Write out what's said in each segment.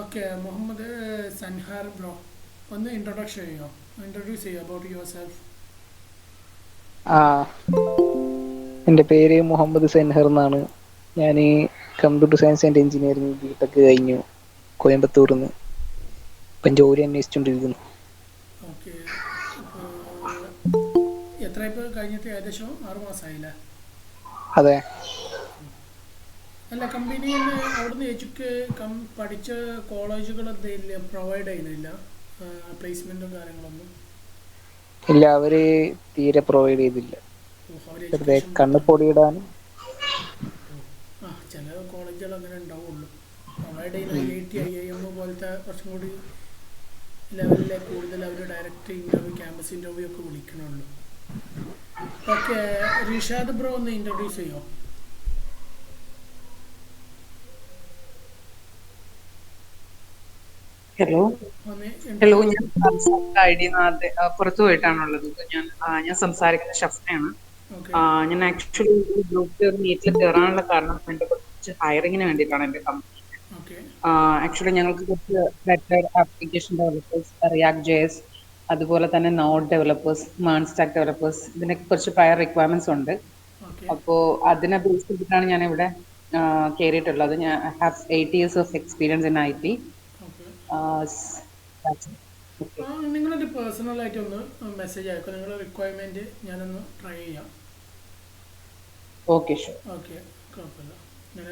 Okay Muhammad Sanhar bro ഒന്ന് introduction ചെയ്യോ introduce ചെയ്യോ അബൌട്ട് യുവർ സെൽഫ്. ആ എൻ്റെ പേര് മുഹമ്മദ് സെൻഹർ എന്നാണ്. ഞാൻ computer science and engineering BTech കഴിഞ്ഞു കോയമ്പത്തൂരിൽ നിന്ന്. ഇപ്പം ജോലി അന്വേഷിച്ചുകൊണ്ടിരിക്കുന്നു. ഓക്കെ. ഇപ്പോൾ എത്ര ഇപ്പോൾ കഴിഞ്ഞിട്ട് ഏകദേശം 6 മാസമായില്ലേ? അതെ. അല്ല കമ്പനിയിൽ അവിടുന്ന് പഠിച്ച കോളേജുകൾ എന്തെങ്കിലും പ്രൊവൈഡ് ചെയ്യുന്നില്ല പ്ലേസ്മെൻറ്റും കാര്യങ്ങളൊന്നും? ഇല്ല, അവര് തീരെ പ്രൊവൈഡ് ചെയ്തില്ല. ഓ, അവർ വെറുതെ എഡ്യൂക്കേഷൻ കണ്ണ് മാത്രം. പൊടിയിടാൻ. ഓ, ആ ചില കോളേജുകൾ അങ്ങനെ ഉണ്ടാവുള്ളൂ. പ്രൊവൈഡ് ചെയ്യുന്ന IIT IIM പോലത്തെ കുറച്ചും കൂടി ലെവലിലെ കൂടുതൽ അവർ ഡയറക്റ്റ് ഇൻ്റർവ്യൂ ക്യാമ്പസ് ഇൻ്റർവ്യൂ ഒക്കെ വിളിക്കണുള്ളൂ. ഓക്കെ. റിഷാദ് ബ്രോ ഒന്ന് ഇൻട്രൊഡ്യൂസ് ചെയ്യോ? ഹലോ. ഒന്ന് ഹലോ, ഇൻട്രൊഡ്യൂസ്. ഞാൻ സംസാരിക്കുന്ന ഐ ഡി പുറത്തു പോയിട്ടാണുള്ളത്. ഞാൻ സംസാരിക്കുന്ന ഷഫ്നയാണ്. ഓക്കെ. ഞാൻ ആക്ച്വലി ഗ്രൂപ്പ് മീറ്റിൽ കയറാനുള്ള കാരണം എന്റെ കുറച്ച് ഹയറിങ്ങിന് വേണ്ടിയിട്ടാണ് എന്റെ കമ്പനി. ഓക്കെ. ആക്ച്വലി ഞങ്ങൾക്ക് കുറച്ച് better application developers, react JS, അതുപോലെ തന്നെ നോഡ് ഡെവലപ്പേഴ്സ്, മേൺ സ്റ്റാക്ക് ഡെവലപ്പേഴ്സ്, ഇതിനൊക്കെ കുറച്ച് പ്രയർ റിക്വയർമെന്റ്സ് ഉണ്ട്. ഓക്കെ. അപ്പോൾ അതിനെ ബേസ് ചെയ്തിട്ടാണ് ഞാൻ ഇവിടെ കയറിയിട്ടുള്ളത്. ഞാൻ have 8 years of experience in IT. Okay. Okay. ആ നിങ്ങളൊരു പേഴ്സണലായിട്ട് ഒന്ന് മെസ്സേജ് അയക്കും, നിങ്ങളുടെ റിക്വയർമെൻറ്റ് ഞാനൊന്ന് ട്രൈ ചെയ്യാം. Okay, sure. ഓക്കെ. കുഴപ്പമില്ല. ഞാൻ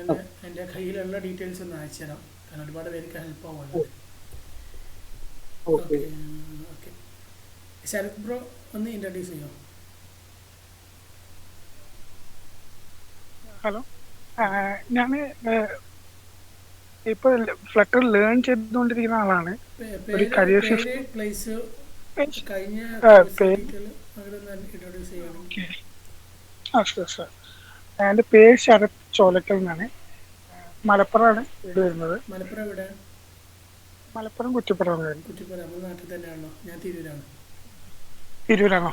എൻ്റെ കയ്യിലുള്ള ഡീറ്റെയിൽസ് ഒന്ന് അയച്ചു തരാം, കാരണം ഒരുപാട് പേർക്ക് ഹെൽപ്പ് ആവുമല്ലോ. Okay. Okay. Okay. Sarath bro ഒന്ന് ഇൻട്രൊഡ്യൂസ് ചെയ്യോ? ഹലോ. ഞാൻ ഇപ്പോൾ ഫ്ലട്ടർ ലേൺ ചെയ്തുകൊണ്ടിരിക്കുന്ന ആളാണ്. ഒരു പേര് കരിയർ പേര് ഷിഫ്റ്റ്. പ്ലേസ് കഴിഞ്ഞ കോഴ്സ് പേര് ഡീറ്റെയിൽ അവരൊന്ന് ഇൻട്രൊഡ്യൂസ് ചെയ്യുകയാണെങ്കിൽ. ഓക്കെ. Sure sure. എൻ്റെ പേര് ശരത് ചോലക്കൽ എന്നാണ്. മലപ്പുറമാണ് വീട് വരുന്നത്. മലപ്പുറം എവിടെ? മലപ്പുറം കുറ്റിപ്പുറമാണ് വരുന്നത്. കുറ്റിപ്പുറം നമ്മുടെ നാട്ടിൽ തന്നെയാണല്ലോ. ഞാൻ തിരൂരാണ്. തിരൂരാണോ?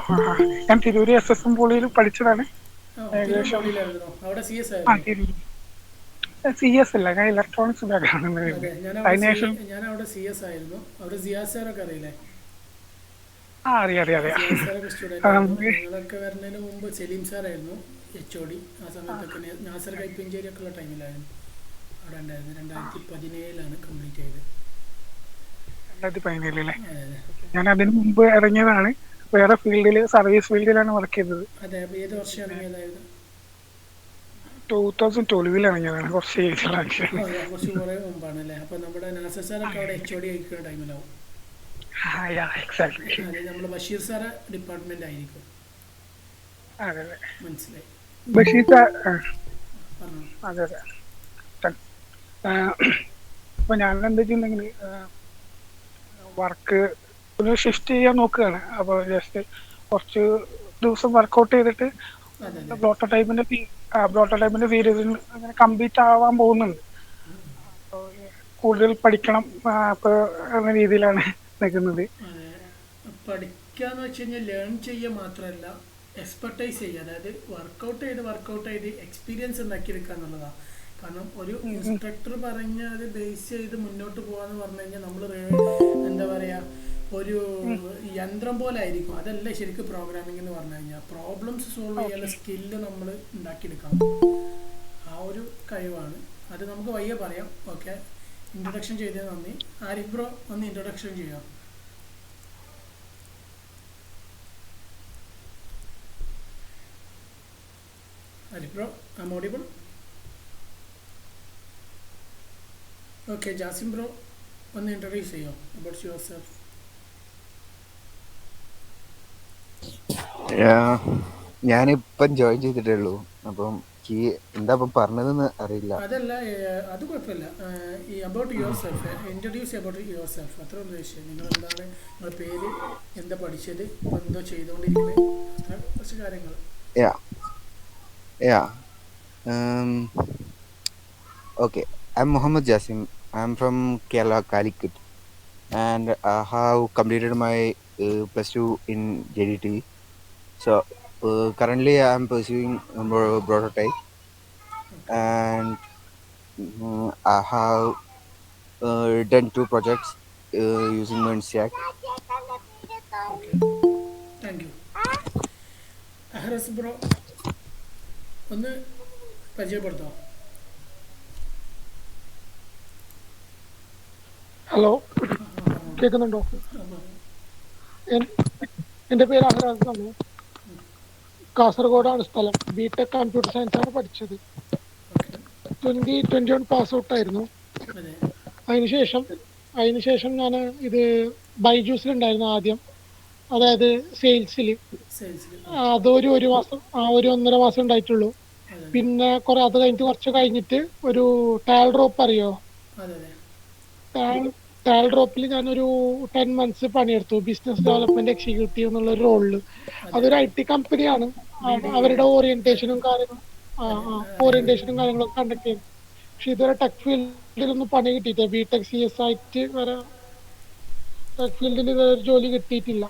ഞാൻ തിരൂര് SSM പോളിയിൽ പഠിച്ചതാണ്. ആ, തിരൂർ ഏകദേശം പോളിയിലായിരുന്നോ? അവിടെ CS ആ ആയിരുന്നു. തിരൂർ CS അല്ല, ഞാൻ ഇലക്ട്രോണിക്സ് ബാക്ക്ഗ്രൗണ്ടിൽ അതെ, വരുന്നത്. അതിനുശേഷം ഞാൻ അവിടെ CS ആയിരുന്നു. അവിടെ സിയാസ് സാറൊക്കെ അറിയില്ലേ? അറിയാം അറിയാം അറിയാം. സിയാസ് സാറൊക്കെ സ്റ്റുഡൻ്റ് ആയിരുന്നു. നമുക്ക് ഞങ്ങളൊക്കെ വരുന്നതിന് മുമ്പ് സലീം സാറായിരുന്നു HOD. ആ സമയത്തൊക്കെ നാസർ കൈപ്പിഞ്ചേരി ഒക്കെ ഉള്ള ടൈമിലായിരുന്നു അവിടെ ഉണ്ടായിരുന്നു. 2017 കംപ്ലീറ്റ് ചെയ്ത്. 2017 അതെ അതെ. ഞാൻ അതിന് മുമ്പ് ഇറങ്ങിയതാണ്. വേറെ ഫീൽഡിൽ, സർവീസ് ഫീൽഡിലാണ് വർക്ക് ചെയ്തത്. അതെ, അപ്പോൾ ഏത് വർഷം ഇറങ്ങിയതായിരുന്നു? 2012 ഇറങ്ങിയതാണ്, കുറച്ച് ഏജിലാണ്. ഓ, ഞാൻ കുറച്ച് കുറേ മുമ്പാണ് അല്ലേ. അപ്പോൾ നമ്മുടെ നാസർ സാറൊക്കെ അവിടെ HOD ആയിരിക്കുന്ന ടൈമിലാവും. എക്സാക്ട്ലി. അതെ, നമ്മൾ ബഷീർ സാറ് ഡിപ്പാർട്ട്മെൻ്റ് ആയിരിക്കും. അതെ അതെ. മനസ്സിലായി. ബഷീർ പറഞ്ഞു. അതെ അതെ. ഇപ്പൊ ഞാൻ എന്താ വെച്ചിട്ടുണ്ടെങ്കിൽ വർക്ക് ഒന്ന് ഷിഫ്റ്റ് ചെയ്യാൻ നോക്കുകയാണ്. അപ്പോൾ ജസ്റ്റ് കുറച്ച് ദിവസം വർക്കൗട്ട് ചെയ്തിട്ട് അതെ അതെ. പ്രോട്ടോടൈപ്പിന്റെ പീരീഡ് അങ്ങനെ കംപ്ലീറ്റ് ആവാൻ പോകുന്നുണ്ട്. അപ്പോൾ കൂടുതൽ പഠിക്കണം. അപ്പോൾ എന്ന രീതിയിലാണ് നിൽക്കുന്നത്. അതെ, പഠിക്കാന്ന് വെച്ച് കഴിഞ്ഞാൽ ലേൺ ചെയ്യുക മാത്രമല്ല, എക്സ്പെർട്ടൈസ് ചെയ്യുക. അതായത് വർക്കൗട്ട് ചെയ്ത് എക്സ്പീരിയൻസ് ഉണ്ടാക്കിയെടുക്കുക എന്നുള്ളതാണ്. കാരണം ഒരു ഇൻസ്ട്രക്ടർ പറഞ്ഞ അത് ബേസ് ചെയ്ത് മുന്നോട്ട് പോകാന്ന് പറഞ്ഞു കഴിഞ്ഞാൽ നമ്മൾ എന്താ പറയുക, ഒരു യന്ത്രം പോലെ ആയിരിക്കും. അതല്ല ശരിക്കും പ്രോഗ്രാമിംഗ് എന്ന് പറഞ്ഞു കഴിഞ്ഞാൽ. പ്രോബ്ലംസ് സോൾവ് ചെയ്യാനുള്ള സ്കില്ല് നമ്മൾ ഉണ്ടാക്കിയെടുക്കണം. ആ ഒരു കഴിവാണ് അത്. നമുക്ക് വയ്യ പറയാം. ഓക്കെ. ഇൻട്രൊഡക്ഷൻ ചെയ്തത് നന്ദി. ആരിഫ് ബ്രോ ഒന്ന് ഇൻട്രൊഡക്ഷൻ ചെയ്യാം. Arif bro, I audible? Okay. Jasim bro ഒന്ന് ഇൻട്രൊഡ്യൂസ് ചെയ്യോ അബൌട്ട് യുവർ സെൽഫ്. ഞാനിപ്പം ജോയിൻ ചെയ്തിട്ടേ ഉള്ളൂ. അപ്പം ഈ എന്താ ഇപ്പം പറഞ്ഞതെന്ന് അറിയില്ല. അതല്ല, അത് കുഴപ്പമില്ല. ഈ about your self introduce about your self അത്ര ഉദ്ദേശിച്ചത്. നിങ്ങൾ എന്താണ്, നിങ്ങളുടെ പേര്, എന്താ പഠിച്ചത്, ഇപ്പം എന്തോ ചെയ്തുകൊണ്ടിരിക്കുന്നത്, അത്ര കുറച്ച് കാര്യങ്ങൾ. Yeah yeah okay. I am Muhammad Jasim. I am from Kerala, Calicut, and I have completed my +2 in JDT. So currently I am pursuing prototype, okay. and I have done 2 projects using Stack. Okay, thank you. Ahras bro ഒന്ന് പരിചയപ്പെടുത്തോ? Hello, കേൾക്കുന്നുണ്ടോ? N- എൻ്റെ പേര് അഹ്റാസ് ആണ്. കാസർഗോഡാണ് സ്ഥലം. BTech computer science ആണ് പഠിച്ചത്. Okay, 2021 pass out ആയിരുന്നു. അതെ, അതിനുശേഷം ഞാൻ ഇത് ബൈജൂസിലുണ്ടായിരുന്നു ആദ്യം, അതായത് സെയിൽസിൽ. സെയിൽസിൽ. അതൊരു 1 മാസം, ഒരു 1.5 മാസം ഉണ്ടായിട്ടുള്ളൂ. അതെ പിന്നെ അത് കഴിഞ്ഞിട്ട് കുറച്ച് കഴിഞ്ഞിട്ട് ഒരു ടാൽ ഡ്രോപ്പ് അറിയോ? അതെ അതെ ടാൽ ഡ്രോപ്പിൽ ഞാനൊരു 10 months പണിയെടുത്തു, ബിസിനസ് ഡെവലപ്മെന്റ് എക്സിക്യൂട്ടീവ് എന്നുള്ള ഒരു റോളിൽ. അതെ അതൊരു IT കമ്പനിയാണ്. അവരുടെ ഓറിയന്റേഷനും കാര്യങ്ങളും കാര്യങ്ങളൊക്കെ കണ്ടക്ട് ചെയ്യും. പക്ഷെ ഇതുവരെ ടെക് ഫീൽഡിലൊന്നും പണി കിട്ടിയിട്ടില്ല. ബിടെക് CS ആയിട്ട് വരെ ടെക് ഫീൽഡിൽ ഇതുവരെ ഒരു ജോലി കിട്ടിയിട്ടില്ല.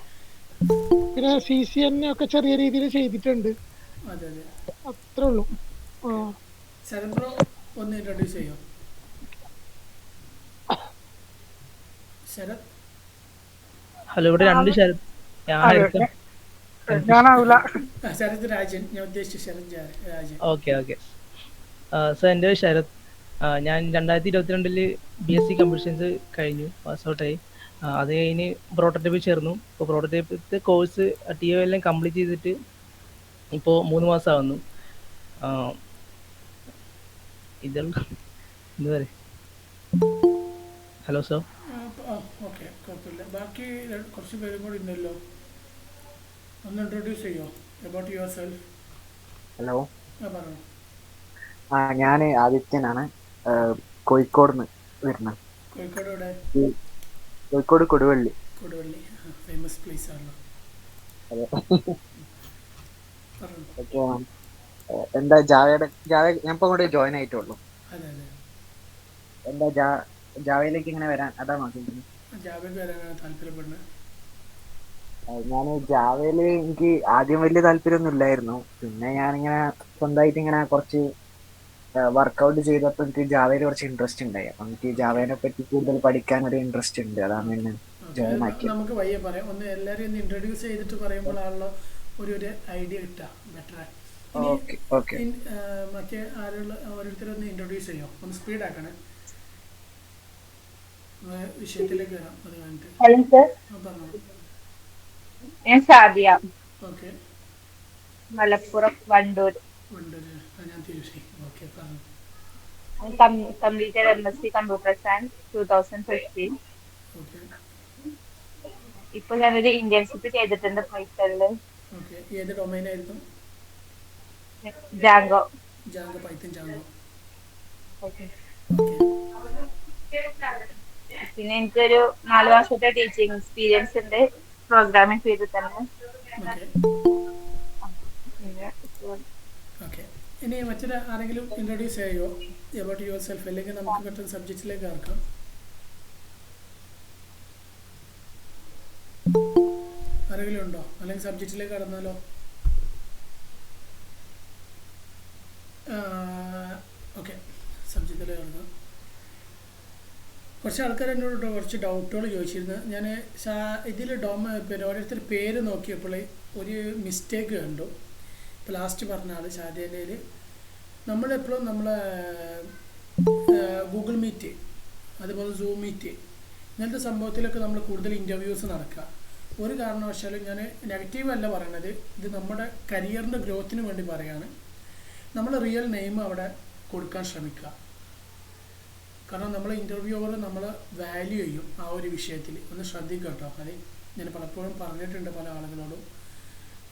പിന്നെ CCNA ഒക്കെ ചെറിയ രീതിയിൽ ചെയ്തിട്ടുണ്ട്, അതെ അതെ. അത്രേ ഉള്ളൂ. ശരത് ബ്രോ ഒന്ന് ഇൻട്രൊഡ്യൂസ് ചെയ്യോ? ശരത്. ഹലോ, ഇവിടെ രണ്ട് ശരത്. അതെ, ഞാനാവില്ല. ശരത് രാജൻ, ഞാൻ ഉദ്ദേശിച്ച Sarath Rajan. Okay okay. Sir, എൻ്റെ പേര് ശരത്. ഞാൻ 2022 BSc കമ്പ്യൂട്ടർ സയൻസ് കഴിഞ്ഞു, പാസ് ഔട്ടായി. അത് കഴിഞ്ഞ് പ്രോട്ടോടൈപ്പ് ചേർന്നു. ഇപ്പോൾ പ്രോട്ടോടൈപ്പ് കോഴ്സ് TO എല്ലാം കംപ്ലീറ്റ് ചെയ്തിട്ട് ഇപ്പോൾ 3 മാസമാകുന്നു. ഇതെല്ലാം എന്താ പറയുക? Hello sir. ഓക്കെ, കുഴപ്പമില്ല. ബാക്കി കുറച്ച് പേരും കൂടി ഉണ്ടല്ലോ, ഒന്ന് ഇൻട്രൊഡ്യൂസ് ചെയ്യോ അബൌട്ട് യുവർ സെൽഫ്? ഹലോ, പറഞ്ഞു. ഞാൻ ആദിത്യനാണ്. കോഴിക്കോട് നിന്ന് വരുന്നത്. കോഴിക്കോട് ഇവിടെ? കോഴിക്കോട് കൊടുവള്ളി. കൊടുവള്ളി, ഫേമസ് പ്ലേസ് ആണല്ലോ. അതെ. പറഞ്ഞു. Okay ma'am. എന്താ ജാവ ഞാൻ ഇപ്പോൾ അങ്ങോട്ട് ജോയിൻ ആയിട്ടുള്ളൂ. അതെ അതെ. എന്താ ജാവയിലേക്ക് ഇങ്ങനെ വരാൻ അതാ നോക്കിയിരുന്നത്. ജാവയ്ക്ക് വരാനാണ് താല്പര്യപ്പെടുന്നത്? ഞാൻ ജാവയിൽ എനിക്ക് ആദ്യം വലിയ താല്പര്യമൊന്നും ഇല്ലായിരുന്നു. പിന്നെ ഞാനിങ്ങനെ സ്വന്തമായിട്ട് ഇങ്ങനെ കുറച്ച് വർക്കൗട്ട് ചെയ്തപ്പോൾ എനിക്ക് ജാവയിൽ കുറച്ച് ഇൻട്രസ്റ്റ് ഉണ്ടായി. അപ്പം എനിക്ക് ജാവേനെ പറ്റി കൂടുതൽ പഠിക്കാൻ ഒരു ഇൻട്രസ്റ്റ് ഉണ്ട്. അതാണ് എന്നെ ജോയിൻ ആക്കിയത്. നമുക്ക് വയ്യ പറയാം. ഒന്ന് എല്ലാവരും ഒന്ന് ഇൻട്രൊഡ്യൂസ് ചെയ്തിട്ട് പറയുമ്പോഴാണല്ലോ ഒരു ഐഡിയ കിട്ടുക ബെറ്റർ. Okay okay. മറ്റേ ആരുള്ള ഓരോരുത്തരൊന്ന് ഇൻട്രൊഡ്യൂസ് ചെയ്യോ? ഒന്ന് സ്പീഡ് ആക്കണേ, വിഷയത്തിലേക്ക് വരാം. അത് കഴിഞ്ഞിട്ട് ഹലോ സർ, പറഞ്ഞു. ഞാൻ സാദിയ, ഓക്കെ. മലപ്പുറം വണ്ടൂർ. വണ്ടൂര്. ഞാൻ തിരുശ്ശി. ഓക്കെ, പറഞ്ഞു. Completed MSc computer science 2015. Okay ഇപ്പൊ ഞാനൊരു ഇന്റേൺഷിപ്പ് ചെയ്തിട്ടുണ്ട് പൈത്തണില്. ഓക്കെ. ഏത് ഡൊമൈനായിരുന്നു? Django. Django, Python Django. Okay. Okay. പിന്നെ എനിക്കൊരു 4 വർഷത്തെ ടീച്ചിങ് എക്സ്പീരിയൻസ് ഉണ്ട് പ്രോഗ്രാമിംഗ് ഫീൽഡിൽ തന്നെ. ഓക്കെ പിന്നെ ഓക്കെ. ഇനി മറ്റൊരു ആരെങ്കിലും ഇൻട്രൊഡ്യൂസ് ചെയ്യോ അബൌട്ട് യുവർ സെൽഫ്? അല്ലെങ്കിൽ നമുക്ക് മറ്റൊരു സബ്ജക്റ്റിലേക്ക് ഇറക്കാം. ആരെങ്കിലും ഉണ്ടോ? അല്ലെങ്കിൽ സബ്ജക്റ്റിലേക്ക് കടന്നാലോ? ഓക്കെ, സബ്ജക്റ്റിലേക്ക് കടക്കാം. കുറച്ച് ആൾക്കാർ എന്നോട് കുറച്ച് ഡൗട്ടുകൾ ചോദിച്ചിരുന്നു. ഞാൻ ഇതിൽ പിന്നെ ഓരോരുത്തർ പേര് നോക്കിയപ്പോൾ ഒരു മിസ്റ്റേക്ക് കണ്ടു. ഇപ്പോൾ ലാസ്റ്റ് പറഞ്ഞ ആൾ ഷാദിയയിൽ നമ്മളെപ്പോഴും നമ്മളെ ഗൂഗിൾ മീറ്റ്, അതുപോലെ സൂം മീറ്റ്, ഇങ്ങനത്തെ സംഭവത്തിലൊക്കെ നമ്മൾ കൂടുതൽ ഇൻ്റർവ്യൂസ് നടക്കുക. ഒരു കാരണവശാലും ഞാൻ നെഗറ്റീവ് അല്ല പറയണത്, ഇത് നമ്മുടെ കരിയറിൻ്റെ ഗ്രോത്തിന് വേണ്ടി പറയുകയാണ്. നമ്മൾ റിയൽ നെയിം അവിടെ കൊടുക്കാൻ ശ്രമിക്കുക. കാരണം നമ്മൾ ഇൻ്റർവ്യൂവർ നമ്മൾ വാല്യൂ ചെയ്യും ആ ഒരു വിഷയത്തിൽ. ഒന്ന് ശ്രദ്ധിക്കുക കേട്ടോ. അത് ഞാൻ പലപ്പോഴും പറഞ്ഞിട്ടുണ്ട് പല ആളുകളോടും.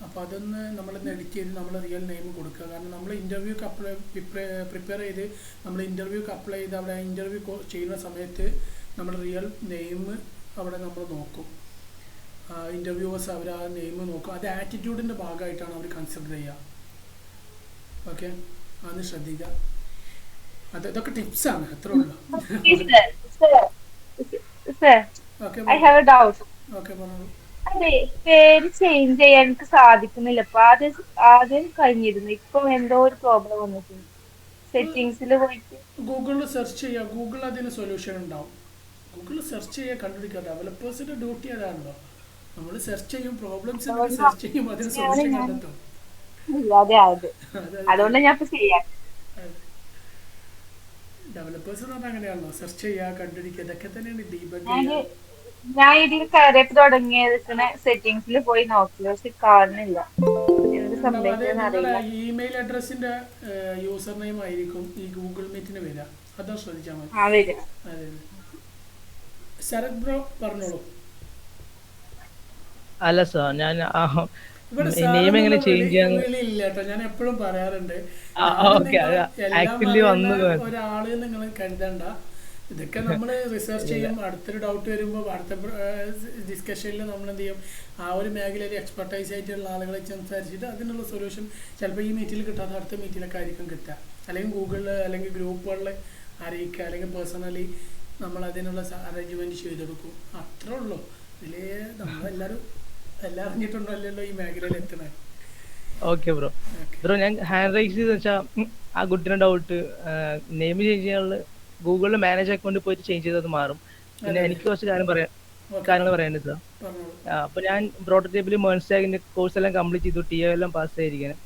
അപ്പോൾ അതൊന്ന് നമ്മളൊന്ന് എഡിറ്റ് ചെയ്ത് നമ്മൾ റിയൽ നെയിം കൊടുക്കുക. കാരണം നമ്മൾ ഇൻ്റർവ്യൂക്ക് പ്രിപ്പയർ ചെയ്ത് നമ്മൾ ഇൻ്റർവ്യൂക്ക് അപ്ലൈ ചെയ്ത് അവിടെ ഇൻ്റർവ്യൂ ചെയ്യുന്ന സമയത്ത് നമ്മൾ റിയൽ നെയിം അവിടെ നമ്മൾ നോക്കും. ഇൻ്റർവ്യൂവേഴ്സ് അവർ ആ നെയിം നോക്കും. അത് ആറ്റിറ്റ്യൂഡിൻ്റെ ഭാഗമായിട്ടാണ് അവർ കൺസിഡർ ചെയ്യുക. ഓക്കെ, അതൊന്ന് ശ്രദ്ധിക്കുക. ഇതൊക്കെ ടിപ്സാണ്, അത്രേ ഉള്ളൂ. Okay, I have a doubt. Okay, പറഞ്ഞു. അതെ, പേര് ചേഞ്ച് ചെയ്യാൻ എനിക്ക് സാധിക്കുന്നില്ല. അപ്പൊ ആദ്യം കഴിഞ്ഞിരുന്നു, ഇപ്പൊ എന്തോ ഒരു പ്രോബ്ലം വന്നിട്ടുണ്ട്. സെറ്റിങ്സിൽ പോയിട്ട് ഗൂഗിളിൽ സെർച്ച് ചെയ്യുക, ഗൂഗിൾ അതിന് സൊല്യൂഷൻ ഉണ്ടാവും. ഗൂഗിളിൽ സെർച്ച് ചെയ്യുക, കണ്ടുപിടിക്കുക. ഡെവലപ്പേഴ്സിന്റെ ഡ്യൂട്ടി അതാണല്ലോ. നമ്മൾ സെർച്ച് ചെയ്യും, പ്രോബ്ലംസ് ഉണ്ടെങ്കിൽ ഒരു സെർച്ച് ചെയ്യും, അതിന് ആണ് സൊല്യൂഷൻ ഞാൻ കണ്ടെത്തും. ഇല്ലാതെ ആയത്. അതായത് അതുകൊണ്ട് ഞാൻ ഇപ്പൊ ചെയ്യാം. ഡെവലപ്പേഴ്സ് എന്ന് പറഞ്ഞാൽ അങ്ങനെയാണല്ലോ, സെർച്ച് ചെയ്യുക, കണ്ടുപിടിക്കുക, ഇതൊക്കെ തന്നെയാണ് ഡീബഗ് ഞാൻ ചെയ്യുക. ഞാൻ ഇതിൽ കയറിയപ്പോ തുടങ്ങിയത് സെറ്റിങ്സിൽ പോയി നോക്കി, പക്ഷെ കാണുന്നില്ല എന്ത് ഉണ്ടാവും. അത് സംഭവിച്ചതെന്ന് നിങ്ങളുടെ അറിയില്ല. ഇമെയിൽ അഡ്രസ്സിന്റെ യൂസർ നെയിം ആയിരിക്കും ഈ ഗൂഗിൾ മീറ്റിന് വരിക. അതോ ശ്രദ്ധിച്ചാൽ മതി. ആ വരും. അതെ. ശരത് ബ്രോ പറഞ്ഞോളൂ. അല്ല സാർ, ഞാൻ ഇവിടെ നെയിം എങ്ങനെ ചേഞ്ച് ചെയ്യാന്ന് വിളിയില്ല കേട്ടോ. ഞാൻ എപ്പോഴും പറയാറുണ്ട്, ഓക്കെ, അത് ആക്ച്വലി വന്നു. ഒരാള് നിങ്ങൾ കരുതണ്ട. ഇതൊക്കെ നമ്മൾ റിസർച്ച് ചെയ്യും. അടുത്തൊരു ഡൗട്ട് വരുമ്പോൾ അടുത്ത ഡിസ്കഷനിൽ നമ്മൾ എന്ത് ചെയ്യും, ആ ഒരു മേഖലയിൽ എക്സ്പെർട്ടൈസ് ആയിട്ടുള്ള ആളുകളെ സംസാരിച്ചിട്ട് അതിനുള്ള സൊല്യൂഷൻ ചിലപ്പോൾ ഈ മീറ്റിൽ കിട്ടാതെ അടുത്ത മീറ്റിലൊക്കെ ആയിരിക്കും കിട്ടുക. അല്ലെങ്കിൽ ഗൂഗിളിൽ അല്ലെങ്കിൽ ഗ്രൂപ്പുകളിൽ അറിയിക്കുക, അല്ലെങ്കിൽ പേഴ്സണലി നമ്മൾ അതിനുള്ള അറേഞ്ച്മെന്റ് ചെയ്തെടുക്കും. അത്രേ ഉള്ളൂ. ഇതിൽ നമ്മളെല്ലാവരും എല്ലാം അറിഞ്ഞിട്ടുണ്ടല്ലോ ഈ മേഖലയിൽ എത്തണേ. Okay bro. ബ്രോ, ഞാൻ ഹാൻഡ് റൈസ് ചെയ്ത് വെച്ചാൽ ആ കുട്ടിയുടെ ഡൗട്ട് നെയിം ചേഞ്ച് ചെയ്യാനുള്ള ഗൂഗിളിൽ മാനേജ് അക്കൗണ്ടിൽ പോയിട്ട് ചേഞ്ച് ചെയ്തത് മാറും. പിന്നെ എനിക്ക് കുറച്ച് കാര്യങ്ങൾ പറയാനുണ്ട് സാർ. അപ്പോൾ ഞാൻ പ്രോട്ടോടൈപ്പിൽ മേൺസ്റ്റാഗിന്റെ കോഴ്സ് എല്ലാം കംപ്ലീറ്റ് ചെയ്തു, ടി എല്ലാം പാസ് ആയിരിക്കണം.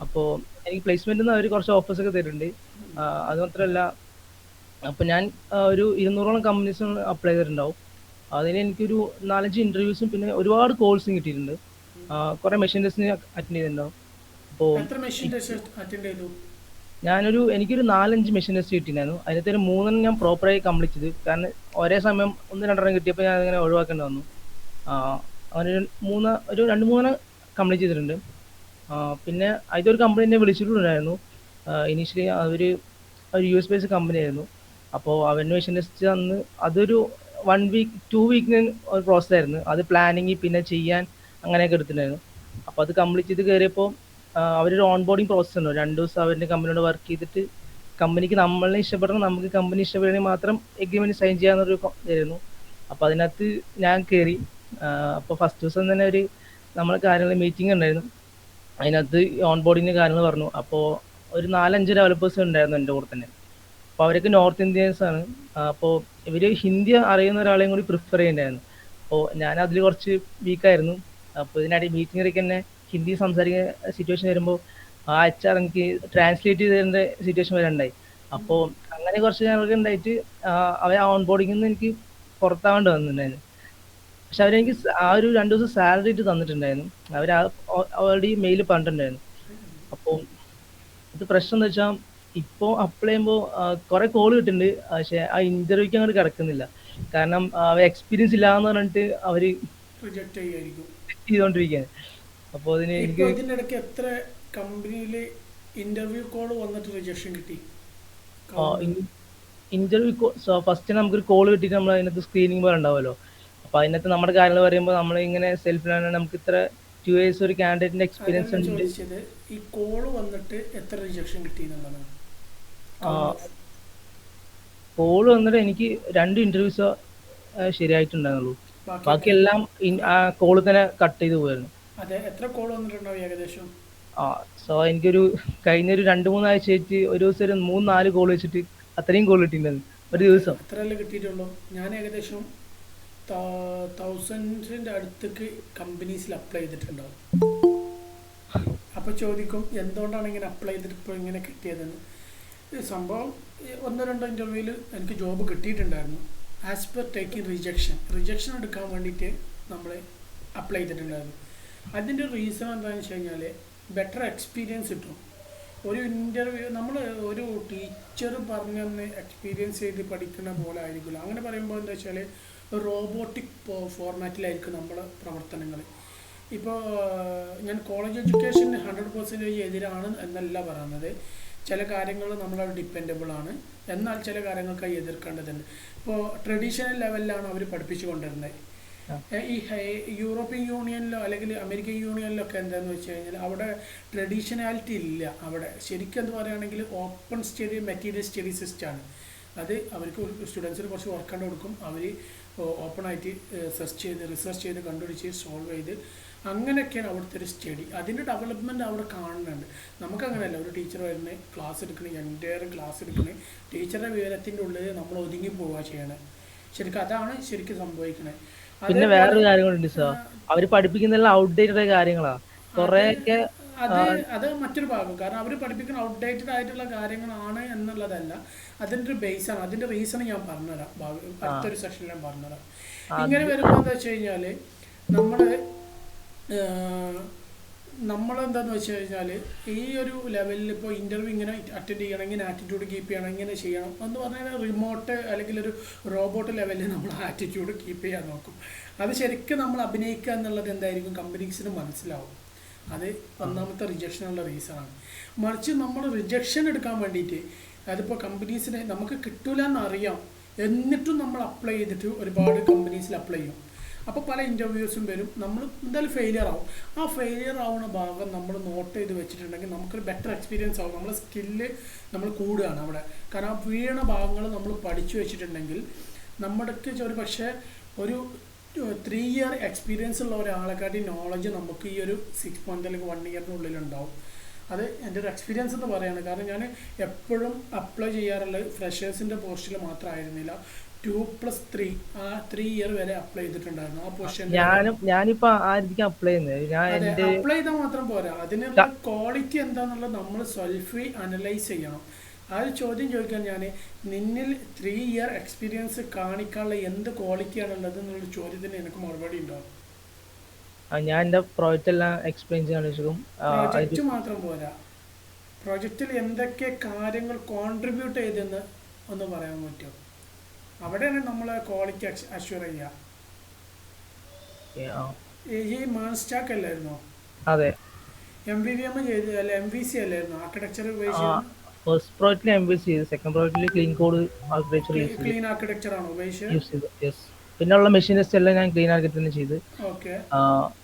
അപ്പോൾ എനിക്ക് പ്ലേസ്മെന്റിൽ അവർ കുറച്ച് ഓഫേഴ്സ് ഒക്കെ തരുന്നുണ്ട്. അത് മാത്രമല്ല, അപ്പോൾ ഞാൻ ഒരു 200ഓളം കമ്പനീസ് അപ്ലൈ ചെയ്തിട്ടുണ്ടാവും. അതിന് എനിക്കൊരു 4-5 ഇന്റർവ്യൂസും പിന്നെ ഒരുപാട് കോഴ്സും കിട്ടിയിട്ടുണ്ട്. കുറെ മെഷീൻ ടെസ്റ്റിന് അറ്റൻഡ് ചെയ്തിട്ടുണ്ടാവും. അപ്പോൾ എനിക്കൊരു 4-5 മെഷീൻ ടെസ്റ്റ് കിട്ടിയിട്ടുണ്ടായിരുന്നു. അതിനകത്ത് ഒരു 3 ഞാൻ പ്രോപ്പറായി കംപ്ലീറ്റ് ചെയ്തു. കാരണം ഒരേ സമയം 1-2 കിട്ടിയപ്പോൾ ഞാൻ അങ്ങനെ ഒഴിവാക്കേണ്ടി വന്നു. അങ്ങനെ ഒരു 2-3 കംപ്ലീറ്റ് ചെയ്തിട്ടുണ്ട്. പിന്നെ ഇതൊരു കമ്പനി എന്നെ വിളിച്ചിട്ടുണ്ടായിരുന്നു. ഇനീഷ്യലി ഒരു US ബേസ്ഡ് കമ്പനി ആയിരുന്നു. അപ്പോൾ അവന് മെഷീൻ ടെസ്റ്റ് തന്ന് അതൊരു 1 വീക്ക് 2 വീക്കിന് ഒരു പ്രോസസ് ആയിരുന്നു. അത് പ്ലാനിങ് പിന്നെ ചെയ്യാൻ അങ്ങനെയൊക്കെ എടുത്തിട്ടുണ്ടായിരുന്നു. അപ്പോൾ അത് കംപ്ലീറ്റ് ചെയ്ത് കയറിയപ്പോൾ അവരൊരു ഓൺ ബോർഡിങ് പ്രോസസ്സ് ഉണ്ടോ, 2 ദിവസം അവരുടെ കമ്പനിയോട് വർക്ക് ചെയ്തിട്ട് കമ്പനിക്ക് നമ്മളെ ഇഷ്ടപ്പെടണം, നമുക്ക് കമ്പനി ഇഷ്ടപ്പെടണമെങ്കിൽ മാത്രം എഗ്രിമെന്റ് സൈൻ ചെയ്യാന്നൊരു ഇതായിരുന്നു. അപ്പോൾ അതിനകത്ത് ഞാൻ കയറി. അപ്പോൾ ഫസ്റ്റ് ദിവസം തന്നെ നമ്മളെ കാര്യങ്ങൾ മീറ്റിംഗ് ഉണ്ടായിരുന്നു. അതിനകത്ത് ഓൺ ബോർഡിങ്ങിൻ്റെ കാര്യങ്ങൾ പറഞ്ഞു. അപ്പോൾ ഒരു 4-5 ഡെവലപ്പേഴ്സ് ഉണ്ടായിരുന്നു എൻ്റെ കൂടെ തന്നെ. അപ്പോൾ അവരൊക്കെ നോർത്ത് ഇന്ത്യൻസ് ആണ്. അപ്പോൾ ഇവർ ഹിന്ദി അറിയുന്ന ഒരാളെയും കൂടി പ്രിഫർ ചെയ്യുന്നുണ്ടായിരുന്നു. അപ്പോൾ ഞാൻ അതിൽ കുറച്ച് വീക്കായിരുന്നു. അപ്പോൾ ഇതിനിടയിൽ മീറ്റിങ്ങിലേക്ക് തന്നെ ഹിന്ദി സംസാരിക്കുന്ന സിറ്റുവേഷൻ വരുമ്പോൾ ആ HR എനിക്ക് ട്രാൻസ്ലേറ്റ് ചെയ്തതിൻ്റെ സിറ്റുവേഷൻ വരെ ഉണ്ടായി. അപ്പോൾ അങ്ങനെ കുറച്ച് ഞങ്ങൾക്ക് ഉണ്ടായിട്ട് അവർ ഓൺ ബോർഡിങ്ങിൽ നിന്ന് എനിക്ക് പുറത്താവേണ്ടി വന്നിട്ടുണ്ടായിരുന്നു. പക്ഷെ അവരെനിക്ക് ആ ഒരു 2 ദിവസം സാലറി ഇട്ട് തന്നിട്ടുണ്ടായിരുന്നു. അവർ ഓൾറെഡി മെയിൽ പറഞ്ഞിട്ടുണ്ടായിരുന്നു. അപ്പോൾ ഇത് പ്രശ്നം എന്ന് വെച്ചാൽ ഇപ്പോൾ അപ്ലൈ ചെയ്യുമ്പോൾ കുറെ കോൾ കിട്ടുന്നുണ്ട്, പക്ഷെ ആ ഇന്റർവ്യൂക്ക് അങ്ങോട്ട് കിടക്കുന്നില്ല. കാരണം എക്സ്പീരിയൻസ് ഇല്ലാന്ന് പറഞ്ഞിട്ട് അവർ റിജക്ട് ചെയ്തോണ്ടിരിക്കുകയാണ്. അപ്പോൾ അതിന് എനിക്ക് ഇതിനിടയ്ക്ക് എത്ര കമ്പനിയിൽ ഇന്റർവ്യൂ കോൾ വന്നിട്ട് റിജക്ഷൻ കിട്ടി? ഇന്റർവ്യൂ ഫസ്റ്റ് നമുക്കൊരു കോൾ കിട്ടിയിട്ട് നമ്മൾ അതിനകത്ത് സ്ക്രീനിങ് പോലെ ഉണ്ടാവുമല്ലോ. അപ്പോൾ അതിനകത്ത് നമ്മുടെ കാര്യങ്ങൾ പറയുമ്പോൾ നമ്മൾ ഇങ്ങനെ സെൽഫ് നമുക്ക് ഇത്ര 2 years ഒരു കാൻഡിഡേറ്റിന്റെ എക്സ്പീരിയൻസ് ഉണ്ട്. ഈ കോൾ വന്നിട്ട് എത്ര റിജക്ഷൻ കിട്ടി എന്നുള്ളതാണ്. കോൾ വന്നിട്ട് എനിക്ക് 2 ഇന്റർവ്യൂസ് ശരിയായിട്ടുണ്ടായിരുന്നുള്ളൂ. ബാക്കിയെല്ലാം ആ കോള് തന്നെ കട്ട് ചെയ്ത് പോയിരുന്നു. അതെ, എത്ര കോൾ വന്നിട്ടുണ്ടാവും ഏകദേശം? സോ എനിക്കൊരു കഴിഞ്ഞൊരു 2-3 ആഴ്ചയായിട്ട് ഒരു ദിവസം ഒരു 3-4 കോൾ വെച്ചിട്ട് അത്രയും കോൾ കിട്ടിയിട്ടുണ്ടായിരുന്നു ഒരു ദിവസം. അത്രയല്ലേ കിട്ടിയിട്ടുള്ളൂ. ഞാൻ ഏകദേശം 1000ന്റെ അടുത്തേക്ക് കമ്പനീസിൽ അപ്ലൈ ചെയ്തിട്ടുണ്ടാവും. അപ്പൊ ചോദിക്കും എന്തുകൊണ്ടാണ് ഇങ്ങനെ അപ്ലൈ ചെയ്തിട്ട് ഇപ്പോൾ ഇങ്ങനെ കിട്ടിയതെന്ന്. സംഭവം 1-2 ഇന്റർവ്യൂവിൽ എനിക്ക് ജോബ് കിട്ടിയിട്ടുണ്ടായിരുന്നു. ആസ് പെർ ടേക്കിംഗ് റിജക്ഷൻ എടുക്കാൻ വേണ്ടിയിട്ട് നമ്മൾ അപ്ലൈ ചെയ്തിട്ടുണ്ടായിരുന്നു. അതിൻ്റെ റീസൺ എന്താണെന്ന് വെച്ച് കഴിഞ്ഞാൽ ബെറ്റർ എക്സ്പീരിയൻസ് കിട്ടും. ഒരു ഇൻ്റർവ്യൂ നമ്മൾ ഒരു ടീച്ചർ പറഞ്ഞൊന്ന് എക്സ്പീരിയൻസ് ചെയ്ത് പഠിക്കുന്ന പോലെ ആയിരിക്കില്ല. അങ്ങനെ പറയുമ്പോൾ എന്താ വെച്ചാൽ റോബോട്ടിക് ഫോർമാറ്റിലായിരിക്കും നമ്മുടെ പ്രവർത്തനങ്ങൾ. ഇപ്പോൾ ഞാൻ കോളേജ് എഡ്യൂക്കേഷന് 100% എതിരാണ് എന്നല്ല പറയുന്നത്. ചില കാര്യങ്ങൾ നമ്മളത് ഡിപ്പെൻഡബിൾ ആണ്, എന്നാൽ ചില കാര്യങ്ങൾക്ക് എതിർക്കേണ്ടതുണ്ട്. ഇപ്പോൾ ട്രഡീഷണൽ ലെവലിലാണ് അവർ പഠിപ്പിച്ചു കൊണ്ടിരുന്നത്. ഈ യൂറോപ്യൻ യൂണിയനിലോ അല്ലെങ്കിൽ അമേരിക്കൻ യൂണിയനിലോ ഒക്കെ എന്താണെന്ന് വെച്ച് കഴിഞ്ഞാൽ അവിടെ ട്രഡീഷണാലിറ്റി ഇല്ല. അവിടെ ശരിക്കും എന്ത് പറയുകയാണെങ്കിൽ ഓപ്പൺ സ്റ്റഡി മെറ്റീരിയൽ സ്റ്റഡി സിസ്റ്റമാണ്. അത് അവർക്ക് സ്റ്റുഡൻസിന് കുറച്ച് വർക്ക് കണ്ടു കൊടുക്കും, അവർ ഓപ്പണായിട്ട് റിസർച്ച് ചെയ്ത് കണ്ടുപിടിച്ച് സോൾവ് ചെയ്ത് അങ്ങനെയൊക്കെയാണ് അവിടുത്തെ ഒരു സ്റ്റഡി. അതിൻ്റെ ഡെവലപ്മെൻറ്റ് അവിടെ കാണുന്നുണ്ട്. നമുക്കങ്ങനെയല്ല, ഒരു ടീച്ചർ വരുന്നത് ക്ലാസ് എടുക്കണേ, എൻ്റയർ ക്ലാസ് എടുക്കണേ, ടീച്ചറുടെ വിവരത്തിൻ്റെ ഉള്ളിൽ നമ്മൾ ഒതുങ്ങി പോവുക ചെയ്യണേ. ശരിക്കും അതാണ് ശരിക്കും സംഭവിക്കണേ. പിന്നെ വേറൊരു കാര്യം കൂടി സാർ, അവര് പഠിപ്പിക്കുന്നെല്ലാം ഔട്ട്ഡേറ്റഡ് കാര്യങ്ങളാ കുറെയൊക്കെ. അത് മറ്റൊരു ഭാഗം. കാരണം അവർ പഠിപ്പിക്കുന്ന ഔട്ട്ഡേറ്റഡ് ആയിട്ടുള്ള കാര്യങ്ങളാണ് എന്നുള്ളതല്ല, അതിൻ്റെ ഒരു ബേസാണ്. അതിൻ്റെ റീസൺ ഞാൻ പറഞ്ഞുതരാം, അടുത്തൊരു സെഷനിൽ ഞാൻ പറഞ്ഞുതരാം. ഇങ്ങനെ വരുമ്പോൾ എന്താ വെച്ച് കഴിഞ്ഞാൽ നമ്മളെന്താന്ന് വെച്ച് കഴിഞ്ഞാൽ ഈ ഒരു ലെവലിൽ ഇപ്പോൾ ഇൻ്റർവ്യൂ ഇങ്ങനെ അറ്റൻഡ് ചെയ്യണം, ഇങ്ങനെ ആറ്റിറ്റ്യൂഡ് കീപ്പ് ചെയ്യണം, ഇങ്ങനെ ചെയ്യണം എന്ന് പറഞ്ഞാൽ റിമോട്ട് അല്ലെങ്കിൽ ഒരു റോബോട്ട് ലെവലിൽ നമ്മൾ ആറ്റിറ്റ്യൂഡ് കീപ്പ് ചെയ്യാൻ നോക്കും. അത് ശരിക്കും നമ്മൾ അഭിനയിക്കുക എന്നുള്ളത് എന്തായിരിക്കും കമ്പനീസിന് മനസ്സിലാവും. അത് ഒന്നാമത്തെ റിജക്ഷനുള്ള റീസണാണ്. മറിച്ച് നമ്മൾ റിജക്ഷൻ എടുക്കാൻ വേണ്ടിയിട്ട്, അതിപ്പോൾ കമ്പനീസിന് നമുക്ക് കിട്ടൂല എന്നറിയാം, എന്നിട്ടും നമ്മൾ അപ്ലൈ ചെയ്തിട്ട് ഒരുപാട് കമ്പനീസിൽ അപ്ലൈ ചെയ്യും. അപ്പോൾ പല ഇൻ്റർവ്യൂസും വരും, നമ്മൾ എന്തായാലും ഫെയിലിയർ ആവും. ആ ഫെയിലിയർ ആവുന്ന ഭാഗം നമ്മൾ നോട്ട് ചെയ്ത് വെച്ചിട്ടുണ്ടെങ്കിൽ നമുക്കൊരു ബെറ്റർ എക്സ്പീരിയൻസ് ആവും, നമ്മളെ സ്കില്ല് നമ്മൾ കൂടുകയാണ് അവിടെ. കാരണം ആ വീണ ഭാഗങ്ങൾ നമ്മൾ പഠിച്ചു വെച്ചിട്ടുണ്ടെങ്കിൽ നമ്മുടെക്ക് ഒരു പക്ഷേ ഒരു 3 ഇയർ എക്സ്പീരിയൻസ് ഉള്ള ഒരാളെക്കാട്ടി നോളജ് നമുക്ക് ഈ ഒരു 6 മന്ത് അല്ലെങ്കിൽ 1 ഇയറിനുള്ളിൽ ഉണ്ടാവും. അത് എൻ്റെ ഒരു എക്സ്പീരിയൻസ് എന്ന് പറയുകയാണ്. കാരണം ഞാൻ എപ്പോഴും അപ്ലൈ ചെയ്യാറുള്ളത് ഫ്രഷേഴ്സിൻ്റെ പോസ്റ്റിൽ മാത്രമായിരുന്നില്ല, 2+3 ആ 3 ഇയർ വരെ അപ്ലൈ ചെയ്തിട്ടുണ്ടായിരുന്നു. ആ പൊസിഷൻ ഞാനിപ്പോ ആയിരിക്കും അപ്ലൈ ചെയ്യുന്നത്. അപ്ലൈ ചെയ്താൽ മാത്രം പോരാ, അതിനുള്ള ക്വാളിറ്റി എന്താണെന്നുള്ളത് നമ്മൾ സെൽഫ് അനലൈസ് ചെയ്യണം. ആ ഒരു ചോദ്യം ചോദിക്കാൻ ഞാൻ, നിന്നിൽ 3 ഇയർ എക്സ്പീരിയൻസ് കാണിക്കാനുള്ള എന്ത് ക്വാളിറ്റിയാണുള്ളത് എന്നുള്ള ചോദ്യത്തിന് എനിക്ക് മറുപടി ഉണ്ടാവും. ഞാൻ എൻ്റെ പ്രോജക്റ്റ് എല്ലാം എക്സ്പ്ലെയിൻ ചെയ്യാൻ ഉദ്ദേശിക്കും. പ്രോജക്റ്റ് മാത്രം പോരാ, പ്രോജക്റ്റിൽ എന്തൊക്കെ കാര്യങ്ങൾ കോൺട്രിബ്യൂട്ട് ചെയ്തെന്ന് ഒന്ന് പറയാൻ പറ്റുമോ? അവിടെയാണ് നമ്മൾ ക്വാളിറ്റി അഷ്യൂർ ചെയ്യുക. ഈ മാൻസ്റ്റാക്ക് അല്ലായിരുന്നോ? അതെ. MVVM ചെയ്ത് അല്ല MVC അല്ലായിരുന്നു ആർക്കിടെക്ചർ ഫസ്റ്റ് പ്രോജക്റ്റിൽ MVC ചെയ്തു, സെക്കൻഡ് പ്രോജക്റ്റിൽ clean code architecture clean architecture ആണോ ഉപയോഗിച്ചത്? യെസ്. പിന്നെ ഉള്ള മെഷീൻ ടെസ്റ്റ് എല്ലാം ഞാൻ ക്ലീൻ ആർക്കിടെക്ചർ തന്നെ ചെയ്ത്. ഓക്കെ.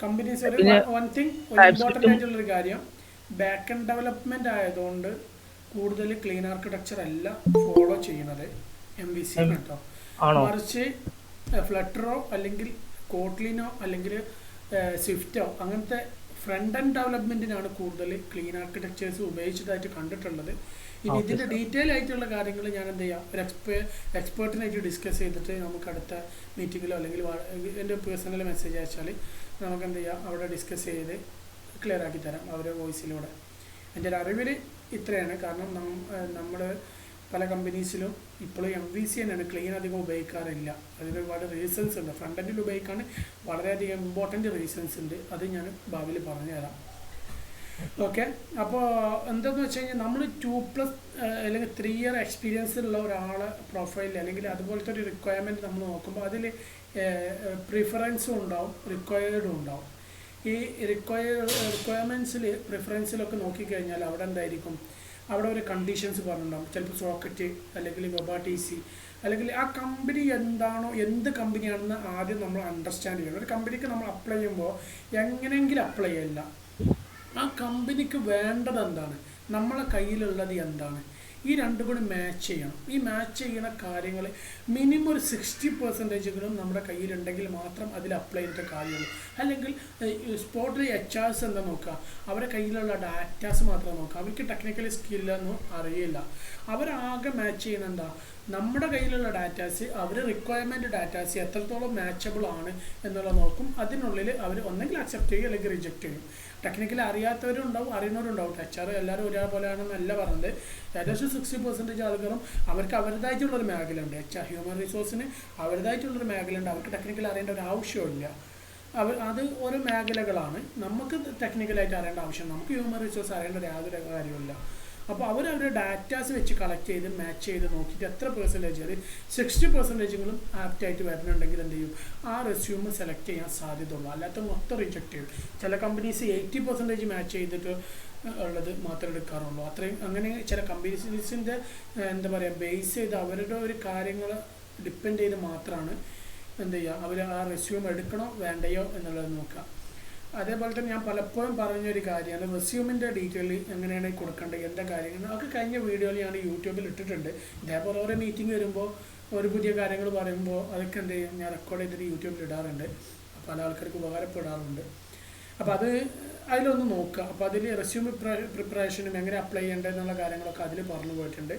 കമ്പനീസ് ഒരു ഇമ്പോർട്ടൻ്റ് ആയിട്ടുള്ളൊരു കാര്യം, ബാക്ക് എൻഡ് ഡെവലപ്മെന്റ് ആയതുകൊണ്ട് കൂടുതൽ ക്ലീൻ ആർക്കിടെക്ചർ അല്ല ഫോളോ ചെയ്യുന്നത് MVC കേട്ടോ. മറിച്ച് ഫ്ലട്ടറോ അല്ലെങ്കിൽ കോട്ട്ലിനോ അല്ലെങ്കിൽ സ്വിഫ്റ്റോ അങ്ങനത്തെ ഫ്രണ്ട് എൻഡ് ഡെവലപ്മെന്റിനാണ് കൂടുതൽ ക്ലീൻ ആർക്കിടെക്ചേഴ്സ് ഉപയോഗിച്ചതായിട്ട് കണ്ടിട്ടുള്ളത്. ഇനി ഇതിൻ്റെ ഡീറ്റെയിൽ ആയിട്ടുള്ള കാര്യങ്ങൾ ഞാൻ എന്ത് ചെയ്യാം, ഒരു എക്സ്പേർട്ടിനായിട്ട് ഡിസ്കസ് ചെയ്തിട്ട് നമുക്ക് അടുത്ത മീറ്റിങ്ങിലോ അല്ലെങ്കിൽ എൻ്റെ പേഴ്സണൽ മെസ്സേജ് അയച്ചാൽ നമുക്ക് എന്ത് ചെയ്യാം, അവിടെ ഡിസ്കസ് ചെയ്ത് ക്ലിയർ ആക്കി തരാം അവരുടെ വോയിസിലൂടെ. എൻ്റെ ഒരു അറിവിൽ ഇത്രയാണ്. കാരണം നമ്മൾ പല കമ്പനീസിലും ഇപ്പോഴും MVC തന്നെയാണ്, ക്ലീൻ അധികം ഉപയോഗിക്കാറില്ല. അതിന് ഒരുപാട് റീസൺസ് ഉണ്ട്. ഫ്രണ്ട് എൻഡിൽ ഉപയോഗിക്കാൻ വളരെയധികം ഇമ്പോർട്ടൻറ്റ് റീസൺസ് ഉണ്ട്, അത് ഞാൻ ഭാവിയിൽ പറഞ്ഞു തരാം. ഓക്കെ. അപ്പോൾ എന്താണെന്ന് വെച്ച് കഴിഞ്ഞാൽ നമ്മൾ 2+ അല്ലെങ്കിൽ 3 ഇയർ എക്സ്പീരിയൻസ് ഉള്ള ഒരാളെ പ്രൊഫൈലിൽ അല്ലെങ്കിൽ അതുപോലത്തെ ഒരു റിക്വയർമെൻറ്റ് നമ്മൾ നോക്കുമ്പോൾ അതിൽ പ്രിഫറൻസും ഉണ്ടാവും, റിക്വയർഡും ഉണ്ടാവും. ഈ റിക്വയർമെൻറ്റ്സിൽ പ്രിഫറൻസിലൊക്കെ നോക്കിക്കഴിഞ്ഞാൽ അവിടെ എന്തായിരിക്കും, അവിടെ ഒരു കണ്ടീഷൻസ് പറഞ്ഞിട്ടുണ്ടാകും. ചിലപ്പോൾ സോക്കറ്റ് അല്ലെങ്കിൽ വെബാർട്ടിസി അല്ലെങ്കിൽ ആ കമ്പനി എന്താണോ, എന്ത് കമ്പനിയാണെന്ന് ആദ്യം നമ്മൾ അണ്ടർസ്റ്റാൻഡ് ചെയ്യണം. ഒരു കമ്പനിക്ക് നമ്മൾ അപ്ലൈ ചെയ്യുമ്പോൾ എങ്ങനെയെങ്കിലും അപ്ലൈ ചെയ്യില്ല, ആ കമ്പനിക്ക് വേണ്ടത് എന്താണ്, നമ്മളെ കയ്യിലുള്ളത് എന്താണ്, ഈ രണ്ടും കൂടി മാച്ച് ചെയ്യണം. ഈ മാച്ച് ചെയ്യുന്ന കാര്യങ്ങൾ മിനിമം ഒരു 60% നമ്മുടെ കയ്യിലുണ്ടെങ്കിൽ മാത്രം അതിൽ അപ്ലൈ ചെയ്തിട്ട് കാര്യമുള്ളൂ. അല്ലെങ്കിൽ സ്പോട്ടിൽ HRs എന്താ നോക്കുക, അവരുടെ കയ്യിലുള്ള ഡാറ്റാസ് മാത്രം നോക്കുക, അവർക്ക് ടെക്നിക്കൽ സ്കില്ലൊന്നും അറിയില്ല. അവരാകെ മാച്ച് ചെയ്യുന്ന എന്താ, നമ്മുടെ കയ്യിലുള്ള ഡാറ്റാസ് അവർ റിക്വയർമെൻറ്റ് ഡാറ്റാസ് എത്രത്തോളം മാച്ചബിൾ ആണ് എന്നുള്ളത് നോക്കും. അതിനുള്ളിൽ അവർ ഒന്നെങ്കിൽ അക്സെപ്റ്റ് ചെയ്യും അല്ലെങ്കിൽ റിജക്റ്റ് ചെയ്യും. ടെക്നിക്കലി അറിയാത്തവരും ഉണ്ടാവും, അറിയുന്നവരുണ്ടാവും. HR എല്ലാവരും ഒരേപോലെയാണെന്നല്ല പറഞ്ഞത്. ഏകദേശം 60% ആളുകളും അവർക്ക് അവരുടേതായിട്ടുള്ളൊരു മേഖലയുണ്ട്. ഹ്യൂമൻ റിസോഴ്സിന് അവരുടേതായിട്ടുള്ളൊരു മേഖലയുണ്ട്, അവർക്ക് ടെക്നിക്കൽ അറിയേണ്ട ഒരു ആവശ്യമില്ല. അത് ഓരോ മേഖലകളാണ്. നമുക്ക് ടെക്നിക്കലായിട്ട് അറിയേണ്ട ആവശ്യം, നമുക്ക് ഹ്യൂമൻ റിസോഴ്സ് അറിയേണ്ട യാതൊരു കാര്യമില്ല. അപ്പോൾ അവരുടെ ഡാറ്റാസ് വെച്ച് കളക്ട് ചെയ്ത് മാച്ച് ചെയ്ത് നോക്കിയിട്ട് എത്ര പെർസെൻറ്റേജ്, അത് 60% ആപ്റ്റായിട്ട് വരുന്നുണ്ടെങ്കിൽ എന്ത് ചെയ്യും, ആ റെസ്യൂമ് സെലക്ട് ചെയ്യാൻ സാധ്യതയുള്ളൂ. അല്ലാത്ത മൊത്തം റിജക്റ്റ് ചെയ്യും. ചില കമ്പനീസ് 80% മാച്ച് ചെയ്തിട്ട് ഉള്ളത് മാത്രമേ എടുക്കാറുള്ളൂ. അത്രയും അങ്ങനെ ചില കമ്പനീസിൻ്റെ എന്താ പറയുക, ബേസ് ചെയ്ത് അവരുടെ ഒരു കാര്യങ്ങൾ ഡിപ്പെൻഡ് ചെയ്ത് മാത്രമാണ് എന്ത് ചെയ്യുക, അവർ ആ റെസ്യൂം എടുക്കണോ വേണ്ടയോ എന്നുള്ളത് നോക്കുക. അതേപോലെ തന്നെ ഞാൻ പലപ്പോഴും പറഞ്ഞൊരു കാര്യമാണ് റെസ്യൂമിൻ്റെ ഡീറ്റെയിൽ എങ്ങനെയാണ് കൊടുക്കേണ്ടത്, എന്താ കാര്യങ്ങൾ, അതൊക്കെ കഴിഞ്ഞ വീഡിയോയിൽ ഞാൻ യൂട്യൂബിൽ ഇട്ടിട്ടുണ്ട്. ഇതേപോലെ ഓരോ മീറ്റിംഗ് വരുമ്പോൾ ഒരു പുതിയ കാര്യങ്ങൾ പറയുമ്പോൾ അതൊക്കെ എന്ത് ചെയ്യും, ഞാൻ റെക്കോർഡ് ചെയ്തിട്ട് യൂട്യൂബിൽ ഇടാറുണ്ട്. പല ആൾക്കാർക്ക് ഉപകാരപ്പെടാറുണ്ട്. അപ്പോൾ അത് അതിലൊന്ന് നോക്കുക. അപ്പോൾ അതിൽ റെസ്യൂമ് പ്രിപ്പറേഷനും എങ്ങനെ അപ്ലൈ ചെയ്യേണ്ടതെന്നുള്ള കാര്യങ്ങളൊക്കെ അതിൽ പറഞ്ഞു പോയിട്ടുണ്ട്.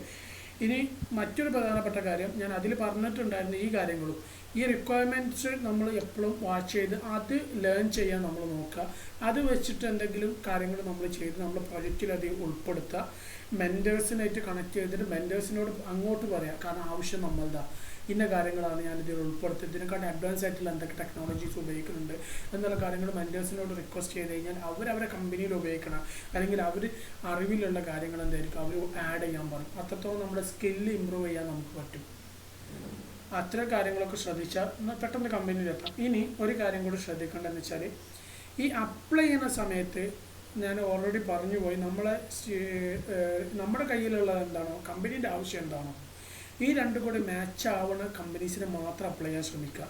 ഇനി മറ്റൊരു പ്രധാനപ്പെട്ട കാര്യം ഞാൻ അതിൽ പറഞ്ഞിട്ടുണ്ടായിരുന്ന ഈ കാര്യങ്ങളും, ഈ റിക്വയർമെൻറ്റ്സ് നമ്മൾ എപ്പോഴും വാച്ച് ചെയ്ത് അത് ലേൺ ചെയ്യാൻ നമ്മൾ നോക്കുക. അത് വെച്ചിട്ട് എന്തെങ്കിലും കാര്യങ്ങൾ നമ്മൾ ചെയ്ത് നമ്മൾ പ്രൊജക്റ്റിൽ അത് ഉൾപ്പെടുത്തുക. മെൻറ്റേഴ്സിനായിട്ട് കണക്ട് ചെയ്തിട്ട് മെൻറ്റേഴ്സിനോട് അങ്ങോട്ട് പറയാം, കാരണം ആവശ്യം നമ്മളുടെ ഇന്ന കാര്യങ്ങളാണ് ഞാനിതിൽ ഉൾപ്പെടുത്തുന്നത്, ഇതിനെക്കാട്ടി അഡ്വാൻസ് ആയിട്ടുള്ള എന്തൊക്കെ ടെക്നോളജീസ് ഉപയോഗിക്കുന്നുണ്ട് എന്നുള്ള കാര്യങ്ങൾ മെൻറ്റേഴ്സിനോട് റിക്വസ്റ്റ് ചെയ്ത് കഴിഞ്ഞാൽ അവരവരെ കമ്പനിയിൽ ഉപയോഗിക്കണം, അല്ലെങ്കിൽ അവർ അറിവിലുള്ള കാര്യങ്ങൾ എന്തായിരിക്കും അവർ ആഡ് ചെയ്യാൻ പറയും. അത്രത്തോളം നമ്മുടെ സ്കില്ല് ഇമ്പ്രൂവ് ചെയ്യാൻ നമുക്ക് പറ്റും. അത്തരം കാര്യങ്ങളൊക്കെ ശ്രദ്ധിച്ചാൽ പെട്ടെന്ന് കമ്പനിയിലെത്താം. ഇനി ഒരു കാര്യം കൂടി ശ്രദ്ധിക്കേണ്ടതെന്ന് വെച്ചാൽ, ഈ അപ്ലൈ ചെയ്യുന്ന സമയത്ത് ഞാൻ ഓൾറെഡി പറഞ്ഞു പോയി, നമ്മുടെ കയ്യിലുള്ളത് എന്താണോ, കമ്പനീൻ്റെ ആവശ്യം എന്താണോ, ഈ രണ്ടും കൂടി മാച്ച് ആവുന്ന കമ്പനീസിനെ മാത്രം അപ്ലൈ ചെയ്യാൻ ശ്രമിക്കുക.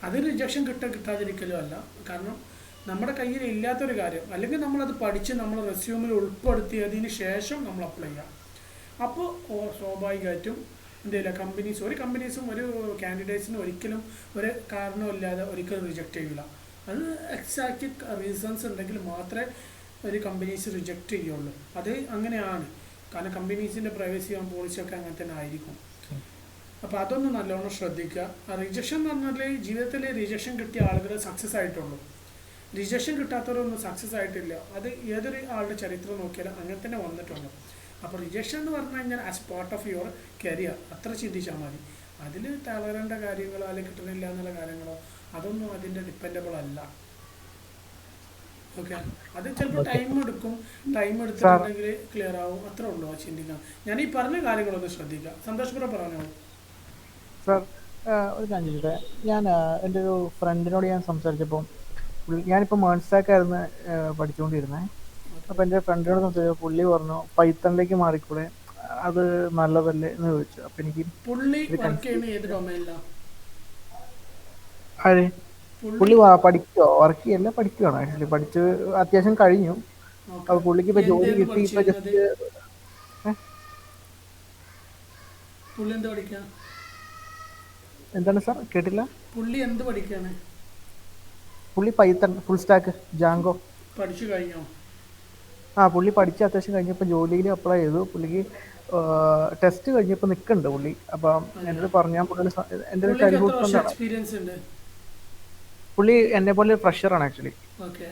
അത് റിജക്ഷൻ കിട്ടാതിരിക്കലും അല്ല, കാരണം നമ്മുടെ കയ്യിൽ ഇല്ലാത്തൊരു കാര്യം അല്ലെങ്കിൽ നമ്മളത് പഠിച്ച് നമ്മൾ റെസ്യൂമിൽ ഉൾപ്പെടുത്തിയതിന് ശേഷം നമ്മൾ അപ്ലൈ ചെയ്യാം. അപ്പോൾ സ്വാഭാവികമായിട്ടും എന്തെയില്ല, ഒരു കമ്പനീസും ഒരു കാൻഡിഡേറ്റ്സിനും ഒരിക്കലും ഒരു കാരണമില്ലാതെ ഒരിക്കലും റിജക്റ്റ് ചെയ്യില്ല. അത് എക്സാക്റ്റ് റീസൺസ് ഉണ്ടെങ്കിൽ മാത്രമേ ഒരു കമ്പനീസ് റിജക്റ്റ് ചെയ്യുള്ളൂ. അത് അങ്ങനെയാണ്, കാരണം കമ്പനീസിൻ്റെ പ്രൈവസി പോളിസിയൊക്കെ അങ്ങനെ തന്നെ ആയിരിക്കും. അപ്പോൾ അതൊന്ന് നല്ലോണം ശ്രദ്ധിക്കുക. റിജക്ഷൻ എന്ന് പറഞ്ഞാൽ ജീവിതത്തിൽ റിജക്ഷൻ കിട്ടിയ ആളുകൾ സക്സസ് ആയിട്ടുള്ളൂ, റിജക്ഷൻ കിട്ടാത്തവരൊന്നും സക്സസ് ആയിട്ടില്ല. അത് ഏതൊരു ആളുടെ ചരിത്രം നോക്കിയാലും അങ്ങനെ തന്നെ വന്നിട്ടുള്ളൂ. അപ്പോൾ റിജക്ഷൻ എന്ന് പറഞ്ഞു കഴിഞ്ഞാൽ as part of your career അത്ര ചിന്തിച്ചാൽ മതി. അതിൽ തളരേണ്ട കാര്യങ്ങളോ അല്ലെങ്കിൽ കിട്ടുന്നില്ല എന്നുള്ള കാര്യങ്ങളോ അതൊന്നും അതിൻ്റെ ഡിപ്പെൻഡബിൾ അല്ല. ഓക്കെ, അത് ചിലപ്പോൾ ടൈം എടുക്കും, ടൈം എടുത്തിട്ടുണ്ടെങ്കിൽ ക്ലിയർ ആവും, അത്രേ ഉള്ളൂ. ആ ചിന്തിക്കാം. ഞാൻ ഈ പറഞ്ഞ കാര്യങ്ങളൊന്ന് ശ്രദ്ധിക്കുക. സന്തോഷപുരം പറഞ്ഞോളൂ സാർ. ഒരു കാര്യം ചോദിച്ചോട്ടെ, ഞാൻ എൻ്റെ ഒരു ഫ്രണ്ടിനോട് ഞാൻ സംസാരിച്ചപ്പോൾ ഞാനിപ്പോൾ മേൺസ്റ്റാക്കായിരുന്നു പഠിച്ചുകൊണ്ടിരുന്നത്. അപ്പോൾ എൻ്റെ ഫ്രണ്ടിനോട് സംസാരിച്ചപ്പോൾ പുള്ളി പറഞ്ഞു പൈത്തണിലേക്ക് മാറിക്കൂടെ, അത് നല്ലതല്ലേ എന്ന് ചോദിച്ചു. അപ്പം എനിക്ക് ആര് പുള്ളി പഠിക്കുവോ വർക്ക് ചെയ്യല്ല പഠിക്കുവാണ് ആക്ച്വലി, പഠിച്ച് അത്യാവശ്യം കഴിഞ്ഞു. അപ്പോൾ പുള്ളിക്ക് ഇപ്പോൾ ജോലി കിട്ടി. ഇപ്പോൾ ജസ്റ്റ് എന്താണ് സാർ കേട്ടില്ല? പുള്ളി എന്ത് പഠിക്കാണ്? പുള്ളി പൈത്തൺ ഫുൾ സ്റ്റാക്ക് ജാങ്കോ പഠിച്ചു കഴിഞ്ഞോ? പുള്ളി പഠിച്ച് അത്യാവശ്യം കഴിഞ്ഞപ്പോൾ ജോലിയിൽ അപ്ലൈ ചെയ്തു. പുള്ളിക്ക് ടെസ്റ്റ് കഴിഞ്ഞപ്പോൾ നിൽക്കുന്നുണ്ട് പുള്ളി. അപ്പം എന്നോട് പറഞ്ഞാൽ എൻ്റെ ഒരു ചൈൽഡ്ഹുഡ് ഫ്രണ്ടാണ് പുള്ളി. എന്നെ പോലെ ഫ്രഷറാണ് ആക്ച്വലി. ഓക്കെ,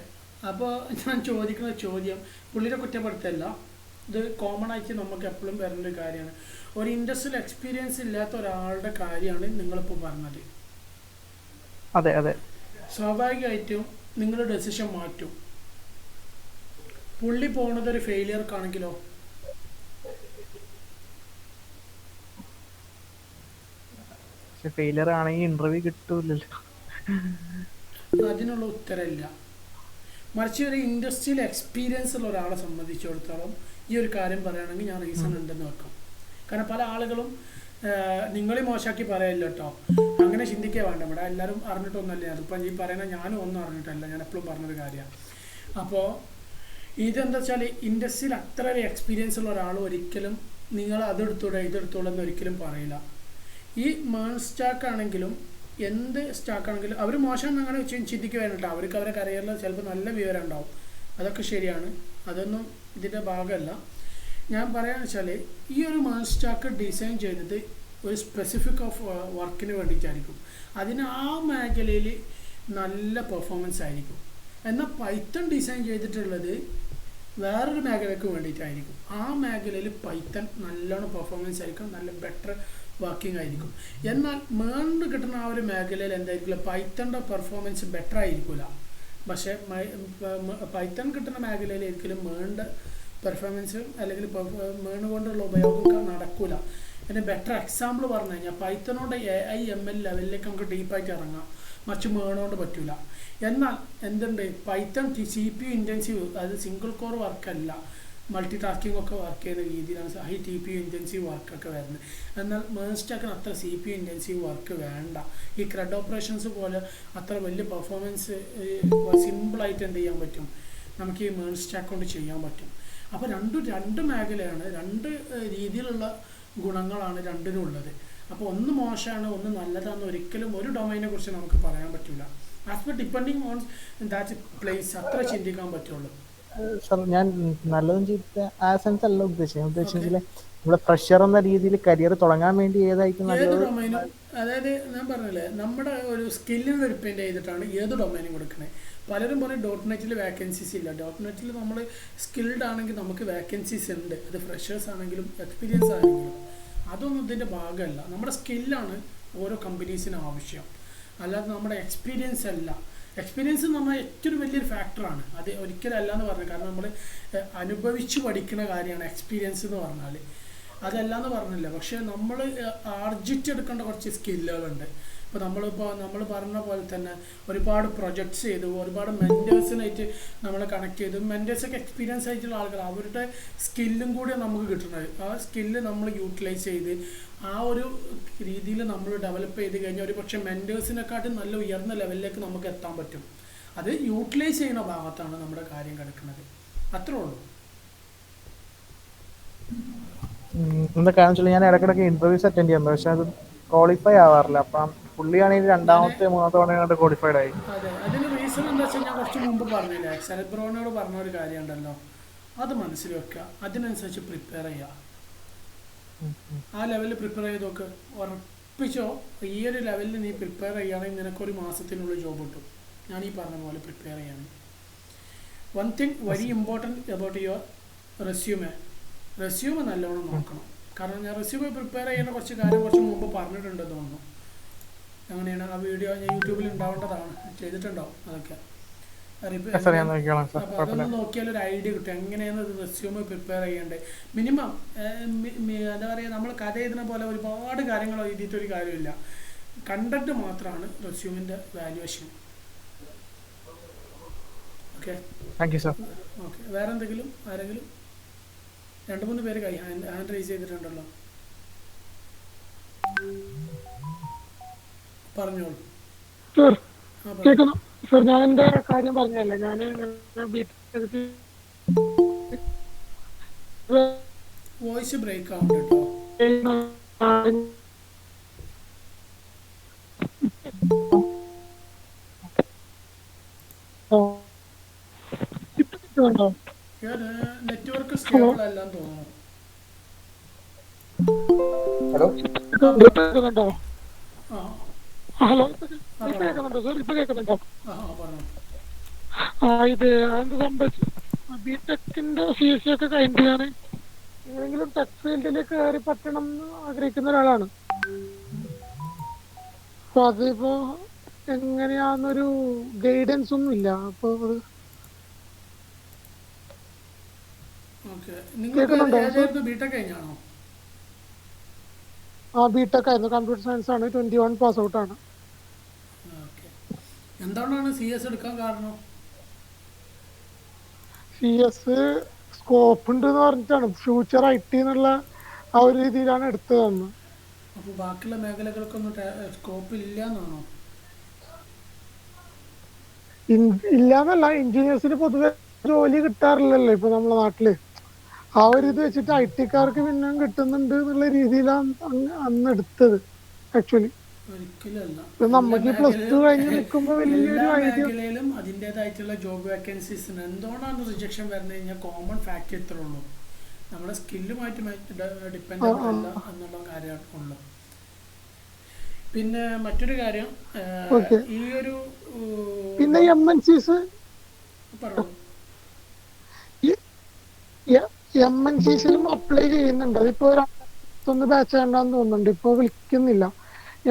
അപ്പോൾ ഞാൻ ചോദിക്കുന്ന ചോദ്യം പുള്ളിയുടെ കുറ്റപ്പെടുത്തല്ല, ഇത് കോമൺ ആയിട്ട് നമുക്ക് എപ്പോഴും വരുന്ന ഒരു കാര്യമാണ്. ഒരു ഇൻഡസ്ട്രിയൽ എക്സ്പീരിയൻസ് ഇല്ലാത്ത ഒരാളുടെ കാര്യമാണ് നിങ്ങളിപ്പോൾ പറഞ്ഞത്. അതെ അതെ, സ്വാഭാവികമായിട്ടും നിങ്ങൾ ഡെസിഷൻ മാറ്റും. പുള്ളി പോകുന്നത് ഒരു ഫെയിലിയർക്കാണെങ്കിലോ? ഫെയിലിയർ ആണെങ്കിൽ ഇന്റർവ്യൂ കിട്ടൂലല്ലോ. അതിനുള്ള ഉത്തരമില്ല. മറിച്ച് ഒരു ഇൻഡസ്ട്രിയൽ എക്സ്പീരിയൻസ് ഉള്ള ഒരാളെ സംബന്ധിച്ചിടത്തോളം ഈ ഒരു കാര്യം പറയുകയാണെങ്കിൽ ഞാൻ റീസൺ ഉണ്ടെന്ന് വെക്കാം. കാരണം പല ആളുകളും നിങ്ങളെ മോശമാക്കി പറയല്ലോ കേട്ടോ, അങ്ങനെ ചിന്തിക്കുക വേണ്ട. ഇവിടെ എല്ലാവരും അറിഞ്ഞിട്ടൊന്നുമല്ല, അതിപ്പം ഈ പറയുന്ന ഞാനും ഒന്നും അറിഞ്ഞിട്ടല്ല, ഞാൻ എപ്പോഴും പറഞ്ഞൊരു കാര്യമാണ്. അപ്പോൾ ഇതെന്താ വെച്ചാൽ ഇൻഡസ്ട്രിയിൽ അത്ര ഒരു എക്സ്പീരിയൻസ് ഉള്ള ഒരാൾ ഒരിക്കലും നിങ്ങൾ അതെടുത്തൂടെ ഇതെടുത്തോളൂ എന്ന് ഒരിക്കലും പറയില്ല. ഈ മേൺ സ്റ്റാക്ക് ആണെങ്കിലും എന്ത് സ്റ്റാക്കാണെങ്കിലും അവർ മോശം അങ്ങനെ ചിന്തിക്കുകയാണ് കേട്ടോ. അവർക്ക് അവരുടെ കരിയറിൽ ചിലപ്പോൾ നല്ല വിവരം ഉണ്ടാവും, അതൊക്കെ ശരിയാണ്, അതൊന്നും ഇതിൻ്റെ ഭാഗമല്ല. ഞാൻ പറയാന്ന് വെച്ചാൽ ഈ ഒരു മേൺ സ്റ്റാക്ക് ഡിസൈൻ ചെയ്തത് ഒരു സ്പെസിഫിക് ഓഫ് വർക്കിന് വേണ്ടിയിട്ടായിരിക്കും. അതിന് ആ മേഖലയിൽ നല്ല പെർഫോമൻസ് ആയിരിക്കും. എന്നാൽ പൈത്തൺ ഡിസൈൻ ചെയ്തിട്ടുള്ളത് വേറൊരു മേഖലയ്ക്ക് വേണ്ടിയിട്ടായിരിക്കും. ആ മേഖലയിൽ പൈത്തൺ നല്ലോണം പെർഫോമൻസ് ആയിരിക്കും, നല്ല ബെറ്റർ വർക്കിംഗ് ആയിരിക്കും. എന്നാൽ മേണിന് കിട്ടുന്ന ആ ഒരു മേഖലയിൽ എന്തായിരിക്കില്ല, പൈത്തണിൻ്റെ പെർഫോമൻസ് ബെറ്റർ ആയിരിക്കില്ല. പക്ഷേ പൈത്തൺ കിട്ടുന്ന മേഖലയിൽ ഒരിക്കലും മേണിൻ്റെ പെർഫോമൻസ് അല്ലെങ്കിൽ മേണ് കൊണ്ടുള്ള ഉപയോഗം നടക്കില്ല. അതിന് ബെറ്റർ എക്സാമ്പിൾ പറഞ്ഞു കഴിഞ്ഞാൽ പൈത്തണോണ്ട് AI/ML ലെവലിലേക്ക് നമുക്ക് ഡീപ്പായിട്ട് ഇറങ്ങാം, മറിച്ച് മേണോണ്ട് പറ്റില്ല. എന്നാൽ എന്തുണ്ട്, പൈത്തൺ CPU ഇൻറ്റൻസീവ്, അത് സിംഗിൾ കോർ വർക്കല്ല, മൾട്ടി ടാസ്കിംഗ് ഒക്കെ വർക്ക് ചെയ്യുന്ന രീതിയിലാണ് ഹൈ ടി പി ഇൻറ്റൻസീവ് വർക്കൊക്കെ വരുന്നത്. എന്നാൽ മേൺസ്റ്റാക്കിന് അത്ര സി പി ഇൻറ്റൻസീവ് വർക്ക് വേണ്ട. ഈ ക്രെഡ് ഓപ്പറേഷൻസ് പോലെ അത്ര വലിയ പെർഫോമൻസ് സിമ്പിളായിട്ട് എന്ത് ചെയ്യാൻ പറ്റും, നമുക്ക് ഈ മേൺസ്റ്റാക്ക് കൊണ്ട് ചെയ്യാൻ പറ്റും. അപ്പോൾ രണ്ട് മേഖലയാണ്, രണ്ട് രീതിയിലുള്ള ഗുണങ്ങളാണ് രണ്ടിനും ഉള്ളത്. അപ്പോൾ ഒന്ന് മോശമാണ് ഒന്ന് നല്ലതാണെന്ന് ഒരിക്കലും ഒരു ഡൊമൈനെ കുറിച്ച് നമുക്ക് പറയാൻ പറ്റില്ല. As per depending on that place അത്ര ചിന്തിക്കാൻ പറ്റുള്ളൂ. സർ ഞാൻ നല്ലതും ചീത്ത ആ സെൻസ് അല്ല ഉദ്ദേശിച്ചെങ്കിൽ നമ്മള് ഫ്രഷർ എന്ന രീതിയിൽ കരിയർ തുടങ്ങാൻ വേണ്ടി ഏതായിരിക്കും ഏത് നല്ലത്? ഡൊമൈനും, അതായത് ഞാൻ പറഞ്ഞില്ലേ നമ്മുടെ ഒരു സ്കില്ലിന് ഡിപ്പെൻഡ് ചെയ്തിട്ടാണ് ഏത് ഡൊമൈനും കൊടുക്കണേ. പലരും പറയും ഡോട്ട് നെറ്റിൽ വേക്കൻസീസ് ഇല്ല. ഡോട്ട് നെറ്റിൽ നമ്മൾ സ്കിൽഡ് ആണെങ്കിൽ നമുക്ക് വേക്കൻസീസ് ഉണ്ട്. അത് ഫ്രഷേഴ്സ് ആണെങ്കിലും എക്സ്പീരിയൻസ് ആണെങ്കിലും അതൊന്നും ഇതിൻ്റെ ഭാഗമല്ല. നമ്മുടെ സ്കില്ലാണ് ഓരോ കമ്പനീസിനും ആവശ്യം, അല്ലാതെ നമ്മുടെ എക്സ്പീരിയൻസ് അല്ല. എക്സ്പീരിയൻസ് എന്ന് പറഞ്ഞാൽ ഏറ്റവും വലിയൊരു ഫാക്ടറാണ്. അത് ഒരിക്കലും അല്ല എന്ന് പറഞ്ഞു, കാരണം നമ്മൾ അനുഭവിച്ച് പഠിക്കുന്ന കാര്യമാണ് എക്സ്പീരിയൻസ് എന്ന് പറഞ്ഞാൽ. അതല്ല എന്ന് പറഞ്ഞില്ല, പക്ഷേ നമ്മൾ ആർജിച്ചെടുക്കേണ്ട കുറച്ച് സ്കില്ലുകളുണ്ട്. ഇപ്പോൾ നമ്മൾ പറഞ്ഞ പോലെ തന്നെ ഒരുപാട് പ്രൊജക്ട്സ് ചെയ്തു, ഒരുപാട് മെൻറ്റേഴ്സിനായിട്ട് നമ്മൾ കണക്ട് ചെയ്തു. മെൻറ്റേഴ്സൊക്കെ എക്സ്പീരിയൻസ് ആയിട്ടുള്ള ആളുകൾ, അവരുടെ സ്കില്ലും കൂടി നമുക്ക് കിട്ടുന്നത്. ആ സ്കില്ല് നമ്മൾ യൂട്ടിലൈസ് ചെയ്ത് ആ ഒരു രീതിയിൽ നമ്മൾ ഡെവലപ്പ് ചെയ്ത് കഴിഞ്ഞാൽ ഒരു പക്ഷേ മെൻറ്റേഴ്സിനെക്കാട്ടും നല്ല ഉയർന്ന ലെവലിലേക്ക് നമുക്ക് എത്താൻ പറ്റും. അത് യൂട്ടിലൈസ് ചെയ്യുന്ന ഭാഗത്താണ് നമ്മുടെ കാര്യം കിടക്കുന്നത്. അത്രേ ഉള്ളൂ. എന്താ കാരണം വെച്ചാൽ ഞാൻ ഇടയ്ക്കിടയ്ക്ക് ഇന്റർവ്യൂസ് അറ്റൻഡ് ചെയ്യുന്നത്, പക്ഷെ അത് ക്വാളിഫൈ ആവാറില്ല. അപ്പം പുള്ളിയാണെങ്കിൽ രണ്ടാമത്തെ മൂന്നാമത്തെ തവണ ക്വാളിഫൈഡ് ആയി. അതെ, അതിന് റീസൺ എന്താ വെച്ചാൽ ഞാൻ കുറച്ച് മുമ്പ് പറഞ്ഞില്ലേ, ശരത് ബ്രോനോട് പറഞ്ഞ ഒരു കാര്യം ഉണ്ടല്ലോ, അത് മനസ്സിൽ വെക്കുക, അതിനനുസരിച്ച് പ്രിപ്പയർ ചെയ്യുക. ആ ലെവലിൽ പ്രിപ്പയർ ചെയ്ത് നോക്ക്, ഉറപ്പിച്ചോ ഈ ഒരു ലെവലിൽ നീ പ്രിപ്പയർ ചെയ്യുകയാണെങ്കിൽ നിനക്കൊരു മാസത്തിനുള്ള ജോബ് കിട്ടും. ഞാൻ ഈ പറഞ്ഞ പോലെ പ്രിപ്പയർ ചെയ്യുകയാണെങ്കിൽ. One thing very important about your resume നല്ലോണം നോക്കണം. കാരണം ഞാൻ റെസ്യൂമെ പ്രിപ്പയർ ചെയ്യുന്ന കുറച്ച് കാര്യം കുറച്ച് മുമ്പ് പറഞ്ഞിട്ടുണ്ട് തോന്നുന്നു. അങ്ങനെയാണ് ആ വീഡിയോ ഞാൻ യൂട്യൂബിൽ ഉണ്ടാവേണ്ടതാണ്, ചെയ്തിട്ടുണ്ടാവും അതൊക്കെ. അപ്പോൾ അതൊന്ന് നോക്കിയാൽ ഒരു ഐഡിയ കിട്ടും എങ്ങനെയാണ് റെസ്യൂമെ പ്രിപ്പയർ ചെയ്യേണ്ടത്. മിനിമം എന്താ പറയുക, നമ്മൾ കഥ എഴുതുന്ന പോലെ ഒരുപാട് കാര്യങ്ങൾ എഴുതിയിട്ടൊരു കാര്യമില്ല. കണ്ടന്റ് മാത്രമാണ് റെസ്യൂമിൻ്റെ valuation. Okay, thank you sir. Okay, വേറെ എന്തെങ്കിലും ആരെങ്കിലും? 2-3 പേര് ഹാൻഡ് റൈസ് ചെയ്തിട്ടുണ്ടല്ലോ, പറഞ്ഞോളൂ. സർ കേൾക്കുന്നു സർ. ഞാൻ എൻ്റെ കാര്യം പറഞ്ഞല്ലേ, ഞാൻ വോയിസ് ബ്രേക്ക് ആവുന്നുണ്ട് കേട്ടോ. നെറ്റ്വർക്ക് സ്റ്റേബിൾ അല്ലാന്ന് തോന്നുന്നു. കേൾക്കുന്നുണ്ടോ? ഹലോ, കേൾക്കുന്നുണ്ടോ സർ? ഇപ്പൊ കേൾക്കുന്നുണ്ടോ? ഇത് എന്ത് സംഭവിച്ചു, ബിടെക്കിന്റെ CSE ഒക്കെ കഴിഞ്ഞിട്ട് ഞാൻ ഏതെങ്കിലും ടെക് ഫീൽഡിൽ കയറി പറ്റണം എന്ന് ആഗ്രഹിക്കുന്ന ഒരാളാണ്. അപ്പൊ അതിപ്പോ എങ്ങനെയാന്നൊരു ഗൈഡൻസ് ഒന്നും ഇല്ല. അപ്പൊ ബിടെക് കഴിഞ്ഞാണോ? ബിടെക് ആയിരുന്നു, കമ്പ്യൂട്ടർ സയൻസ് ആണ്, 21 പാസ് ഔട്ട് ആണ്. എന്താണ് CS എടുക്കാൻ കാരണം? CS സ്കോപ്പ് ഉണ്ട് എന്ന് പറഞ്ഞിട്ടാണ്, ഫ്യൂച്ചർ IT എന്നുള്ള ആ ഒരു രീതിയിലാണ് എടുത്തതെന്ന്. അപ്പൊ ബാക്കിയുള്ള മേഖലകൾക്കൊന്നും സ്കോപ്പ് ഇല്ല എന്നാണോ? ഇല്ലാന്നല്ല, എഞ്ചിനീയേഴ്സിന് പൊതുവെ ജോലി കിട്ടാറില്ലല്ലോ ഇപ്പൊ നമ്മളെ നാട്ടില്. ആ ഒരു ഇത് വെച്ചിട്ട് IT-ക്കാർക്ക് പിന്നെ കിട്ടുന്നുണ്ട് എന്നുള്ള രീതിയിലാണ് അന്ന് എടുത്തത്. ആക്ച്വലി നമുക്ക് +2 കഴിഞ്ഞ് നിൽക്കുമ്പോൾ വലിയൊരു ഐഡിയ. മേഖലയിലും അതിൻ്റെതായിട്ടുള്ള ജോബ് വേക്കൻസീസ് ഉണ്ട്. എന്തുകൊണ്ടാണ് റിജക്ഷൻ വരുന്നത് കഴിഞ്ഞാൽ കോമൺ ഫാക്ട് ഇത്രേ ഉള്ളൂ, നമ്മുടെ സ്കില്ലുമായിട്ട് ഡിപ്പെൻഡബിൾ അല്ല എന്നുള്ള കാര്യമുള്ളൂ. പിന്നെ മറ്റൊരു കാര്യം, ഈ ഒരു പിന്നെ MNCs MNCസിലും അപ്ലൈ ചെയ്യുന്നുണ്ട്. അതിപ്പോ 1 ബാച്ച് വേണ്ടാന്ന് തോന്നുന്നുണ്ട്, ഇപ്പൊ വിളിക്കുന്നില്ല.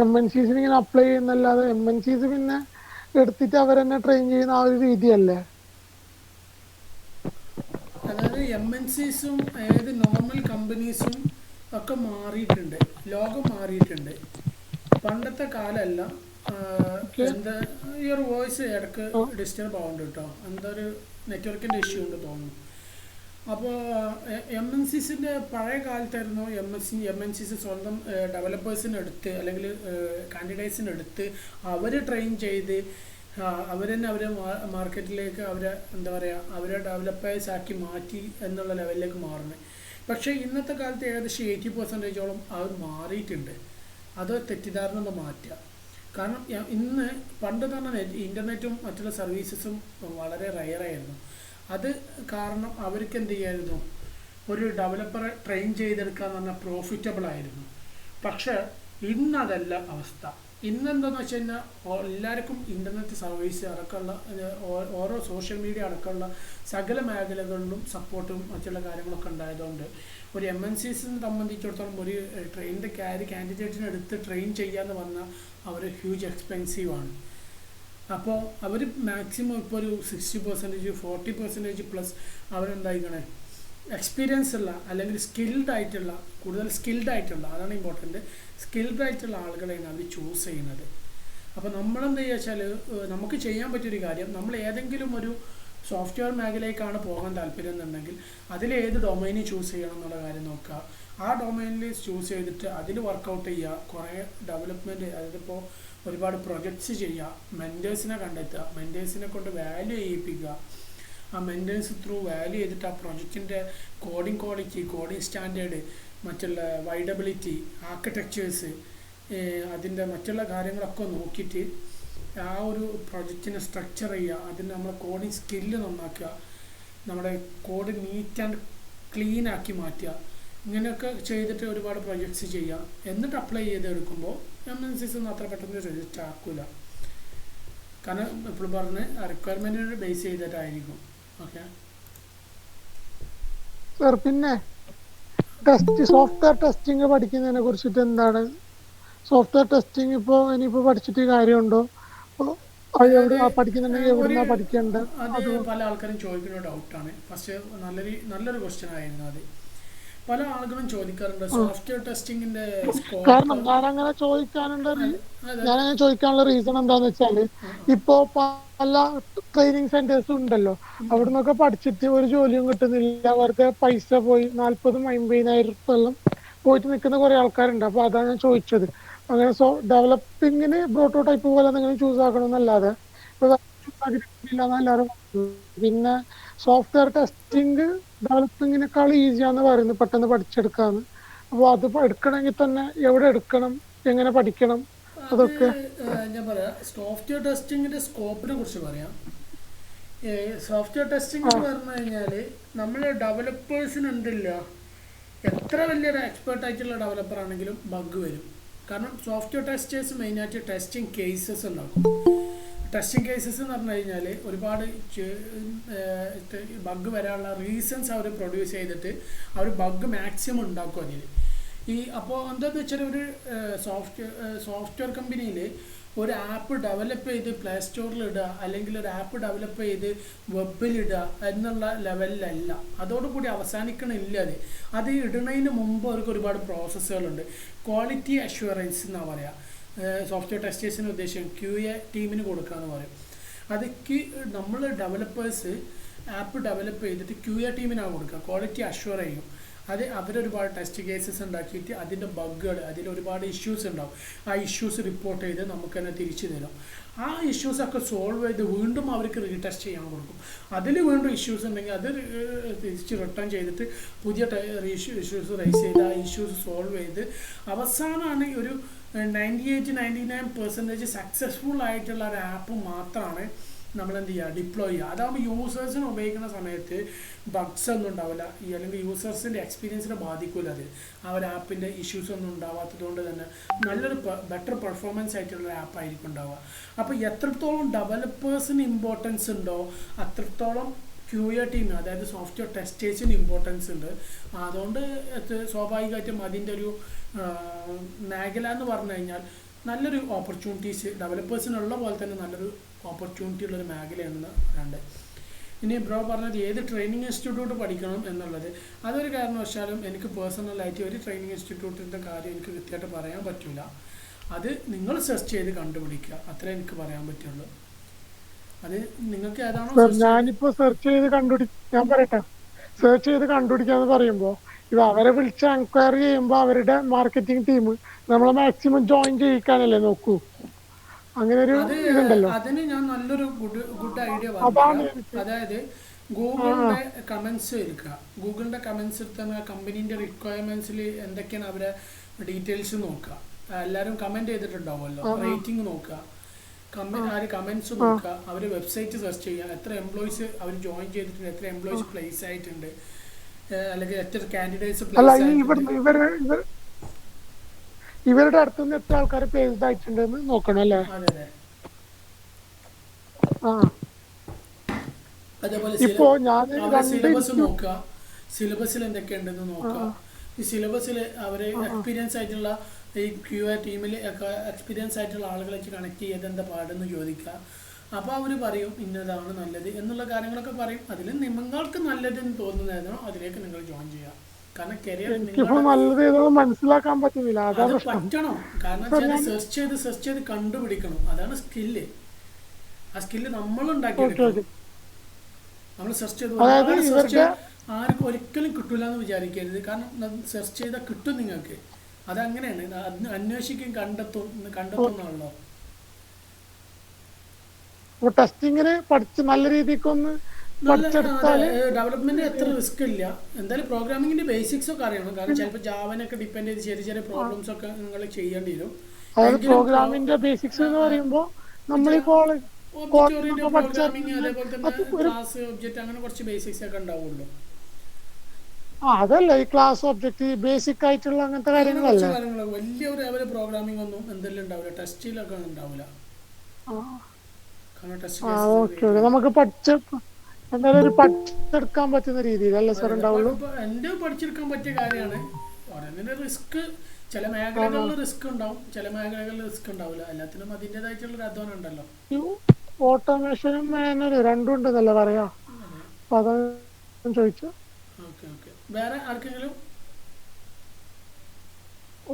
MNCസിന് ഇങ്ങനെ അപ്ലൈ ചെയ്യുന്നല്ലാതെ MNCs പിന്നെ എടുത്തിട്ട് അവരെന്നെ ട്രെയിൻ ചെയ്യുന്ന ആ ഒരു രീതിയല്ലേ. അതായത് MNCസും ഏത് നോർമൽ കമ്പനീസും ഒക്കെ മാറിയിട്ടുണ്ട്, ലോകം മാറിയിട്ടുണ്ട്. പണ്ടത്തെ കാലമല്ല. എന്താ ഈ ഒരു വോയിസ് ഇടക്ക് ഡിസ്റ്റർബ് ആവുന്നുണ്ട് കേട്ടോ, എന്താ ഒരു നെറ്റ്വർക്കിൻ്റെ ഇഷ്യൂ ഉണ്ട് തോന്നുന്നു. അപ്പോൾ എം എൻ സിസിൻ്റെ പഴയ കാലത്തായിരുന്നു എം എൻ സിസ് സ്വന്തം ഡെവലപ്പേഴ്സിന് എടുത്ത് അല്ലെങ്കിൽ കാൻഡിഡേറ്റ്സിന് എടുത്ത് അവർ ട്രെയിൻ ചെയ്ത് അവർ തന്നെ അവരെ മാർക്കറ്റിലേക്ക് അവരെ എന്താ പറയുക അവരെ ഡെവലപ്പേഴ്സ് ആക്കി മാറ്റി എന്നുള്ള ലെവലിലേക്ക് മാറുന്നത്. പക്ഷേ ഇന്നത്തെ കാലത്ത് ഏകദേശം 80% അവർ മാറിയിട്ടുണ്ട്. അത് തെറ്റിദ്ധാരണ ഒന്ന് മാറ്റുക. കാരണം ഇന്ന് പണ്ട് തന്നെ ഇൻ്റർനെറ്റും മറ്റുള്ള സർവീസസും വളരെ റയറായിരുന്നു. അത് കാരണം അവർക്ക് എന്ത് ചെയ്യായിരുന്നു, ഒരു ഡെവലപ്പറെ ട്രെയിൻ ചെയ്തെടുക്കുക എന്ന് പറഞ്ഞാൽ പ്രോഫിറ്റബിൾ ആയിരുന്നു. പക്ഷേ ഇന്നതല്ല അവസ്ഥ. ഇന്നെന്താണെന്ന് വെച്ച് കഴിഞ്ഞാൽ എല്ലാവർക്കും ഇൻ്റർനെറ്റ് സർവീസ് അടക്കമുള്ള ഓരോ സോഷ്യൽ മീഡിയ അടക്കമുള്ള സകല മേഖലകളിലും സപ്പോർട്ടും മറ്റുള്ള കാര്യങ്ങളൊക്കെ ഉണ്ടായതുകൊണ്ട് ഒരു എം എൻ സിസിനെ സംബന്ധിച്ചിടത്തോളം ഒരു ട്രെയിനിൻ്റെ കാൻഡിഡേറ്റിനെ എടുത്ത് ട്രെയിൻ ചെയ്യാമെന്ന് പറഞ്ഞാൽ അവർ ഹ്യൂജ് എക്സ്പെൻസീവാണ്. അപ്പോൾ അവർ മാക്സിമം ഇപ്പോൾ ഒരു 60%, 40% പ്ലസ് അവരെന്തായിക്കണേ എക്സ്പീരിയൻസ് ഉള്ള അല്ലെങ്കിൽ കൂടുതൽ സ്കിൽഡ് ആയിട്ടുള്ള അതാണ് ഇമ്പോർട്ടൻറ്റ്, സ്കിൽഡ് ആയിട്ടുള്ള ആളുകളെയാണ് അവർ ചൂസ് ചെയ്യുന്നത്. അപ്പോൾ നമ്മളെന്താ ചെയ്യുക വെച്ചാൽ നമുക്ക് ചെയ്യാൻ പറ്റിയൊരു കാര്യം, നമ്മൾ ഏതെങ്കിലും ഒരു സോഫ്റ്റ്വെയർ മേഖലയിലേക്കാണ് പോകാൻ താല്പര്യം എന്നുണ്ടെങ്കിൽ അതിലേത് ഡൊമൈന് ചൂസ് ചെയ്യണം എന്നുള്ള കാര്യം നോക്കുക. ആ ഡൊമൈനിൽ ചൂസ് ചെയ്തിട്ട് അതിൽ വർക്കൗട്ട് ചെയ്യുക. കുറേ ഡെവലപ്മെൻറ്റ്, അതായത് ഇപ്പോൾ ഒരുപാട് പ്രൊജക്ട്സ് ചെയ്യുക, മെൻറ്റേഴ്സിനെ കണ്ടെത്തുക, മെൻറ്റേഴ്സിനെ കൊണ്ട് വാല്യൂ ചെയ്യിപ്പിക്കുക. ആ മെൻറ്റേഴ്സ് ത്രൂ വാല്യൂ ചെയ്തിട്ട് ആ പ്രൊജക്റ്റിൻ്റെ കോഡിങ് ക്വാളിറ്റി, കോഡിങ് സ്റ്റാൻഡേർഡ്, മറ്റുള്ള വൈഡബിലിറ്റി, ആർക്കിടെക്ചേഴ്സ്, അതിൻ്റെ മറ്റുള്ള കാര്യങ്ങളൊക്കെ നോക്കിയിട്ട് ആ ഒരു പ്രൊജക്റ്റിനെ സ്ട്രക്ചർ ചെയ്യുക. അതിന് നമ്മുടെ കോഡിങ് സ്കില്ല് നന്നാക്കുക, നമ്മുടെ കോഡ് നീറ്റ് ആൻഡ് ക്ലീൻ ആക്കി മാറ്റുക. ഇങ്ങനെയൊക്കെ ചെയ്തിട്ട് ഒരുപാട് പ്രൊജക്ട്സ് ചെയ്യുക. എന്നിട്ട് അപ്ലൈ ചെയ്തെടുക്കുമ്പോൾ എം എൻ സിസ് ഒന്നും അത്ര പെട്ടെന്ന് രജിസ്റ്റർ ആക്കില്ല. കാരണം എപ്പോഴും പറഞ്ഞ് റിക്വയർമെൻറ്റിനെ ബേസ് ചെയ്തിട്ടായിരിക്കും. ഓക്കെ സർ, പിന്നെ സോഫ്റ്റ്വെയർ ടെസ്റ്റിംഗ് പഠിക്കുന്നതിനെ കുറിച്ചിട്ട് എന്താണ്? സോഫ്റ്റ്വെയർ ടെസ്റ്റിംഗ് ഇപ്പോൾ ഇനിയിപ്പോൾ പഠിച്ചിട്ട് കാര്യമുണ്ടോ? പഠിക്കുന്നുണ്ടെങ്കിൽ എവിടുന്നാ പഠിക്കേണ്ടത്? അത് പല ആൾക്കാരും ചോദിക്കുന്ന ഡൗട്ടാണ്. ഫസ്റ്റ് നല്ലൊരു ക്വസ്റ്റ്യൻ ആയിരുന്നു അത്. പല ആളുകളും ചോദിക്കാറുണ്ട് സോഫ്റ്റ്വെയർ ടെസ്റ്റിംഗിന്റെ സ്കോപ്പ്. കാരണം ഞാനങ്ങനെ ചോദിക്കാനുള്ള റീസൺ എന്താന്ന് വെച്ചാല് ഇപ്പോ പല ട്രെയിനിങ് സെന്റേഴ്സും ഉണ്ടല്ലോ, അവിടെ നിന്നൊക്കെ പഠിച്ചിട്ട് ഒരു ജോലിയും കിട്ടുന്നില്ല, വെറുതെ പൈസ പോയി 40,000-50,000 പോയിട്ട് നിൽക്കുന്ന കുറെ ആൾക്കാരുണ്ട്. അപ്പൊ അതാണ് ഞാൻ ചോദിച്ചത്. അങ്ങനെ ഡെവലപ്പിങ്ങിന് പ്രോട്ടോടൈപ്പ് പോലെ എന്തെങ്കിലും ചൂസ് ആക്കണമെന്നല്ലാതെ എല്ലാവരും. പിന്നെ സോഫ്റ്റ്വെയർ ടെസ്റ്റിംഗ് ഡെവലപ്പിങ്ങിനേക്കാൾ ഈസിയാന്ന് പറയുന്നത്, പെട്ടെന്ന് പഠിച്ചെടുക്കാന്ന്. അപ്പോൾ അത് എടുക്കണമെങ്കിൽ തന്നെ എവിടെ എടുക്കണം, എങ്ങനെ പഠിക്കണം, അതൊക്കെ ഞാൻ പറയാം. സോഫ്റ്റ്വെയർ ടെസ്റ്റിങ്ങിന്റെ സ്കോപ്പിനെ കുറിച്ച് പറയാം. സോഫ്റ്റ്വെയർ ടെസ്റ്റിംഗ് എന്ന് പറഞ്ഞു കഴിഞ്ഞാൽ നമ്മൾ ഡെവലപ്പേഴ്സിന് എന്തില്ല, എത്ര വലിയൊരു എക്സ്പേർട്ട് ആയിട്ടുള്ള ഡെവലപ്പർ ആണെങ്കിലും ബഗ് വരും. കാരണം സോഫ്റ്റ്വെയർ ടെസ്റ്റേഴ്സ് മെയിനായിട്ട് ടെസ്റ്റിംഗ് കേസസ് ഉണ്ടാക്കും. ടെസ്റ്റിംഗ് കേസസ് എന്ന് പറഞ്ഞു കഴിഞ്ഞാൽ ഒരുപാട് ബഗ് വരാനുള്ള റീസൺസ് അവർ പ്രൊഡ്യൂസ് ചെയ്തിട്ട് അവർ ബഗ് മാക്സിമം ഉണ്ടാക്കും അതിൽ. അപ്പോൾ എന്താണെന്ന് വെച്ചാൽ ഒരു സോഫ്റ്റ്വെയർ കമ്പനിയിൽ ഒരു ആപ്പ് ഡെവലപ്പ് ചെയ്ത് പ്ലേ സ്റ്റോറിൽ ഇടുക അല്ലെങ്കിൽ ഒരു ആപ്പ് ഡെവലപ്പ് ചെയ്ത് വെബിലിടുക എന്നുള്ള ലെവലിലല്ല. അതോടുകൂടി അവസാനിക്കണില്ല. അത് ഇടുന്നതിന് മുമ്പ് അവർക്ക് ഒരുപാട് പ്രോസസ്സുകളുണ്ട്. ക്വാളിറ്റി അഷ്വറൻസ് എന്നാണ് പറയുക. സോഫ്റ്റ്വെയർ ടെസ്റ്റേഴ്സിന് ഉദ്ദേശം QA ടീമിന് കൊടുക്കുക എന്ന് പറയും. അത് നമ്മൾ ഡെവലപ്പേഴ്സ് ആപ്പ് ഡെവലപ്പ് ചെയ്തിട്ട് QA ടീമിനാണ് കൊടുക്കുക, ക്വാളിറ്റി അഷ്വർ ചെയ്യും. അത് അവരൊരുപാട് ടെസ്റ്റ് കേസസ് ഉണ്ടാക്കിയിട്ട് അതിൻ്റെ ബഗ്ഗുകൾ, അതിലൊരുപാട് ഇഷ്യൂസ് ഉണ്ടാവും. ആ ഇഷ്യൂസ് റിപ്പോർട്ട് ചെയ്ത് നമുക്ക് തന്നെ തിരിച്ചു തരും. ആ ഇഷ്യൂസൊക്കെ സോൾവ് ചെയ്ത് വീണ്ടും അവർക്ക് റീടെസ്റ്റ് ചെയ്യാൻ കൊടുക്കും. അതിൽ വീണ്ടും ഇഷ്യൂസ് ഉണ്ടെങ്കിൽ അത് തിരിച്ച് റിട്ടേൺ ചെയ്തിട്ട് പുതിയ ഇഷ്യൂസ് റൈസ് ചെയ്ത് ആ ഇഷ്യൂസ് സോൾവ് ചെയ്ത് അവസാനമാണ് ഒരു 98-99% സക്സസ്ഫുൾ ആയിട്ടുള്ള ഒരു ആപ്പ് മാത്രമാണ് നമ്മളെന്ത് ചെയ്യുക, ഡിപ്ലോയ് ചെയ്യുക. അതാകുമ്പോൾ യൂസേഴ്സിന് ഉപയോഗിക്കുന്ന സമയത്ത് ബഗ്സ് ഒന്നും ഉണ്ടാവില്ല, അല്ലെങ്കിൽ യൂസേഴ്സിൻ്റെ എക്സ്പീരിയൻസിനെ ബാധിക്കില്ല. അത് ആ ഒരു ആപ്പിൻ്റെ ഇഷ്യൂസ് ഒന്നും ഉണ്ടാവാത്തത് കൊണ്ട് തന്നെ നല്ലൊരു ബെറ്റർ പെർഫോമൻസ് ആയിട്ടുള്ള ആപ്പായിരിക്കും ഉണ്ടാവുക. അപ്പോൾ എത്രത്തോളം ഡെവലപ്പേഴ്സിന് ഇമ്പോർട്ടൻസ് ഉണ്ടോ അത്രത്തോളം QA ടീമിന്, അതായത് സോഫ്റ്റ്വെയർ ടെസ്റ്റേഴ്സിന് ഇമ്പോർട്ടൻസ് ഉണ്ട്. അതുകൊണ്ട് സ്വാഭാവികമായിട്ടും അതിൻ്റെ ഒരു മേഖല എന്ന് പറഞ്ഞു കഴിഞ്ഞാൽ നല്ലൊരു ഓപ്പർച്യൂണിറ്റീസ് ഡെവലപ്പേഴ്സിനുള്ള പോലെ തന്നെ നല്ലൊരു ഓപ്പർച്യൂണിറ്റി ഉള്ളൊരു മേഖലയാണെന്ന് രണ്ട്. ഇനി ബ്രോ പറഞ്ഞത് ഏത് ട്രെയിനിങ് ഇൻസ്റ്റിറ്റ്യൂട്ട് പഠിക്കണം എന്നുള്ളത്, അതൊരു കാരണവശാലും എനിക്ക് പേഴ്സണലായിട്ട് ഒരു ട്രെയിനിങ് ഇൻസ്റ്റിറ്റ്യൂട്ടിൻ്റെ കാര്യം എനിക്ക് കൃത്യമായിട്ട് പറയാൻ പറ്റില്ല. അത് നിങ്ങൾ സെർച്ച് ചെയ്ത് കണ്ടുപിടിക്കുക, അത്രേ എനിക്ക് പറയാൻ പറ്റുള്ളൂ. അത് നിങ്ങൾക്ക് ഏതാണോ ഞാനിപ്പോ സെർച്ച് ചെയ്ത് ഞാൻ പറയട്ടെ, സെർച്ച് ചെയ്ത് കണ്ടുപിടിക്കാന്ന് പറയുമ്പോൾ അവരെ വിളിച്ച് എൻക്വയറി ചെയ്യുമ്പോൾ അവരുടെ മാർക്കറ്റിംഗ് ടീം നമ്മളെ മാക്സിമം ജോയിൻ ചെയ്യിക്കാനല്ലേ നോക്കൂ. അങ്ങനെ ഒരു ഇതുണ്ടല്ലോ. അതിന് ഞാൻ നല്ലൊരു ഗുഡ് ഐഡിയ അതാണ് പറഞ്ഞു. അതായത് ഗൂഗിളിന്റെ കമന്റ്സ് എടുക്കുക. ഗൂഗിളിന്റെ കമന്റ്സ് എടുത്ത കമ്പനീന്റെ റിക്വയർമെന്റ്സിൽ എന്തൊക്കെയാണ് അവരെ ഡീറ്റെയിൽസ് നോക്കുക. എല്ലാവരും കമന്റ് ചെയ്തിട്ടുണ്ടാവുമല്ലോ, റേറ്റിംഗ് നോക്കുക, കമന്റ്സ് നോക്കുക, അവർ വെബ്സൈറ്റ് സെർച്ച് ചെയ്യുക, എത്ര എംപ്ലോയീസ് അവർ ജോയിൻ ചെയ്തിട്ടുണ്ട്, എത്ര എംപ്ലോയീസ് പ്ലേസ് ആയിട്ടുണ്ട്, അല്ലെങ്കിൽ എത്ര കാൻഡിഡേറ്റ്സ് അല്ല പ്ലേസ് ഈ ആയിട്ടുണ്ട്. ഇവരുടെ അടുത്തുനിന്ന് എത്ര ആൾക്കാർ പ്ലേസ്ഡ് ആയിട്ടുണ്ടെന്ന് നോക്കണം അല്ലേ? അതെ അതെ. ആ അതേപോലെ ഇപ്പോ ഞാൻ സിലബസ് നോക്കുക, സിലബസിൽ എന്തൊക്കെയുണ്ടെന്ന് നോക്കുക. ഈ സിലബസിൽ അവർ എക്സ്പീരിയൻസ് ആയിട്ടുള്ള ഈ QA ടീമിൽ എക്സ്പീരിയൻസ് ആയിട്ടുള്ള ആളുകളെ കണക്ട് ചെയ്ത് എന്താ പാടെന്ന് ചോദിക്കുക. അപ്പോൾ അവർ പറയും ഇന്നതാണ് നല്ലത് എന്നുള്ള കാര്യങ്ങളൊക്കെ പറയും. അതിൽ നിങ്ങൾക്ക് നല്ലതെന്ന് തോന്നുന്നതാണോ അതിലേക്ക് നിങ്ങൾ ജോയിൻ ചെയ്യുക. കാരണം കരിയർ നല്ലത് ഏതാണെന്ന് മനസ്സിലാക്കാൻ പറ്റുന്നില്ല, അതാണ് പറ്റണം. കാരണം സെർച്ച് ചെയ്ത് കണ്ടുപിടിക്കണം. അതാണ് സ്കില്ല്. ആ സ്കില്ല് നമ്മൾ ഉണ്ടാക്കിയെടുക്കണം. നമ്മൾ സെർച്ച് ചെയ്ത് ആർക്കും ഒരിക്കലും കിട്ടൂല എന്ന് വിചാരിക്കരുത്. കാരണം സെർച്ച് ചെയ്താൽ കിട്ടും നിങ്ങൾക്ക്. അതങ്ങനെയാണ്, അന്വേഷിക്കും, കണ്ടെത്തുന്നാണല്ലോ. ടെസ്റ്റിങ്ങിന് പഠിച്ച് നല്ല രീതിക്കൊന്ന് ഡെവലപ്മെന്റ് എത്ര റിസ്ക് ഇല്ല. എന്തായാലും പ്രോഗ്രാമിങ്ങിന്റെ ബേസിക്സ് ഒക്കെ അറിയണം. കാരണം ചിലപ്പോൾ ജാവനൊക്കെ ഡിപ്പെൻഡ് ചെയ്ത് ചെറിയ ചെറിയ പ്രോബ്ലംസ് ഒക്കെ നിങ്ങൾ ചെയ്യേണ്ടി വരും. അതായത് പ്രോഗ്രാമിന്റെ ബേസിക്സ് എന്ന് പറയുമ്പോൾ നമ്മളിപ്പോൾ പ്രോഗ്രാമിംഗ് അതേപോലെ തന്നെ ക്ലാസ് ഒബ്ജക്റ്റ് അങ്ങനെ കുറച്ച് ബേസിക്സ് ഒക്കെ ഉണ്ടാവുള്ളൂ. അതല്ല ഈ ക്ലാസ് ഒബ്ജക്റ്റ് ബേസിക് ആയിട്ടുള്ള അങ്ങനത്തെ കാര്യങ്ങളല്ല. വലിയ ഒരു ലെവൽ പ്രോഗ്രാമിംഗ് ഒന്നും എന്തെല്ലാം ഉണ്ടാവില്ല, ടെസ്റ്റിലൊക്കെ ഉണ്ടാവില്ല. നമുക്ക് എന്തായാലും പഠിച്ചെടുക്കാൻ പറ്റുന്ന രീതിയിലല്ലേ സാർ ഉണ്ടാവുള്ളൂ. എന്റെ പഠിച്ചെടുക്കാൻ പറ്റിയ കാര്യമാണ്. ഓരോന്നിന്റെ റിസ്ക്, ചില മേഖലകളിൽ റിസ്ക് ഉണ്ടാവും, ചില മേഖലകളിൽ റിസ്ക് ഉണ്ടാവില്ല. എല്ലാത്തിനും അതിൻ്റെതായിട്ടുള്ള ഒരു അധ്വാനം ഉണ്ടല്ലോ. ഓട്ടോമേഷനും മാനുവലും രണ്ടും ഉണ്ടെന്നല്ലേ പറയാ. അപ്പൊ അതാണ് ചോദിച്ചു. Okay okay. വേറെ ആർക്കെങ്കിലും?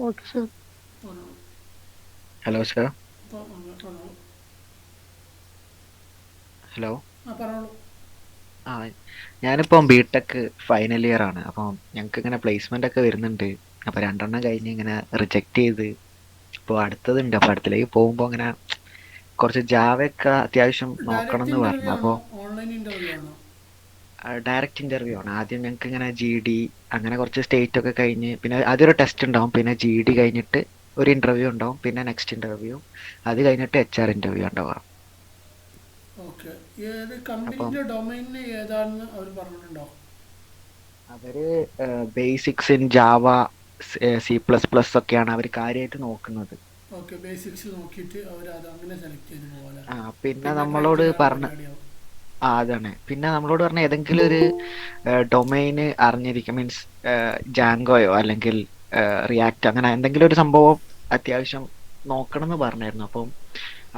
ഓക്കെ ശരി. Hello sir. ഹലോ. പറഞ്ഞോളൂ. ഞാനിപ്പം BTech ഫൈനൽ ഇയർ ആണ്. അപ്പം ഞങ്ങൾക്ക് ഇങ്ങനെ പ്ലേസ്മെന്റ് ഒക്കെ വരുന്നുണ്ട്. അപ്പൊ 2 കഴിഞ്ഞ് ഇങ്ങനെ റിജക്ട് ചെയ്ത് ഇപ്പോൾ അടുത്തതുണ്ട്. അപ്പൊ അടുത്തിലേക്ക് പോകുമ്പോൾ അങ്ങനെ കുറച്ച് ജാവയൊക്കെ അത്യാവശ്യം നോക്കണം എന്ന് പറഞ്ഞു. അപ്പോൾ ഡയറക്റ്റ് ഇന്റർവ്യൂ ആണ്. ആദ്യം ഞങ്ങൾക്ക് ഇങ്ങനെ GD അങ്ങനെ കുറച്ച് സ്റ്റേറ്റ് ഒക്കെ കഴിഞ്ഞ് പിന്നെ ആദ്യം ഒരു ടെസ്റ്റ് ഉണ്ടാവും, പിന്നെ GD കഴിഞ്ഞിട്ട് ഒരു ഇന്റർവ്യൂ ഉണ്ടാവും, പിന്നെ നെക്സ്റ്റ് ഇന്റർവ്യൂ, അത് കഴിഞ്ഞിട്ട് HR ഇന്റർവ്യൂ ഉണ്ടാവാം. അവര് ബേസിക്സ് ഇൻ ജാവ, C++ ഒക്കെയാണ് അവർ കാര്യമായിട്ട് നോക്കുന്നത്. പിന്നെ നമ്മളോട് പറഞ്ഞ അതാണ്. പിന്നെ നമ്മളോട് പറഞ്ഞ ഏതെങ്കിലും ഒരു ഡൊമൈന് അറിഞ്ഞിരിക്കും, മീൻസ് ജാങ്കോയോ അല്ലെങ്കിൽ റിയാക്ട് അങ്ങനെ എന്തെങ്കിലും ഒരു സംഭവം അത്യാവശ്യം നോക്കണം എന്ന് പറഞ്ഞായിരുന്നു. അപ്പം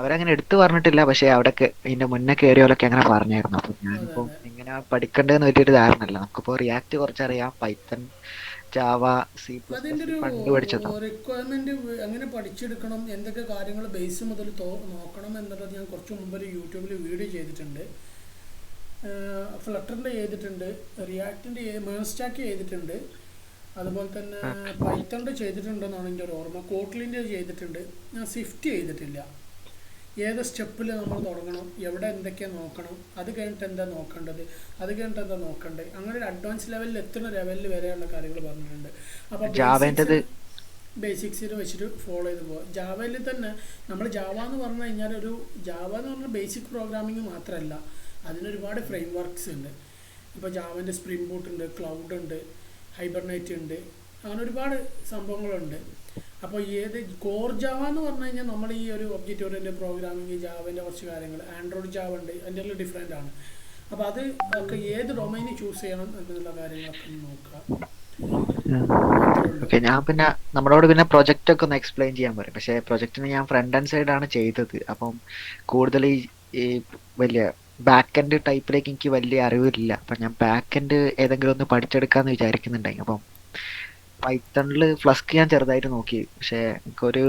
അവരങ്ങനെ എടുത്തു പറഞ്ഞിട്ടില്ല, പക്ഷെ അവിടെ ഇതിന്റെ മുന്നേ കയറിയോലൊക്കെ അങ്ങനെ പറഞ്ഞായിരുന്നു. അപ്പൊ ഞാനിപ്പോ എങ്ങനെ പഠിക്കേണ്ടതെന്ന് വലിയൊരു ധാരണ ഇല്ല. നമുക്കിപ്പോ റിയാക്ട് കുറച്ചറിയാം, പൈത്തൺ, ജാവ, C++ പണ്ട് പഠിച്ചതാണ്. റിക്വയർമെന്റ് എങ്ങനെ പഠിച്ചെടുക്കണം, എന്തൊക്കെ കാര്യങ്ങൾ ബേസ് മുതൽ നോക്കണം എന്നുള്ളത് ഞാൻ കുറച്ച് മുമ്പ് യൂട്യൂബിൽ വീഡിയോ ചെയ്തിട്ടുണ്ട്. ഫ്ലട്ടറിന്റെ ചെയ്തിട്ടുണ്ട്, റിയാക്ടിന്റെ മേൺസ്റ്റാക്ക് ചെയ്തിട്ടുണ്ട്, അതുപോലെ തന്നെ പൈത്തണിന്റെ ചെയ്തിട്ടുണ്ടെന്നാണ് എൻ്റെ ഒരു ഓർമ്മ. കോട്ട്ലിൻ്റെ ചെയ്തിട്ടുണ്ട്. ഞാൻ സ്വിഫ്റ്റ് ചെയ്തിട്ടില്ല. ഏത് സ്റ്റെപ്പിൽ നമ്മൾ തുടങ്ങണം, എവിടെ എന്തൊക്കെയാണ് നോക്കണം, അത് കഴിഞ്ഞിട്ട് എന്താ നോക്കേണ്ടത്, അത് കഴിഞ്ഞിട്ട് എന്താ നോക്കേണ്ടത്, അങ്ങനെ ഒരു അഡ്വാൻസ് ലെവലിൽ എത്തുന്ന ലെവലിൽ വരെയുള്ള കാര്യങ്ങൾ പറഞ്ഞിട്ടുണ്ട്. അപ്പോൾ ബേസിക്സിൽ വെച്ചിട്ട് ഫോളോ ചെയ്ത് പോവാം. ജാവയിൽ തന്നെ നമ്മൾ ജാവ എന്ന് പറഞ്ഞു കഴിഞ്ഞാൽ ജാവ എന്ന് പറഞ്ഞാൽ ബേസിക് പ്രോഗ്രാമിംഗ് മാത്രമല്ല, അതിനൊരുപാട് ഫ്രെയിം വർക്ക്സ് ഉണ്ട്. ഇപ്പോൾ ജാവൻ്റെ സ്പ്രിംഗ് ബൂട്ട് ഉണ്ട്, ക്ലൗഡ് ഉണ്ട്, ഹൈബർനേറ്റ് ഉണ്ട്, അങ്ങനെ ഒരുപാട് സംഭവങ്ങളുണ്ട്. അപ്പോൾ കോർ ജാവ എന്ന് പറഞ്ഞു കഴിഞ്ഞാൽ നമ്മൾ ഈ ഒരു ഒബ്ജക്റ്റ് ഓറിയന്റഡ് പ്രോഗ്രാമിംഗ് ജാവൻ്റെ കുറച്ച് കാര്യങ്ങൾ, ആൻഡ്രോയിഡ് ജാവ ഉണ്ട്, അതിൻ്റെ എല്ലാം ഡിഫറെൻ്റ് ആണ്. അപ്പോൾ അത് ഒക്കെ ഏത് ഡൊമൈന് ചൂസ് ചെയ്യണം എന്നുള്ള കാര്യങ്ങളൊക്കെ നോക്കുക. ഓക്കെ. ഞാൻ പിന്നെ നമ്മളോട് പിന്നെ പ്രൊജക്റ്റ് ഒക്കെ ഒന്ന് എക്സ്പ്ലെയിൻ ചെയ്യാൻ പറയും. പക്ഷേ പ്രൊജക്റ്റിന് ഞാൻ ഫ്രണ്ട് ആൻഡ് സൈഡാണ് ചെയ്തത്. അപ്പം കൂടുതൽ ഈ വലിയ ബാക്ക് എൻഡ് ടൈപ്പിലേക്ക് എനിക്ക് വലിയ അറിവില്ല. അപ്പം ഞാൻ ബാക്ക് എൻഡ് ഏതെങ്കിലും ഒന്ന് പഠിച്ചെടുക്കാമെന്ന് വിചാരിക്കുന്നുണ്ടായി. അപ്പം പൈത്തണിൽ ഫ്ലസ്ക് ഞാൻ ചെറുതായിട്ട് നോക്കി, പക്ഷേ എനിക്കൊരു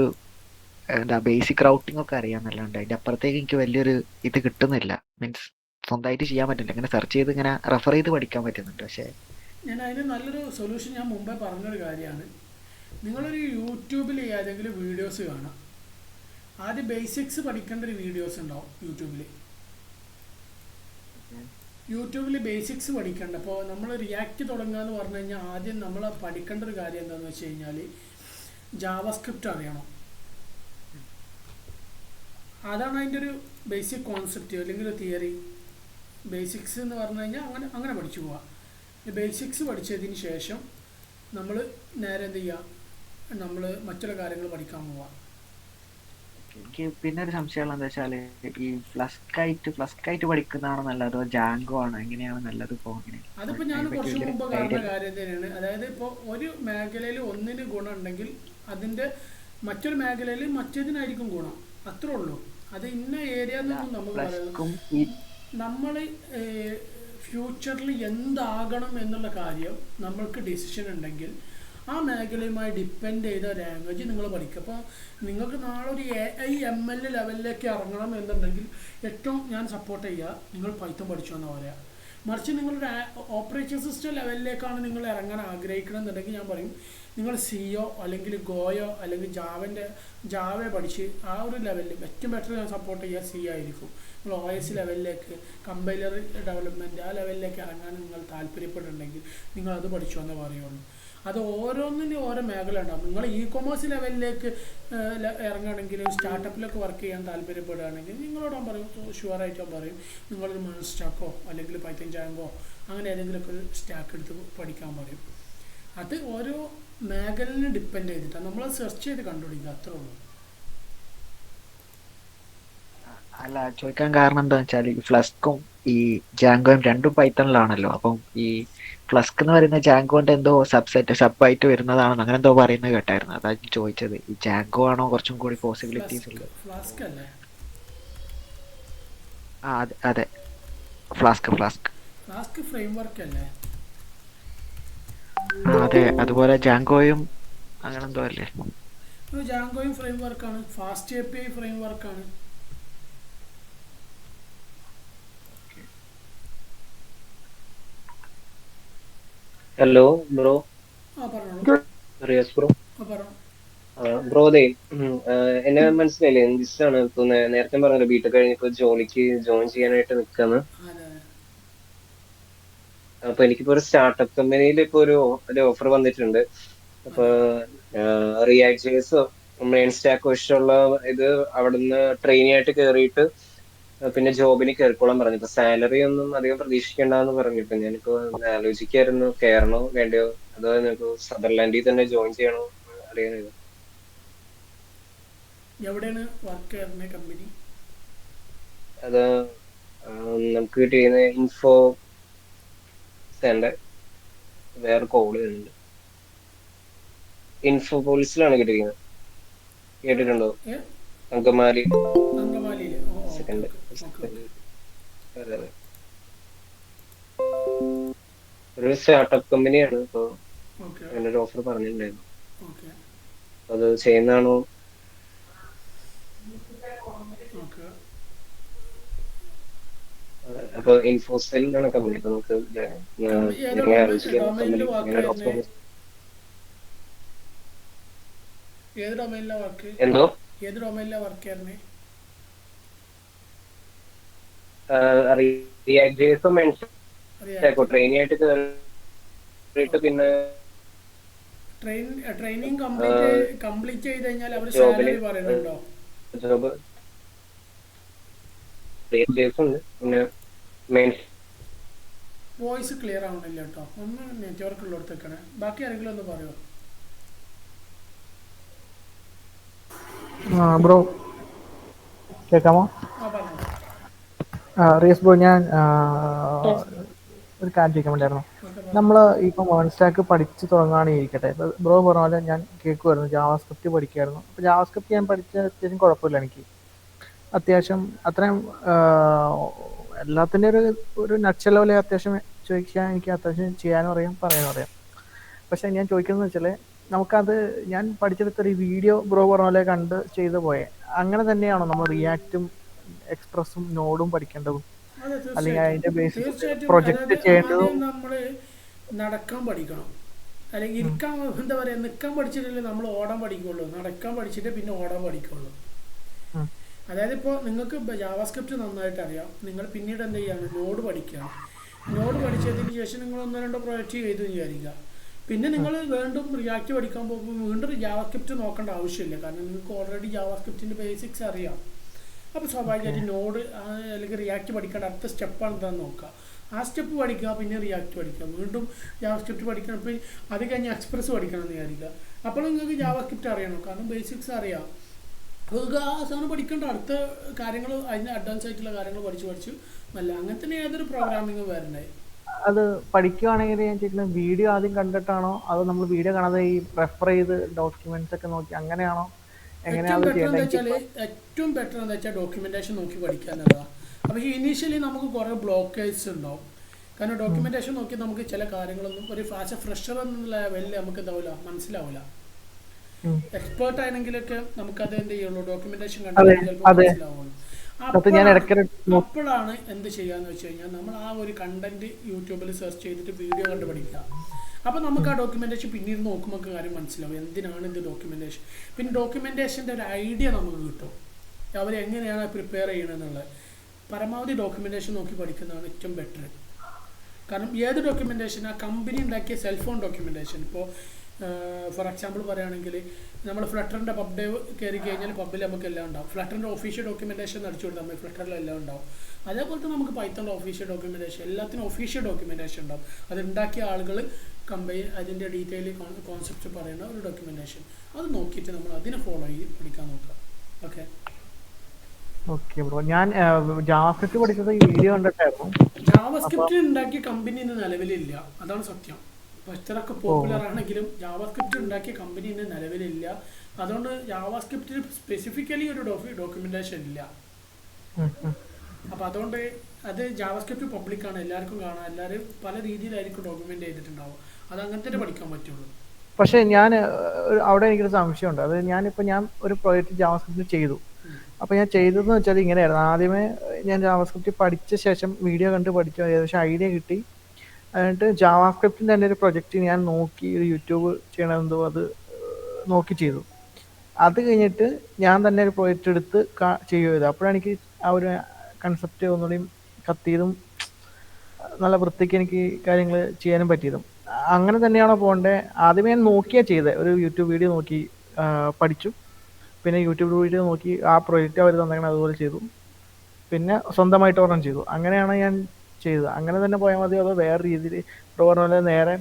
ബേസിക് റൗട്ടിംഗ് ഒക്കെ അറിയാമെന്നല്ലാണ്ട് അതിൻ്റെ അപ്പുറത്തേക്ക് എനിക്ക് വലിയൊരു ഇത് കിട്ടുന്നില്ല. മീൻസ് സ്വന്തമായിട്ട് ചെയ്യാൻ പറ്റുന്നില്ല. ഇങ്ങനെ സെർച്ച് ചെയ്ത് ഇങ്ങനെ റെഫർ ചെയ്ത് പഠിക്കാൻ പറ്റുന്നുണ്ട്. പക്ഷേ ഞാൻ അതിന് നല്ലൊരു സൊല്യൂഷൻ ഞാൻ മുമ്പേ പറഞ്ഞൊരു കാര്യമാണ്. നിങ്ങളൊരു യൂട്യൂബിൽ ഏതെങ്കിലും വീഡിയോസ് കാണാം. ആദ്യം ബേസിക്സ് പഠിക്കേണ്ട ഒരു വീഡിയോസ് ഉണ്ടാവും യൂട്യൂബിൽ ബേസിക്സ് പഠിക്കേണ്ട. അപ്പോൾ നമ്മൾ റിയാക്ട് തുടങ്ങുക എന്ന് പറഞ്ഞു കഴിഞ്ഞാൽ ആദ്യം നമ്മൾ പഠിക്കേണ്ട ഒരു കാര്യം എന്താണെന്ന് വെച്ച് കഴിഞ്ഞാൽ ജാവാസ്ക്രിപ്റ്റ് അറിയണം. അതാണ് അതിൻ്റെ ഒരു ബേസിക് കോൺസെപ്റ്റ് അല്ലെങ്കിൽ ഒരു തിയറി. ബേസിക്സ് എന്ന് പറഞ്ഞു കഴിഞ്ഞാൽ അങ്ങനെ പഠിച്ചു പോവാം. ബേസിക്സ് പഠിച്ചതിന് ശേഷം നമ്മൾ നേരെ എന്ത് ചെയ്യുക, നമ്മൾ മറ്റുള്ള കാര്യങ്ങൾ പഠിക്കാൻ പോവാം. എനിക്ക് പിന്നെ ഒരു സംശയമുള്ള എന്താ വെച്ചാൽ ഈ ഫ്ലസ്ക് ആയിട്ട് പഠിക്കുന്നതാണോ നല്ലത് അതോ ജാങ്കോ ആണോ, എങ്ങനെയാണ് നല്ലത്? ഇപ്പോൾ അതിപ്പോൾ ഞാൻ കുറച്ച് മുമ്പ് പറഞ്ഞ കാര്യം തന്നെയാണ്. അതായത് ഇപ്പോൾ ഒരു മേഖലയിൽ ഒന്നിന് ഗുണം ഉണ്ടെങ്കിൽ അതിൻ്റെ മറ്റൊരു മേഖലയിൽ മറ്റേതിനായിരിക്കും ഗുണം. അത്രേ ഉള്ളൂ. അത് ഇന്ന ഏരിയ എന്നൊന്നും നമുക്ക് പറയുന്നത്. നമ്മൾ ഫ്യൂച്ചറിൽ എന്താകണം എന്നുള്ള കാര്യം നമ്മൾക്ക് ഡിസിഷൻ ഉണ്ടെങ്കിൽ ആ മേഖലയുമായി ഡിപ്പെൻഡ് ചെയ്ത ലാംഗ്വേജ് നിങ്ങൾ പഠിക്കുക. അപ്പോൾ നിങ്ങൾക്ക് നാളെ ഒരു AI/ML ലെവലിലേക്ക് ഇറങ്ങണം എന്നുണ്ടെങ്കിൽ ഏറ്റവും ഞാൻ സപ്പോർട്ട് ചെയ്യുക നിങ്ങൾ പൈത്തൺ പഠിച്ചു എന്ന് പറയാം. മറിച്ച് നിങ്ങളൊരു ഓപ്പറേറ്റിംഗ് സിസ്റ്റം ലെവലിലേക്കാണ് നിങ്ങൾ ഇറങ്ങാൻ ആഗ്രഹിക്കണമെന്നുണ്ടെങ്കിൽ ഞാൻ പറയും നിങ്ങൾ സിയോ അല്ലെങ്കിൽ ഗോയോ അല്ലെങ്കിൽ ജാവ പഠിച്ച് ആ ഒരു ലെവലിൽ ഏറ്റവും ബെറ്റർ ഞാൻ സപ്പോർട്ട് ചെയ്യുക സി ആയിരിക്കും. നിങ്ങൾ OS ലെവലിലേക്ക് കമ്പൈലർ ഡെവലപ്മെൻറ്റ് ആ ലെവലിലേക്ക് ഇറങ്ങാൻ നിങ്ങൾ താല്പര്യപ്പെടുന്നുണ്ടെങ്കിൽ നിങ്ങൾ അത് പഠിച്ചു എന്നേ പറയുള്ളൂ. അത് ഓരോന്നിനും ഓരോ മേഖല ഉണ്ടാകും. നിങ്ങൾ കൊമേഴ്സ് ലെവലിലേക്ക് ഇറങ്ങുകയാണെങ്കിൽ സ്റ്റാർട്ടപ്പിലൊക്കെ വർക്ക് ചെയ്യാൻ താല്പര്യപ്പെടുകയാണെങ്കിൽ നിങ്ങളോട് ഞാൻ പറയും, ഷുവറായിട്ട് ഞാൻ പറയും നിങ്ങളൊരു മേൺ സ്റ്റാക്കോ അല്ലെങ്കിൽ പൈത്തൺ ജാങ്കോ അങ്ങനെ ഏതെങ്കിലുമൊക്കെ ഒരു സ്റ്റാക്ക് എടുത്ത് പഠിക്കാൻ പറയും. അത് ഓരോ മേഖലയിൽ ഡിപ്പെൻഡ് ചെയ്തിട്ടാണ് നമ്മൾ സെർച്ച് ചെയ്ത് കണ്ടുപിടിക്കുക. അത്രേ ഉള്ളൂ. അല്ല, ചോദിക്കാൻ കാരണം എന്താണെന്ന് വെച്ചാൽ ഈ ഫ്ലസ്കും ഈ ജാങ്കോയും രണ്ടും പൈത്തണിലാണല്ലോ. അപ്പം ഈ ഫ്ലസ്ക് എന്ന് പറയുന്ന ജാങ്കോന്റെ എന്തോ സബായിട്ട് വരുന്നതാണെന്ന് അങ്ങനെ എന്തോ പറയുന്നത് കേട്ടായിരുന്നു. അതാ ചോദിച്ചത്, ഈ ജാങ്കോ ആണോ കുറച്ചും കൂടി പോസിബിലിറ്റീസ് ഉള്ളത്? ഫ്ലാസ്ക് അല്ലേ? ആ അതെ, ഫ്ലാസ്ക് ഫ്രെയിം വർക്ക് അല്ലേ? അതെ. അതുപോലെ ജാങ്കോയും അങ്ങനെ എന്തോ അല്ലേ? ജാങ്കോയും ഫ്രെയിം വർക്കാണ്. ഫാസ്റ്റ് API ഫ്രെയിം വർക്കാണ്. Hello bro. Riyas bro. Bro അതെ, എന്നെ മനസ്സിലായില്ലേ? എന്തിച്ചാണ് ഇപ്പൊ നേരത്തെ പറഞ്ഞല്ലോ ബിടെക് കഴിഞ്ഞപ്പോ ജോലിക്ക് ജോയിൻ ചെയ്യാനായിട്ട് നിൽക്കാന്ന്. അപ്പൊ എനിക്കിപ്പോ ഒരു സ്റ്റാർട്ടപ്പ് കമ്പനിയിൽ ഇപ്പൊ ഒരു ഓഫർ വന്നിട്ടുണ്ട്. അപ്പൊ റിയാക്ട് ജെയ്സ് മെയിൻ സ്റ്റാക്ക് ഇഷ്ടമുള്ള ഇത് അവിടുന്ന് ട്രെയിനി ആയിട്ട് കയറിയിട്ട് പിന്നെ ജോബിന് കയറിക്കോളാൻ പറഞ്ഞു. ഇപ്പൊ സാലറി ഒന്നും അധികം പ്രതീക്ഷിക്കേണ്ടെന്ന് പറഞ്ഞു. ഇപ്പൊ ഞാനിപ്പോ ആലോചിക്കായിരുന്നു കയറണോ വേണ്ടയോ അതോ നിങ്ങൾക്ക് സദർലാൻഡിൽ തന്നെ ജോയിൻ ചെയ്യണോ അറിയാൻ. എവിടെയാണ് വർക്ക് ചെയ്യുന്ന കമ്പനി? അത് നമുക്ക് കിട്ടിയ ഇൻഫോ സെന്റർ വേറെ കോള് വരുന്നുണ്ട്. ഇൻഫോപോളിസിലാണ് കിട്ടിയിരിക്കുന്നത്. കേട്ടിട്ടുണ്ടോ? അങ്കമാലി. സെക്കൻഡ് ഒരു സ്റ്റാർട്ടപ്പ് കമ്പനിയാണ്. ഇപ്പൊ അങ്ങനെ ഒരു ഓഫർ പറഞ്ഞിട്ടുണ്ടായിരുന്നു. അത് ചെയ്യുന്നതാണോ? അപ്പൊ ഇൻഫോസെല്ലാണ് കമ്പനി. അപ്പൊ നമുക്ക് എന്തോ ട്രെയിനി ആയിട്ട് കയറിയിട്ട് പിന്നെ ട്രെയിനിങ് കംപ്ലീറ്റ് ചെയ്ത് കഴിഞ്ഞാൽ അവർ സാലറി പറയുന്നുണ്ടോ? ജോബ് ഉണ്ട്. പിന്നെ മെയിൻ വോയിസ് ക്ലിയർ ആവണില്ല കേട്ടോ. ഒന്ന് നെറ്റ്വർക്ക് ഉള്ളിടത്ത് വെക്കണേ. ബാക്കി ആരെങ്കിലും ഒന്ന് പറയുമോ? ബ്രോ കേൾക്കാമോ? റിയസ് ബ്രോ, ഞാൻ ഒരു കാര്യം ചോദിക്കാൻ വേണ്ടിയായിരുന്നു. നമ്മൾ ഇപ്പം മേൺ സ്റ്റാക്ക് പഠിച്ച് തുടങ്ങുകയാണെങ്കിൽ ഇരിക്കട്ടെ, ഇപ്പോൾ ബ്രോ പറഞ്ഞ പോലെ ഞാൻ കേൾക്കുമായിരുന്നു ജാവാസ്ക്രിപ്റ്റ് പഠിക്കുമായിരുന്നു. അപ്പോൾ ജാവാസ്ക്രിപ്റ്റ് ഞാൻ പഠിച്ച അത്യാവശ്യം കുഴപ്പമില്ല. എനിക്ക് അത്യാവശ്യം അത്രയും എല്ലാത്തിൻ്റെ ഒരു നട്സ് ലെവലിൽ അത്യാവശ്യം ചോദിക്കാൻ എനിക്ക് അത്യാവശ്യം ചെയ്യാനും അറിയാം, പറയാനും അറിയാം. പക്ഷേ ഞാൻ ചോദിക്കുന്നത് വെച്ചാൽ നമുക്കത് ഞാൻ പഠിച്ചെടുത്തൊരു വീഡിയോ ബ്രോ പറഞ്ഞ പോലെ കണ്ട് ചെയ്തു പോയെ അങ്ങനെ തന്നെയാണോ നമ്മൾ റിയാക്റ്റും എക്സ്പ്രസും നോഡും പഠിക്കേണ്ടതും? അതെ അല്ലെങ്കിൽ അതിന്റെ തീർച്ചയായിട്ടും ബേസിക് തീർച്ചയായിട്ടും. പ്രൊജക്ട് അതായത് ചെയ്യേണ്ടതും. ആദ്യം നമ്മൾ നടക്കാൻ പഠിക്കണം, അല്ലെങ്കിൽ ഇരിക്കാൻ എന്താ പറയുക നിൽക്കാൻ പഠിച്ചിട്ടല്ലേ നമ്മൾ ഓടാൻ പഠിക്കുള്ളൂ. നടക്കാൻ പഠിച്ചിട്ട് പിന്നെ ഓടാൻ പഠിക്കുള്ളൂ. ഉം. അതായത് ഇപ്പോൾ നിങ്ങൾക്ക് ജാവാസ്ക്രിപ്റ്റ് നന്നായിട്ട് അറിയാം, നിങ്ങൾ പിന്നീട് എന്ത് ചെയ്യാണ് നോഡ് പഠിക്കുകയാണ്. നോഡ് പഠിച്ചതിന് ശേഷം നിങ്ങൾ 1-2 പ്രോജക്റ്റ് ചെയ്തു വിചാരിക്കുക. പിന്നെ നിങ്ങൾ വീണ്ടും റിയാക്റ്റ് പഠിക്കാൻ പോകുമ്പോൾ വീണ്ടും ജാവാസ്ക്രിപ്റ്റ് നോക്കേണ്ട ആവശ്യമില്ല, കാരണം നിങ്ങൾക്ക് ഓൾറെഡി ജാവാസ്ക്രിപ്റ്റിൻ്റെ ബേസിക്സ് അറിയാം. അപ്പോൾ സ്വാഭാവികമായിട്ട് നോഡ് അല്ലെങ്കിൽ റിയാക്റ്റ് പഠിക്കേണ്ട അടുത്ത സ്റ്റെപ്പാണ് എന്താണെന്ന് നോക്കുക. ആ സ്റ്റെപ്പ് പഠിക്കുക, പിന്നെ റിയാക്റ്റ് പഠിക്കുക, വീണ്ടും ജാവാസ്ക്രിപ്റ്റ് പഠിക്കണം. ഇപ്പോൾ അത് കഴിഞ്ഞ് എക്സ്പ്രസ് പഠിക്കണം എന്ന് വിചാരിക്കുക. അപ്പോൾ നിങ്ങൾക്ക് ജാവാസ്ക്രിപ്റ്റ് അറിയണം, കാരണം ബേസിക്സ് അറിയാം. നിങ്ങൾക്ക് ആ സാധനം പഠിക്കേണ്ട അടുത്ത കാര്യങ്ങൾ അതിന് അഡ്വാൻസ് ആയിട്ടുള്ള കാര്യങ്ങൾ പഠിച്ച് നല്ല അങ്ങനെ തന്നെ ഏതൊരു പ്രോഗ്രാമിങ് വരണേ. അത് പഠിക്കുകയാണെങ്കിൽ ഞാൻ ചോദിക്കുന്നത് വീഡിയോ ആദ്യം കണ്ടിട്ടാണോ അതോ നമ്മൾ വീഡിയോ കാണാതെ ഈ റെഫർ ചെയ്ത് ഡോക്യുമെന്റ്സ് ഒക്കെ നോക്കി അങ്ങനെയാണോ, എങ്ങനെയാണ് ഏറ്റവും ബെറ്റർ എന്താ വെച്ചാൽ ഡോക്യുമെന്റേഷൻ നോക്കി പഠിക്കുക എന്നുള്ളതാണ്. അപ്പോൾ ഇനീഷ്യലി നമുക്ക് കുറേ ബ്ലോക്കേഴ്സ് ഉണ്ടാവും, കാരണം ഡോക്യുമെന്റേഷൻ നോക്കി നമുക്ക് ചില കാര്യങ്ങളൊന്നും ഒരു ആസ് എ ഫ്രഷർ എന്നുള്ള ലെവലിൽ നമുക്ക് എന്താവില്ല മനസ്സിലാവില്ല. എക്സ്പേർട്ട് ആണെങ്കിലൊക്കെ നമുക്കത് എന്ത് ചെയ്യുള്ളൂ, ഡോക്യുമെന്റേഷൻ കണ്ടാൽ ചിലപ്പോൾ മനസ്സിലാവുള്ളൂ. അപ്പോഴാണ് എന്ത് ചെയ്യാന്ന് വെച്ച് കഴിഞ്ഞാൽ നമ്മൾ ആ ഒരു കണ്ടന്റ് യൂട്യൂബിൽ സെർച്ച് ചെയ്തിട്ട് വീഡിയോ കണ്ട് പഠിക്കുക. അപ്പോൾ നമുക്ക് ആ ഡോക്യുമെന്റേഷൻ പിന്നീട് നോക്കുമ്പോൾ കാര്യം മനസ്സിലാവും എന്തിനാണ് ഇത് ഡോക്യുമെന്റേഷൻ. പിന്നെ ഡോക്യുമെന്റേഷൻ്റെ ഒരു ഐഡിയ നമുക്ക് കിട്ടും, അവർ എങ്ങനെയാണ് പ്രിപ്പയർ ചെയ്യണമെന്നുള്ളത്. പരമാവധി ഡോക്യുമെന്റേഷൻ നോക്കി പഠിക്കുന്നതാണ് ഏറ്റവും ബെറ്റർ. കാരണം ഏത് ഡോക്യുമെന്റേഷൻ ആ കമ്പനി ഉണ്ടാക്കിയ സെൽഫോൺ ഡോക്യുമെന്റേഷൻ, ഇപ്പോൾ ഫോർ എക്സാമ്പിൾ പറയുകയാണെങ്കിൽ നമ്മൾ ഫ്ലട്ടറിൻ്റെ പബ് ഡേ കയറി കഴിഞ്ഞാൽ പബ്ബിൽ നമുക്ക് എല്ലാം ഉണ്ടാവും. ഫ്ലട്ടറിൻ്റെ ഒഫീഷ്യൽ ഡോക്യുമെന്റേഷൻ അടിച്ചു കൊടുത്താൽ മതി, ഫ്ലട്ടറിലെല്ലാം ഉണ്ടാവും. അതേപോലത്തെ നമുക്ക് പൈത്തണിൻ്റെ ഒഫീഷ്യൽ ഡോക്യുമെന്റേഷൻ, എല്ലാത്തിനും ഒഫീഷ്യൽ ഡോക്യുമെന്റേഷൻ ഉണ്ടാവും. അത് ഉണ്ടാക്കിയ ആളുകൾ കമ്പനി അതിൻ്റെ ഡീറ്റെയിൽ കോൺസെപ്റ്റ് പറയുന്ന ഒരു ഡോക്യുമെന്റേഷൻ, അത് നോക്കിയിട്ട് നമ്മൾ അതിനെ ഫോളോ ചെയ്ത് പഠിക്കാൻ നോക്കുക. ഓക്കെ ഓക്കെ ബ്രോ, ഞാൻ ജാവാസ്ക്രിപ്റ്റ് പഠിച്ചത് ഈ വീഡിയോ കണ്ടിട്ടായിരുന്നു. ജാവാസ്ക്രിപ്റ്റ് ഉണ്ടാക്കിയ കമ്പനി ഇന്ന് നിലവിലില്ല, അതാണ് സത്യം. അപ്പോൾ ഇത്രയൊക്കെ പോപ്പുലർ ആണെങ്കിലും ജാവാസ്ക്രിപ്റ്റ് ഉണ്ടാക്കിയ കമ്പനി ഇന്ന് നിലവിലില്ല. അതുകൊണ്ട് ജാവാസ്ക്രിപ്റ്റിന് സ്പെസിഫിക്കലി ഒരു ഡോക്യുമെന്റേഷൻ ഇല്ല. അപ്പോൾ അതുകൊണ്ട് അത് ജാവാസ്ക്രിപ്റ്റ് പബ്ലിക്കാണ്, എല്ലാവർക്കും കാണാം, എല്ലാവരും പല രീതിയിലായിരിക്കും ഡോക്യുമെന്റ് ചെയ്തിട്ടുണ്ടാവും. അത് അങ്ങനെ തന്നെ പഠിക്കാൻ പറ്റുള്ളൂ. പക്ഷെ ഞാൻ അവിടെ എനിക്കൊരു സംശയമുണ്ട്. അത് ഞാൻ ഒരു പ്രോജക്റ്റ് ജാവാസ്ക്രിപ്റ്റ് ചെയ്തു. അപ്പോൾ ഞാൻ ചെയ്തതെന്ന് വെച്ചാൽ ഇങ്ങനെയായിരുന്നു. ആദ്യമേ ഞാൻ ജാവാസ്ക്രിപ്റ്റ് പഠിച്ച ശേഷം വീഡിയോ കണ്ട് പഠിച്ചു, ഏകദേശം ഐഡിയ കിട്ടി. എന്നിട്ട് ജാവാസ്ക്രിപ്റ്റിൻ്റെ തന്നെ ഒരു പ്രൊജക്റ്റ് ഞാൻ നോക്കി, ഒരു യൂട്യൂബ് ചെയ്യണമെന്തോ അത് നോക്കി ചെയ്തു. അത് കഴിഞ്ഞിട്ട് ഞാൻ തന്നെ ഒരു പ്രോജക്റ്റ് എടുത്ത് ചെയ്യുമായിരുന്നു. അപ്പോഴാണ് എനിക്ക് ആ ഒരു കൺസെപ്റ്റ് ഒന്നുകൂടിയും കത്തിയതും നല്ല വൃത്തിക്ക് എനിക്ക് കാര്യങ്ങൾ ചെയ്യാനും പറ്റിയതും. അങ്ങനെ തന്നെയാണോ പോകേണ്ടത്? ആദ്യമേ ഞാൻ നോക്കിയാ ചെയ്തത്, ഒരു യൂട്യൂബ് വീഡിയോ നോക്കി പഠിച്ചു. പിന്നെ യൂട്യൂബ് വീഡിയോ നോക്കി ആ പ്രോജക്റ്റ് അവർ തന്നെയാണ് അതുപോലെ ചെയ്തു. പിന്നെ സ്വന്തമായിട്ട് ഒരെണ്ണം ചെയ്തു. അങ്ങനെയാണ് ഞാൻ ചെയ്തത്. അങ്ങനെ തന്നെ പോയാൽ മതിയോ അതോ വേറെ രീതിയിൽ പറഞ്ഞ പോലെ നേരെ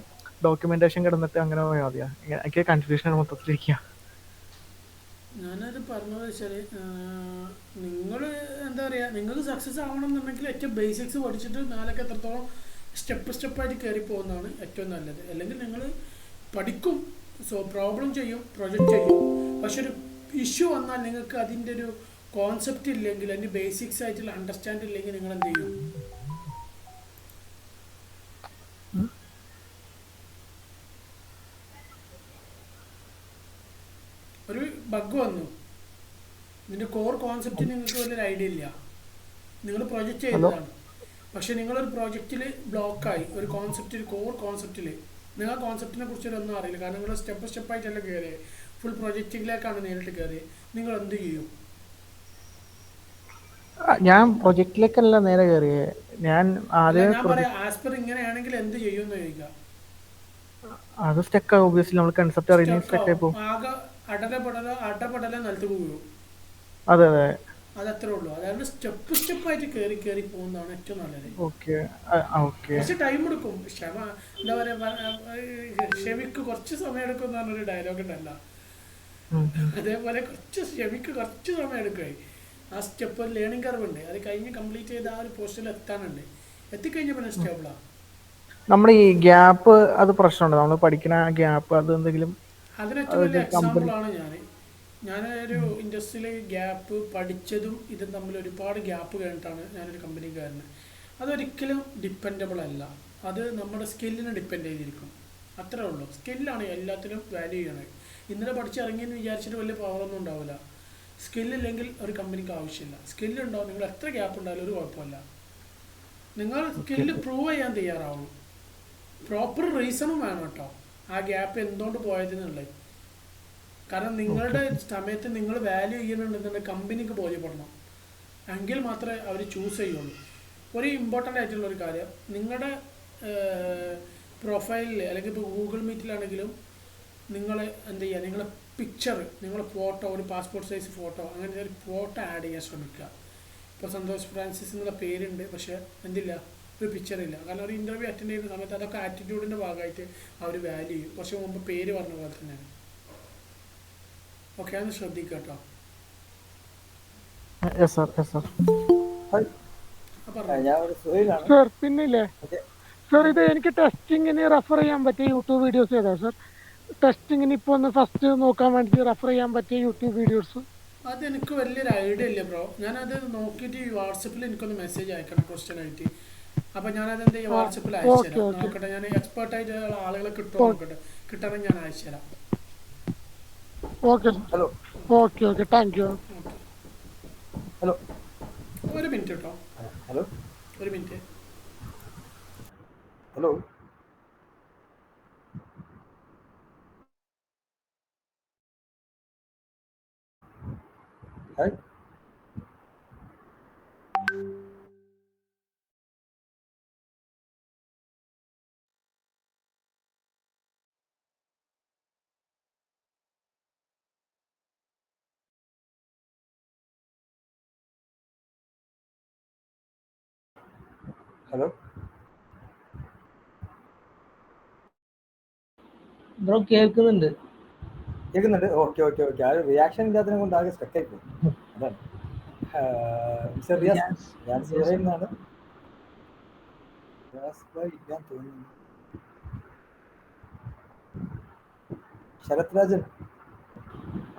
ഡോക്യുമെന്റേഷൻ കിടന്നിട്ട് അങ്ങനെ പോയാൽ മതിയോ? എനിക്ക് കൺഫ്യൂഷൻ മൊത്തത്തിലിരിക്കുക. ഞാനത് പറഞ്ഞത് വെച്ചാൽ നിങ്ങൾ എന്താ പറയുക, നിങ്ങൾക്ക് സക്സസ് ആവണം എന്നുണ്ടെങ്കിൽ ഏറ്റവും ബേസിക്സ് പഠിച്ചിട്ട് നാലൊക്കെ എത്രത്തോളം സ്റ്റെപ്പായിട്ട് കയറി പോകുന്നതാണ് ഏറ്റവും നല്ലത്. അല്ലെങ്കിൽ നിങ്ങൾ പഠിക്കും, പ്രോബ്ലം ചെയ്യും, പ്രൊജക്റ്റ് ചെയ്യും, പക്ഷെ ഒരു ഇഷ്യൂ വന്നാൽ നിങ്ങൾക്ക് അതിൻ്റെ ഒരു കോൺസെപ്റ്റ് ഇല്ലെങ്കിൽ, അതിൻ്റെ ബേസിക്സ് ആയിട്ടുള്ള അണ്ടർസ്റ്റാൻഡ് ഇല്ലെങ്കിൽ നിങ്ങൾ എന്ത് ചെയ്യും? ഒരു ബഗ് വന്നു, ഇതിൻ്റെ കോർ കോൺസെപ്റ്റ് നിങ്ങൾക്ക് വലിയൊരു ഐഡിയ ഇല്ല, നിങ്ങൾ പ്രൊജക്റ്റ് ചെയ്തതാണ്, പക്ഷെ നിങ്ങളൊരു പ്രോജക്റ്റിൽ ബ്ലോക്കായി, ഒരു കോൺസെപ്റ്റിൽ കോർ കോൺസെപ്റ്റിൽ നിങ്ങൾ കോൺസെപ്റ്റിനെ കുറിച്ചൊന്നും അറിയില്ല, കാരണം നിങ്ങൾ സ്റ്റെപ്പായിട്ടല്ല കയറിയത്, ഫുൾ പ്രൊജക്റ്റിലേക്കാണ് നേരിട്ട് കയറിയത്. നിങ്ങൾ എന്ത് ചെയ്യും? ഞാൻ പ്രൊജക്റ്റിലേക്കല്ല നേരെ കയറിയത്. ഞാൻ പറയാം ആസ്പർ ഇങ്ങനെയാണെങ്കിൽ എന്ത് ചെയ്യും എന്ന് ചോദിക്കാം. അത് സ്റ്റക്ക് ആവും, ഒബ്വിയസ്ലി നമ്മൾ കൺസെപ്റ്റ് അറിയുന്ന സ്റ്റക്ക് ആയി പോകും. ആകെ അടപടല നിലത്ത് പോകും. അതെ അതെ, അതത്രേ ഉള്ളൂ. അതായത് സ്റ്റെപ്പായിട്ട് കയറി പോകുന്നതാണ് ഏറ്റവും നല്ലത്. കുറച്ച് ടൈം എടുക്കും, എന്താ പറയാ, ക്ഷമിക്ക് കുറച്ച് സമയം എടുക്കും എന്ന് പറഞ്ഞൊരു ഡയലോഗ് ഉണ്ടല്ലോ, അതേപോലെ ക്ഷമിക്ക് കുറച്ച് സമയം എടുക്കുമായി. ആ സ്റ്റെപ്പ് ലേണിംഗ് കർവ് ഉണ്ട്, അത് കഴിഞ്ഞ് കംപ്ലീറ്റ് ചെയ്ത് ആ ഒരു പോസ്റ്റിൽ എത്താനുണ്ട്. എത്തിക്കഴിഞ്ഞ പിന്നെ സ്റ്റേബിളാ. നമ്മുടെ ഈ ഗ്യാപ്പ് അത് പ്രശ്നമുണ്ട്, നമ്മൾ പഠിക്കുന്ന ഗ്യാപ്പ് അത് എന്തെങ്കിലും? അതിനേറ്റവും വലിയ എക്സാമ്പിളാണ് ഞാനൊരു ഇൻഡസ്ട്രിയിലെ ഗ്യാപ്പ് പഠിച്ചതും ഇതും തമ്മിൽ ഒരുപാട് ഗ്യാപ്പ് കഴിഞ്ഞിട്ടാണ് ഞാനൊരു കമ്പനിക്കാരന്. അതൊരിക്കലും ഡിപ്പെൻഡബിൾ അല്ല, അത് നമ്മുടെ സ്കില്ലിനെ ഡിപ്പെൻഡ് ചെയ്തിരിക്കും, അത്രേ ഉള്ളൂ. സ്കില്ലാണ് എല്ലാത്തിനും വാല്യൂ ചെയ്യണത്. ഇന്നലെ പഠിച്ചിറങ്ങിയെന്ന് വിചാരിച്ചിട്ട് വലിയ പവറൊന്നും ഉണ്ടാവില്ല. സ്കില്ലില്ലെങ്കിൽ ഒരു കമ്പനിക്ക് ആവശ്യമില്ല. സ്കില്ലുണ്ടോ, നിങ്ങൾ എത്ര ഗ്യാപ്പ് ഉണ്ടായാലും ഒരു കുഴപ്പമില്ല. നിങ്ങൾ ഓക്കെ സ്കില്ല് പ്രൂവ് ചെയ്യാൻ തയ്യാറാവണം. പ്രോപ്പർ റീസണും വേണം കേട്ടോ ആ ഗ്യാപ്പ് എന്തുകൊണ്ട് പോയതെന്നുള്ളത്. കാരണം ഓക്കെ നിങ്ങളുടെ സമയത്ത് നിങ്ങൾ വാല്യൂ ചെയ്യുന്നുണ്ടെന്നുണ്ടെങ്കിൽ കമ്പനിക്ക് ബോധ്യപ്പെടണം. എങ്കിൽ മാത്രമേ അവർ ചൂസ് ചെയ്യുള്ളൂ. ഒരു ഇമ്പോർട്ടൻ്റ് ആയിട്ടുള്ള ഒരു കാര്യം, നിങ്ങളുടെ പ്രൊഫൈലിൽ അല്ലെങ്കിൽ ഇപ്പോൾ ഗൂഗിൾ മീറ്റിലാണെങ്കിലും നിങ്ങൾ എന്ത് ചെയ്യുക, നിങ്ങളെ പിക്ചർ, നിങ്ങളെ ഫോട്ടോ, ഒരു പാസ്പോർട്ട് സൈസ് ഫോട്ടോ, അങ്ങനെ ഒരു ഫോട്ടോ ആഡ് ചെയ്യാൻ ശ്രമിക്കുക. ഇപ്പോൾ സന്തോഷ് ഫ്രാൻസിസ് എന്നുള്ള പേരുണ്ട്, പക്ഷേ എന്തില്ല, ഒരു പിക്ചർ ഇല്ല. കാരണം ഒരു ഇൻ്റർവ്യൂ അറ്റൻഡ് ചെയ്യുന്ന സമയത്ത് അതൊക്കെ ആറ്റിറ്റ്യൂഡിൻ്റെ ഭാഗമായിട്ട് അവർ വാല്യൂ ചെയ്യും. കുറച്ച് മുമ്പ് പേര് പറഞ്ഞ പോലെ തന്നെയാണ്. ഓക്കെ, അതൊന്ന് ശ്രദ്ധിക്കുക കേട്ടോ. Yes sir, yes sir. പറഞ്ഞു. ഞാൻ ഒരു സുഹൈലാണ്. സർ പിന്നില്ലേ ഓക്കെ. സർ, ഇത് എനിക്ക് ടെസ്റ്റിങ്ങിന് റെഫർ ചെയ്യാൻ പറ്റിയ യൂട്യൂബ് വീഡിയോസ് ഏതാ സർ? ടെസ്റ്റിങ്ങിന് ഇപ്പോൾ ഒന്ന് ഫസ്റ്റ് നോക്കാൻ വേണ്ടി റെഫർ ചെയ്യാൻ പറ്റിയ യൂട്യൂബ് വീഡിയോസ്? അതെനിക്ക് വലിയൊരു ഐഡിയ ഇല്ല ബ്രോ. ഞാനത് നോക്കിയിട്ട് വാട്സപ്പിൽ എനിക്കൊന്ന് മെസ്സേജ് അയക്കണം ക്വസ്റ്റ്യൻ ആയിട്ട്. അപ്പം ഞാനത് എന്ത് ചെയ്യാം, വാട്സപ്പിൽ അയച്ചുതരാം. നോക്കട്ടെ, ഞാൻ എക്സ്പേർട്ടായിട്ടുള്ള ആളുകളെ കിട്ടുമോ നോക്കട്ടെ. കിട്ടണമെങ്കിൽ ഞാൻ അയച്ചുതരാം. Okay sir. Hello. Okay okay, thank U. Hello. ഒരു മിനിറ്റ് കേട്ടോ, ഹലോ. ഒരു minute. Hello. Hi. Hello. Bro കേൾക്കുന്നുണ്ട്. കേൾക്കുന്നുണ്ട്. Okay okay okay. ആ റിയാക്ഷൻ ഇല്ലാത്തതിനെ കൊണ്ട് ആകെ സ്റ്റക്കായി പോയി. അതാണ്. മിസ്റ്റർ റിയാസ്, ഞാൻ സുഹൈൽ എന്നാണ്. റിയാസ് ഭായ് ഇല്ലാന്ന് തോന്നുന്നു. ശരത് രാജൻ.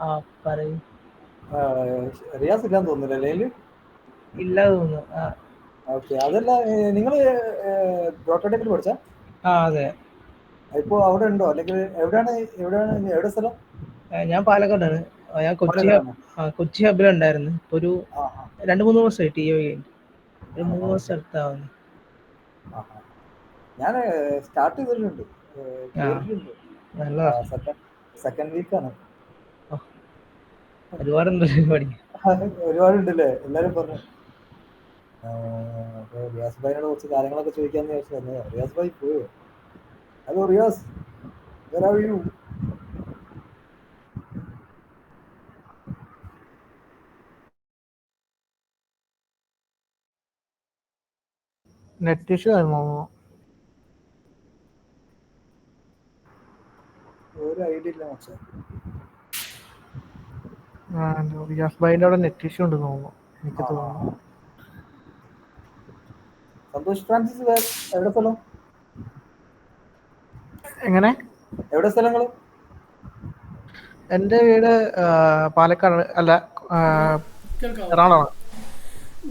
ആ പറയൂ. റിയാസ് ഇല്ലാന്ന് തോന്നുന്നില്ല ലൈനില്. ഇല്ല തോന്നുന്നു. ഓക്കെ. അതല്ല, നിങ്ങൾ ഡോക്ടറേറ്റ് പഠിച്ച? അതെ. ഇപ്പോ അവിടെ ഉണ്ടോ, അല്ലെങ്കിൽ എവിടെ സ്ഥലം? ഞാൻ പാലക്കാടാണ്. ഞാൻ കൊച്ചി ഹബിലുണ്ടായിരുന്നു. ഇപ്പൊ ഒരു 2-3 ദിവസമായി ടി ഒ കഴിഞ്ഞു. ഒരു 3 ദിവസം അടുത്താവുന്നു. ഞാൻ സ്റ്റാർട്ട് ചെയ്തിട്ടുണ്ട്, കേറിയിട്ടുണ്ട്. നല്ലതാ. സെക്കൻഡ് വീക്കാണ്. ഒരുപാടുണ്ടല്ലേ പഠിക്കാൻ? ഒരുപാടുണ്ടല്ലേ, എല്ലാരും പറഞ്ഞു. അപ്പൊ റിയാസ് ഭായിനോട് കുറച്ച് കാര്യങ്ങളൊക്കെ ചോദിക്കാന്ന് ചോദിച്ചത്. റിയാസ് ഭായി പോയോ? Hello Riyas, where are you? Net issue ആയിരുന്നു. ഒരു ഐഡിയ ഇല്ല മച്ചാ. റിയാസ് ഭായിന്റെ അവിടെ നെറ്റ് ഇഷ്യൂ ഉണ്ടെന്ന് തോന്നുന്നു, എനിക്ക് തോന്നുന്നു. സന്തോഷ് ഫ്രാൻസിസ് എവിടെ സ്ഥലം? എങ്ങനെ? എവിടെ സ്ഥലങ്ങള്? എന്റെ വീട് പാലക്കാട്, അല്ല എറണാകുളമാണ്.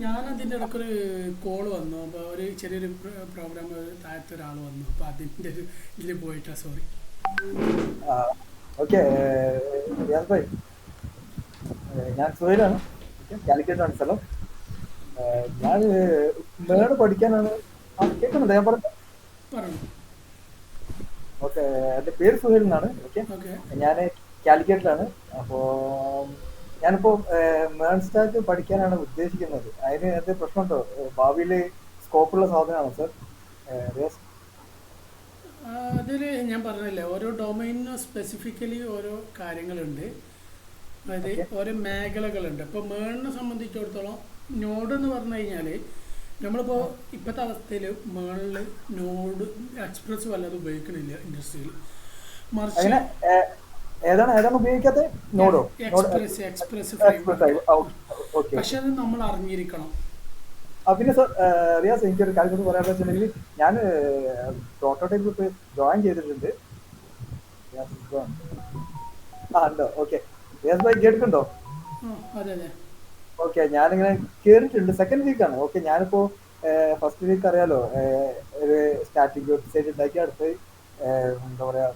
ഞാൻ അതിൻ്റെ ഇടയ്ക്കൊരു കോള് വന്നു. അപ്പോൾ ഒരു ചെറിയൊരു പ്രോഗ്രാം താഴത്തെ ഒരാൾ വന്നു. അപ്പോൾ അതിൻ്റെ ഒരു ഇതിൽ പോയിട്ടാ, സോറി. ഓക്കെ റിയാസ് ഭായ്, ഞാൻ സുഹൈലാണ്. കാലിക്കറ്റാണ് സ്ഥലം. ഞാൻ മേട് പഠിക്കാനാണ്. കേൾക്കുന്നുണ്ട് ഞാൻ പറഞ്ഞു? ഓക്കെ, എൻ്റെ പേര് സുഹൈൽ എന്നാണ്. ഓക്കെ, ഞാൻ കാലിക്കറ്റിലാണ്. അപ്പോൾ ഞാനിപ്പോൾ മേൺ സ്റ്റാക്ക് പഠിക്കാനാണ് ഉദ്ദേശിക്കുന്നത്. അതിന് എന്തെങ്കിലും പ്രശ്നമുണ്ടോ? ഭാവിയിൽ സ്കോപ്പുള്ള സാധനമാണോ സർ? അതിൽ ഞാൻ പറഞ്ഞില്ലേ, ഓരോ ഡൊമൈനിനും സ്പെസിഫിക്കലി ഓരോ കാര്യങ്ങളുണ്ട്. അതായത് ഓരോ മേഖലകളുണ്ട്. ഇപ്പോൾ മേണിനെ സംബന്ധിച്ചിടത്തോളം നോഡ് എന്ന് പറഞ്ഞു കഴിഞ്ഞാൽ നമ്മളിപ്പോൾ ഇപ്പോഴത്തെ അവസ്ഥയിൽ മേണിൽ നോഡ് എക്സ്പ്രസ് വല്ലതും ഉപയോഗിക്കണില്ല ഇൻഡസ്ട്രിയിൽ. മറിച്ച് ഏതാണ് ഉപയോഗിക്കാത്തത്? നോഡോ? എക്സ്പ്രസ് പക്ഷെ അത് നമ്മൾ അറിഞ്ഞിരിക്കണം. പിന്നെ സർ റിയാസ്, എനിക്കൊരു കാര്യം കൂടി പറയാൻ വെച്ചിട്ടുണ്ടെങ്കിൽ, ഞാൻ പ്രോട്ടോടൈപ്പ് ഇപ്പോൾ ജോയിൻ ചെയ്തിട്ടുണ്ട്. ഉണ്ടോ? ഓക്കെ. റിയാസ് ഭായി കേട്ടിട്ടുണ്ടോ? ഓക്കെ, ഞാനിങ്ങനെ കേറിയിട്ടുണ്ട്. സെക്കൻഡ് വീക്കാണ്. ഓക്കെ, ഞാനിപ്പോൾ ഫസ്റ്റ് വീക്ക് അറിയാലോ, ഒരു സ്റ്റാറ്റിക് വെബ്സൈറ്റ് ഉണ്ടാക്കി അടുത്ത് എന്താ പറയാ,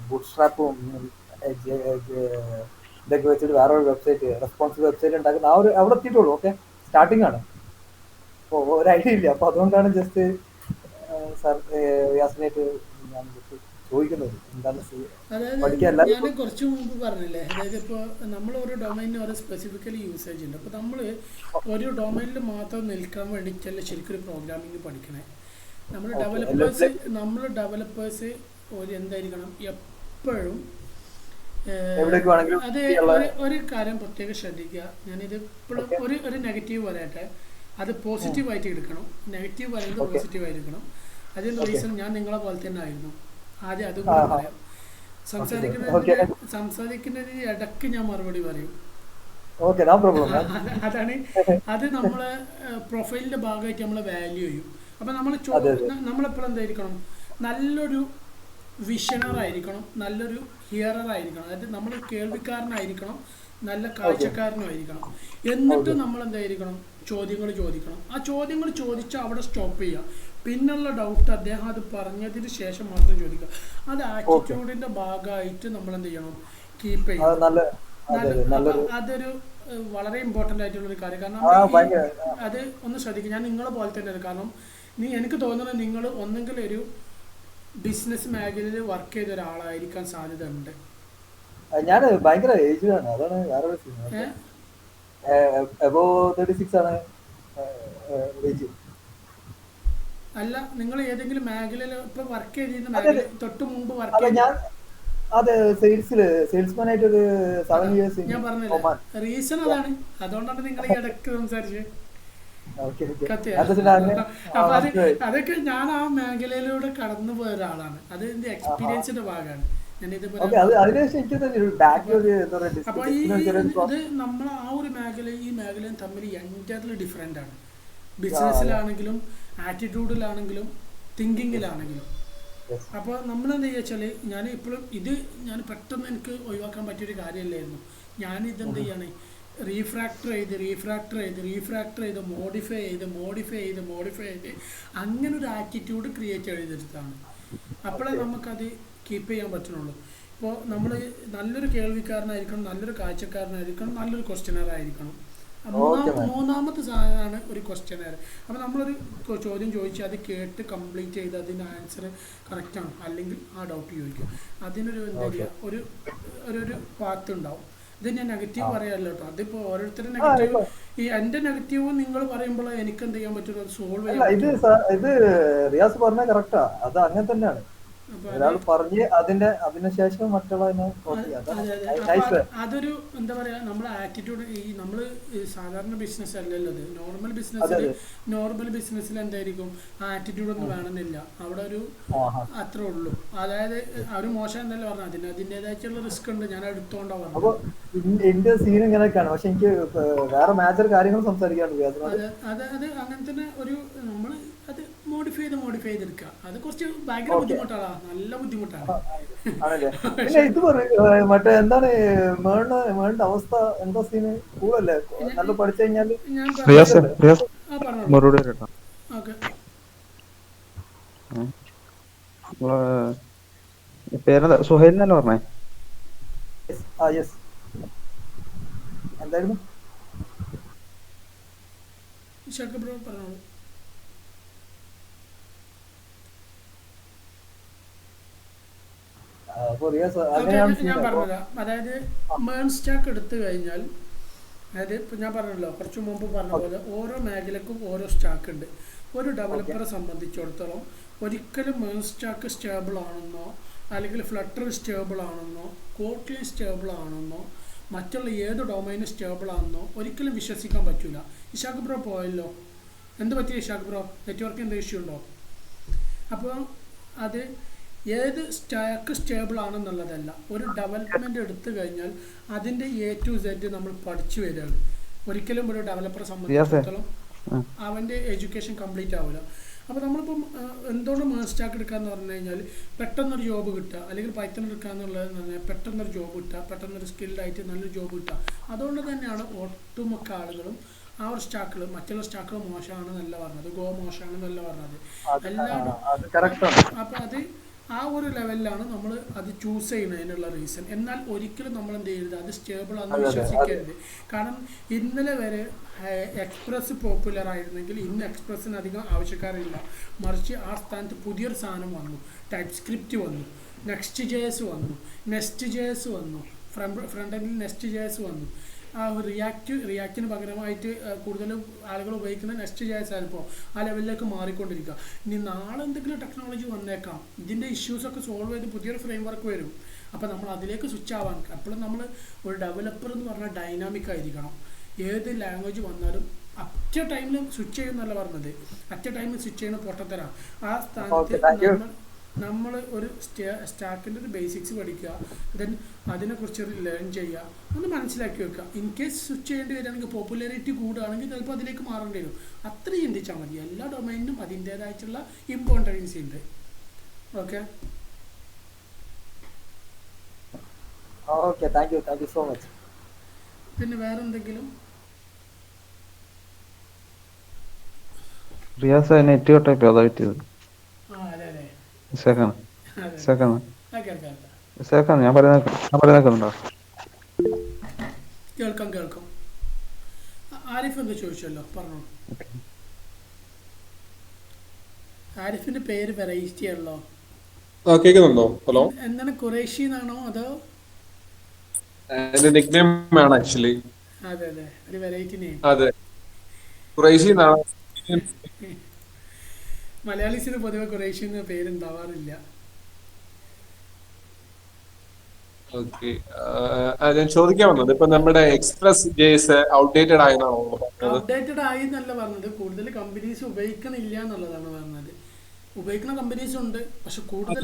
ബൂട്ട് സ്ട്രാപ്പും ഇതൊക്കെ വെച്ചിട്ട് വേറൊരു വെബ്സൈറ്റ്, റെസ്പോൺസീവ് വെബ്സൈറ്റ് ഉണ്ടാക്കുന്ന അവിടെ എത്തിയിട്ടുള്ളൂ. ഓക്കെ, സ്റ്റാർട്ടിംഗ് ആണ്. അപ്പോൾ ഒരു ഐഡിയ ഇല്ല. അപ്പോൾ അതുകൊണ്ടാണ് ജസ്റ്റ് സാർ വ്യാസനായിട്ട് ഞാൻ ജസ്റ്റ് ചോദിക്കുന്നത് എന്താണ് അതായത് പഠിക്കാൻ ഞാൻ എല്ലാവരും. കുറച്ച് മുമ്പ് പറഞ്ഞില്ലേ, അതായത് ഇപ്പോൾ നമ്മൾ ഒരു ഡൊമൈനിന് ഒരു സ്പെസിഫിക്കലി യൂസേജ് ഉണ്ട്. അപ്പോൾ നമ്മൾ ഒരു ഡൊമൈനിൽ മാത്രം നിൽക്കാൻ വേണ്ടിയിട്ടല്ല ശരിക്കും ഒരു പ്രോഗ്രാമിംഗ് പഠിക്കണേ. നമ്മൾ ഡെവലപ്പേഴ്സ് ഒരു എന്തായിരിക്കണം എപ്പോഴും എവിടേക്ക് വേണമെങ്കിലും അത് ഒരു കാര്യം പ്രത്യേകം ശ്രദ്ധിക്കുക. ഞാനിത് ഇപ്പോഴും ഒരു നെഗറ്റീവ് പറയട്ടെ, അത് പോസിറ്റീവായിട്ട് എടുക്കണം. നെഗറ്റീവ് പറയുന്നത് പോസിറ്റീവായി എടുക്കണം. അതിൻ്റെ റീസൺ ഞാൻ നിങ്ങളെ പോലെ തന്നെ ആയിരുന്നു. ആദ്യം അതും കൂടെ പറയാം. സംസാരിക്കുന്നതിന് ഇടയ്ക്ക് ഞാൻ മറുപടി പറയും. അതാണ് അത് നമ്മളെ പ്രൊഫൈലിന്റെ ഭാഗമായിട്ട് നമ്മളെ വാല്യൂ ചെയ്യും. അപ്പം നമ്മളെപ്പോഴും എന്തായിരിക്കണം, നല്ലൊരു വിഷണറായിരിക്കണം, നല്ലൊരു ഹിയറർ ആയിരിക്കണം. അതായത് നമ്മൾ കേൾവിക്കാരനായിരിക്കണം, നല്ല കാഴ്ചക്കാരനായിരിക്കണം. എന്നിട്ട് നമ്മൾ എന്തായിരിക്കണം, ചോദ്യങ്ങൾ ചോദിക്കണം. ആ ചോദ്യങ്ങൾ ചോദിച്ചാൽ അവിടെ സ്റ്റോപ്പ് ചെയ്യുക. പിന്നുള്ള ഡൗട്ട് അദ്ദേഹം അത് പറഞ്ഞതിന് ശേഷം മാത്രം ചോദിക്കുക. അത് ആറ്റിറ്റ്യൂഡിന്റെ ഭാഗമായിട്ട് നമ്മൾ എന്ത് ചെയ്യണം, കീപ്പ് ചെയ്യണം. അതൊരു വളരെ ഇമ്പോർട്ടൻ്റ് ആയിട്ടുള്ളൊരു കാര്യം. കാരണം അത് ഒന്ന് ശ്രദ്ധിക്കുക. ഞാൻ നിങ്ങളെ പോലെ തന്നെയാണ്. കാരണം എനിക്ക് തോന്നുന്നത് നിങ്ങൾ ഒന്നെങ്കിൽ ഒരു ബിസിനസ് മേഖലയിൽ വർക്ക് ചെയ്ത ഒരാളായിരിക്കാൻ സാധ്യത ഉണ്ട്. ഞാൻ ഭയങ്കര ഏജ്ഡ് ആണ്, അതാണ് വേറെ അല്ല. നിങ്ങൾ ഏതെങ്കിലും മേഖലയിൽ ഇപ്പൊ വർക്ക് ചെയ്തിരുന്ന മേഖല തൊട്ട് മുമ്പ് വർക്ക് ചെയ്ത സെയിൽസ്മാൻ ആയിട്ട് ഒരു 7 years ഞാൻ പറഞ്ഞില്ല. റീസൺ അതാണ്. അതുകൊണ്ടാണ് നിങ്ങൾ ഈ ഇടയ്ക്ക് സംസാരിച്ചത്. അപ്പൊ അതൊക്കെ ഞാൻ ആ മേഖലയിലൂടെ കടന്നു പോയ ഒരാളാണ്. അത് എന്റെ എക്സ്പീരിയൻസിന്റെ ഭാഗമാണ്. അപ്പൊ ഇത് നമ്മൾ ആ ഒരു മേഖലയും ഈ മേഖലയും തമ്മിൽ എൻ്റർലി ഡിഫറെൻ്റ് ആണ്. ബിസിനസ്സിലാണെങ്കിലും ആറ്റിറ്റ്യൂഡിലാണെങ്കിലും തിങ്കിങ്ങിലാണെങ്കിലും. അപ്പോൾ നമ്മളെന്താ വെച്ചാൽ ഞാൻ ഇപ്പോഴും ഞാൻ പെട്ടെന്ന് എനിക്ക് ഒഴിവാക്കാൻ പറ്റിയൊരു കാര്യമല്ലായിരുന്നു. ഞാനിതെന്ത് ചെയ്യാണ്, റീഫ്രാക്ടർ ചെയ്ത് മോഡിഫൈ ചെയ്ത് അങ്ങനെ ഒരു ആറ്റിറ്റ്യൂഡ് ക്രിയേറ്റ് ചെയ്തെടുത്താണ്. അപ്പോഴേ നമുക്കത് കീപ്പ് ചെയ്യാൻ പറ്റുള്ളൂ. ഇപ്പോൾ നമ്മൾ നല്ലൊരു കേൾവിക്കാരനായിരിക്കണം, നല്ലൊരു കാഴ്ചക്കാരനായിരിക്കണം, നല്ലൊരു ക്വസ്റ്റ്യനർ ആയിരിക്കണം. മൂന്നാമത്തെ സാധനമാണ് ഒരു ക്വസ്റ്റ്യനർ. അപ്പോൾ നമ്മളൊരു ചോദ്യം ചോദിച്ചാൽ അത് കേട്ട് കംപ്ലീറ്റ് ചെയ്ത് അതിൻ്റെ ആൻസർ കറക്റ്റാണ് അല്ലെങ്കിൽ ആ ഡൗട്ട് ചോദിക്കും. അതിനൊരു എന്താ പറയുക, ഒരു പാത്ത് ഉണ്ടാവും. ഇത് ഞാൻ നെഗറ്റീവ് പറയാമല്ലോ കേട്ടോ. അതിപ്പോൾ ഓരോരുത്തരുടെ നെഗറ്റീവ്, ഈ എൻ്റെ നെഗറ്റീവ് നിങ്ങൾ പറയുമ്പോൾ എനിക്ക് എന്ത് ചെയ്യാൻ പറ്റുള്ളൂ, അത് സോൾവ് ചെയ്യാൻ. ഇത് റിയാസ് പറഞ്ഞ കറക്റ്റാ, അത് അങ്ങനെ തന്നെയാണ്. ഒരാൾ പറഞ്ഞ് അതിനുശേഷം അതൊരു എന്താ പറയാ, നമ്മുടെ ആറ്റിറ്റ്യൂഡ്. ഈ നമ്മൾ സാധാരണ ബിസിനസ് അല്ലല്ലോ അത്. നോർമൽ ബിസിനസ്സിൽ എന്തായിരിക്കും, ആറ്റിറ്റ്യൂഡ് ഒന്നും വേണമെന്നില്ല. അവിടെ ഒരു അത്രേ ഉള്ളൂ. അതായത് ഒരു മോശം എന്നല്ല പറഞ്ഞത്, അതിൻ്റെതായിട്ടുള്ള റിസ്ക് ഉണ്ട്. ഞാൻ എടുത്തോണ്ടാ പറഞ്ഞത്. എന്റെ സീൻ ഇങ്ങനെയൊക്കെയാണ്. പക്ഷെ എനിക്ക് വേറെ മേജർ കാര്യങ്ങൾ സംസാരിക്കാറുണ്ട്. അത് അങ്ങനെ തന്നെ ഒരു നമ്മൾ അത് മോഡിഫൈ ചെയ്തെടുക്കുക. അത് കുറച്ച് ഭയങ്കര ബുദ്ധിമുട്ടാണ്, നല്ല ബുദ്ധിമുട്ടാണ്. ഇത് മറ്റേ എന്താണ് മേളിന്റെ അവസ്ഥ, എന്താ സീന്? കൂടല്ലേ നല്ല പഠിച്ചു കഴിഞ്ഞാല് പേരെന്താ? സുഹൈൽ എന്നല്ലേ പറഞ്ഞേ? എന്തായിരുന്നു? ഞാൻ പറഞ്ഞുതരാം. അതായത് മേൺ സ്റ്റാക്ക് എടുത്തു കഴിഞ്ഞാൽ, അതായത് ഇപ്പം ഞാൻ പറഞ്ഞല്ലോ കുറച്ച് മുമ്പ് പറഞ്ഞ പോലെ ഓരോ മേഖലക്കും ഓരോ സ്റ്റാക്ക് ഉണ്ട്. ഒരു ഡെവലപ്പറെ സംബന്ധിച്ചിടത്തോളം ഒരിക്കലും മേൺ സ്റ്റാക്ക് സ്റ്റേബിൾ ആണെന്നോ അല്ലെങ്കിൽ ഫ്ലട്ടർ സ്റ്റേബിൾ ആണെന്നോ കോട്ട്ലിൻ സ്റ്റേബിൾ ആണെന്നോ മറ്റുള്ള ഏത് ഡൊമൈനും സ്റ്റേബിൾ ആണെന്നോ ഒരിക്കലും വിശ്വസിക്കാൻ പറ്റില്ല. ഇഷാഖ് ബ്രോ പോയല്ലോ, എന്ത് പറ്റിയ ഇഷാഖ് ബ്രോ? നെറ്റ്വർക്ക് എന്ത് ഇഷ്യൂ ഉണ്ടോ? അപ്പോൾ അത് ഏത് സ്റ്റാക്ക് സ്റ്റേബിൾ ആണെന്നുള്ളതല്ല. ഒരു ഡെവലപ്മെൻറ്റ് എടുത്തു കഴിഞ്ഞാൽ അതിൻ്റെ A to Z നമ്മൾ പഠിച്ചു വരികയാണ്. ഒരിക്കലും ഒരു ഡെവലപ്പറെ സംബന്ധിച്ചിടത്തോളം അവൻ്റെ എഡ്യൂക്കേഷൻ കംപ്ലീറ്റ് ആവില്ല. അപ്പോൾ നമ്മളിപ്പം എന്തുകൊണ്ട് മേൺ സ്റ്റാക്ക് എടുക്കാമെന്ന് പറഞ്ഞു കഴിഞ്ഞാൽ പെട്ടെന്നൊരു ജോബ് കിട്ടുക, അല്ലെങ്കിൽ പൈത്തൺ എടുക്കുക എന്നുള്ളതെന്ന് പറഞ്ഞാൽ പെട്ടെന്നൊരു ജോബ് കിട്ടുക, പെട്ടെന്നൊരു സ്കിൽഡായിട്ട് നല്ലൊരു ജോബ് കിട്ടുക. അതുകൊണ്ട് തന്നെയാണ് ഒട്ടുമിക്ക ആളുകളും ആ ഒരു സ്റ്റാക്കുകൾ, മറ്റുള്ള സ്റ്റാക്കുകൾ മോശമാണെന്നല്ല പറഞ്ഞത്, ഗോ മോശമാണെന്നല്ല പറഞ്ഞത്, എല്ലാവരും. അപ്പോൾ അത് ആ ഒരു ലെവലിലാണ് നമ്മൾ അത് ചൂസ് ചെയ്യുന്നതിനുള്ള റീസൺ. എന്നാൽ ഒരിക്കലും നമ്മൾ എന്ത് ചെയ്യരുത്, അത് സ്റ്റേബിൾ ആണെന്ന് അതെ അതെ അത് വിശ്വസിക്കരുത്. കാരണം ഇന്നലെ വരെ എക്സ്പ്രസ് പോപ്പുലർ ആയിരുന്നെങ്കിൽ ഇന്ന് എക്സ്പ്രസ്സിന് അധികം ആവശ്യക്കാരില്ല. മറിച്ച് ആ സ്ഥാനത്ത് പുതിയൊരു സാധനം വന്നു, ടൈപ്പ് സ്ക്രിപ്റ്റ് വന്നു, നെക്സ്റ്റ് ജെ എസ് വന്നു, നെക്സ്റ്റ് ജെ എസ് വന്നു, ഫ്രണ്ട് എൻഡിൽ നെക്സ്റ്റ് ജെ എസ് വന്നു. ആ റിയാക്റ്റിന് പകരമായിട്ട് കൂടുതലും ആളുകൾ ഉപയോഗിക്കുന്ന നെക്സ്റ്റ് ജെ എസ് ആണിപ്പോൾ ആ ലെവലിലേക്ക് മാറിക്കൊണ്ടിരിക്കുക. ഇനി നാളെ എന്തെങ്കിലും ടെക്നോളജി വന്നേക്കാം, ഇതിൻ്റെ ഇഷ്യൂസൊക്കെ സോൾവ് ചെയ്ത് പുതിയൊരു ഫ്രെയിം വർക്ക് വരും. അപ്പോൾ നമ്മൾ അതിലേക്ക് സ്വിച്ച് ആവാൻ എപ്പോഴും നമ്മൾ ഒരു ഡെവലപ്പർ എന്ന് പറഞ്ഞാൽ ഡൈനാമിക് ആയിരിക്കണം. ഏത് ലാംഗ്വേജ് വന്നാലും അറ്റ ടൈമിൽ സ്വിച്ച് ചെയ്യുന്നല്ല പറഞ്ഞത്, അറ്റ ടൈമിൽ സ്വിച്ച് ചെയ്യുന്ന പൊട്ടത്തരാണ്. ആ സ്ഥാനത്ത് നമ്മൾ ഒരു സ്റ്റാക്കിൻ്റെ ഒരു ബേസിക്സ് പഠിക്കുക, ദെൻ അതിനെക്കുറിച്ച് ലേൺ ചെയ്യുക, ഒന്ന് മനസ്സിലാക്കി വെക്കുക. ഇൻ കേസ് സ്വിച്ച് ചെയ്യേണ്ടി വരികയാണെങ്കിൽ പോപ്പുലാരിറ്റി കൂടുകയാണെങ്കിൽ ചിലപ്പോൾ അതിലേക്ക് മാറേണ്ടി വരും. അത്ര ചിന്തിച്ചാൽ മതി. എല്ലാ ഡൊമൈനിനും അതിൻ്റേതായിട്ടുള്ള ഇമ്പോർട്ടൻസ് ഉണ്ട്. Okay okay, thank you so much. പിന്നെ വേറെ എന്തെങ്കിലും? റിയാസ് നെറ്റ് കട്ടായി അതാ പറ്റിയത്. അതെ അതെ ഞാൻ പറയുന്നുണ്ടോ? കേൾക്കാം. ആരിഫ് എന്താ ചോദിച്ചല്ലോ, പറഞ്ഞോ. ആരിഫിന്റെ പേര് വെറൈറ്റി ആണല്ലോ. കേൾക്കുന്നുണ്ടോ? ഹലോ, എന്താണ്, ഖുറൈഷി എന്നാണോ അതോ? എന്റെ നിക്നെയിം ആണ് ആക്ച്വലി. അതെ ഒരു വെറൈറ്റി നെയിം. അതെ, ഖുറൈഷി എന്നാണ്. മലയാളീസിന് പൊതുവെ ഖുറൈഷി എന്ന പേരുണ്ടാവാറില്ല. ഓക്കെ, ഞാൻ ചോദിക്കാൻ വന്നത് ഇപ്പൊ നമ്മുടെ എക്സ്പ്രസ് ജെഎസ് ഔട്ട്ഡേറ്റഡ് ആയെന്നാണോ പറഞ്ഞത്? ഔട്ട്ഡേറ്റഡ് ആയി എന്നല്ല പറഞ്ഞത്, കൂടുതൽ കമ്പനീസ് ഉപയോഗിക്കണില്ല എന്നുള്ളതാണ് പറഞ്ഞത്. ഉപയോഗിക്കുന്ന കമ്പനീസ് ഉണ്ട്, പക്ഷെ കൂടുതൽ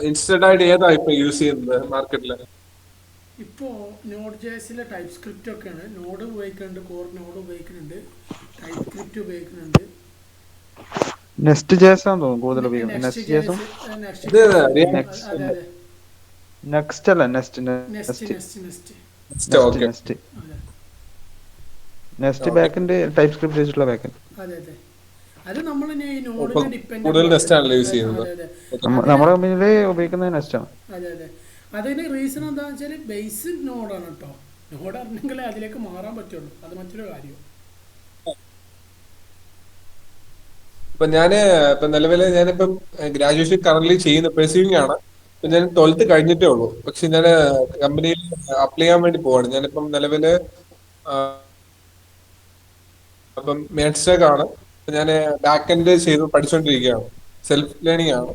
ഇൻസ്റ്റഡ് ആയിട്ട് ഏതാ ഇപ്പൊ യൂസ് ചെയ്യുന്നത് മാർക്കറ്റില്? ഇപ്പോൾ നോഡ് ജെഎസിലെ ടൈപ്പ് സ്ക്രിപ്റ്റ് ഒക്കെയാണ്. നോഡ് ഉപയോഗിക്കുന്നുണ്ട്, കോർ നോഡ് ഉപയോഗിക്കുന്നുണ്ട്, ടൈപ്പ് സ്ക്രിപ്റ്റ് ഉപയോഗിക്കുന്നുണ്ട്. നെക്സ്റ്റ് ജെഎസ് ആണെന്ന് തോന്നുന്നു കൂടുതൽ ഉപയോഗിക്കുന്നത്. നെക്സ്റ്റ് ജെഎസും നെക്സ്റ്റ് അല്ല നെക്സ്റ്റ് ബാക്കെൻഡ് ടൈപ്പ് സ്ക്രിപ്റ്റ് വെച്ചിട്ടുള്ള ബാക്കെൻഡ്. അതെ അത് നമ്മൾ ഈ നോഡിനെ ഡിപെൻഡ് നമ്മുടെ കമ്പനിയില് ഉപയോഗിക്കുന്നത് നെക്സ്റ്റ് ആണ്. അതെ അതിന് റീസൺ എന്താണെന്ന് വെച്ചാൽ ബേസിക് നോഡാണ് കേട്ടോ. നോഡ് അറിഞ്ഞെങ്കിലേ അതിലേക്ക് മാറാൻ പറ്റുള്ളൂ, അത് മറ്റൊരു കാര്യം. ഇപ്പൊ നിലവില് ഞാനിപ്പം ഗ്രാജുവേഷൻ കറന്റ് ചെയ്യുന്ന പെർസ്യൂയിങ് ആണ്. ഇപ്പൊ ഞാൻ 12th കഴിഞ്ഞിട്ടേ ഉള്ളൂ. പക്ഷെ ഞാൻ കമ്പനിയിൽ അപ്ലൈ ചെയ്യാൻ വേണ്ടി പോവാണ്. ഞാനിപ്പം നിലവില് അപ്പം മേഡ്സ്റ്റാക്ക് ആണ്. ഞാൻ ബാക്ക് എൻഡ് ചെയ്ത് പഠിച്ചുകൊണ്ടിരിക്കുകയാണ്. സെൽഫ് ലേണിംഗ് ആണ്.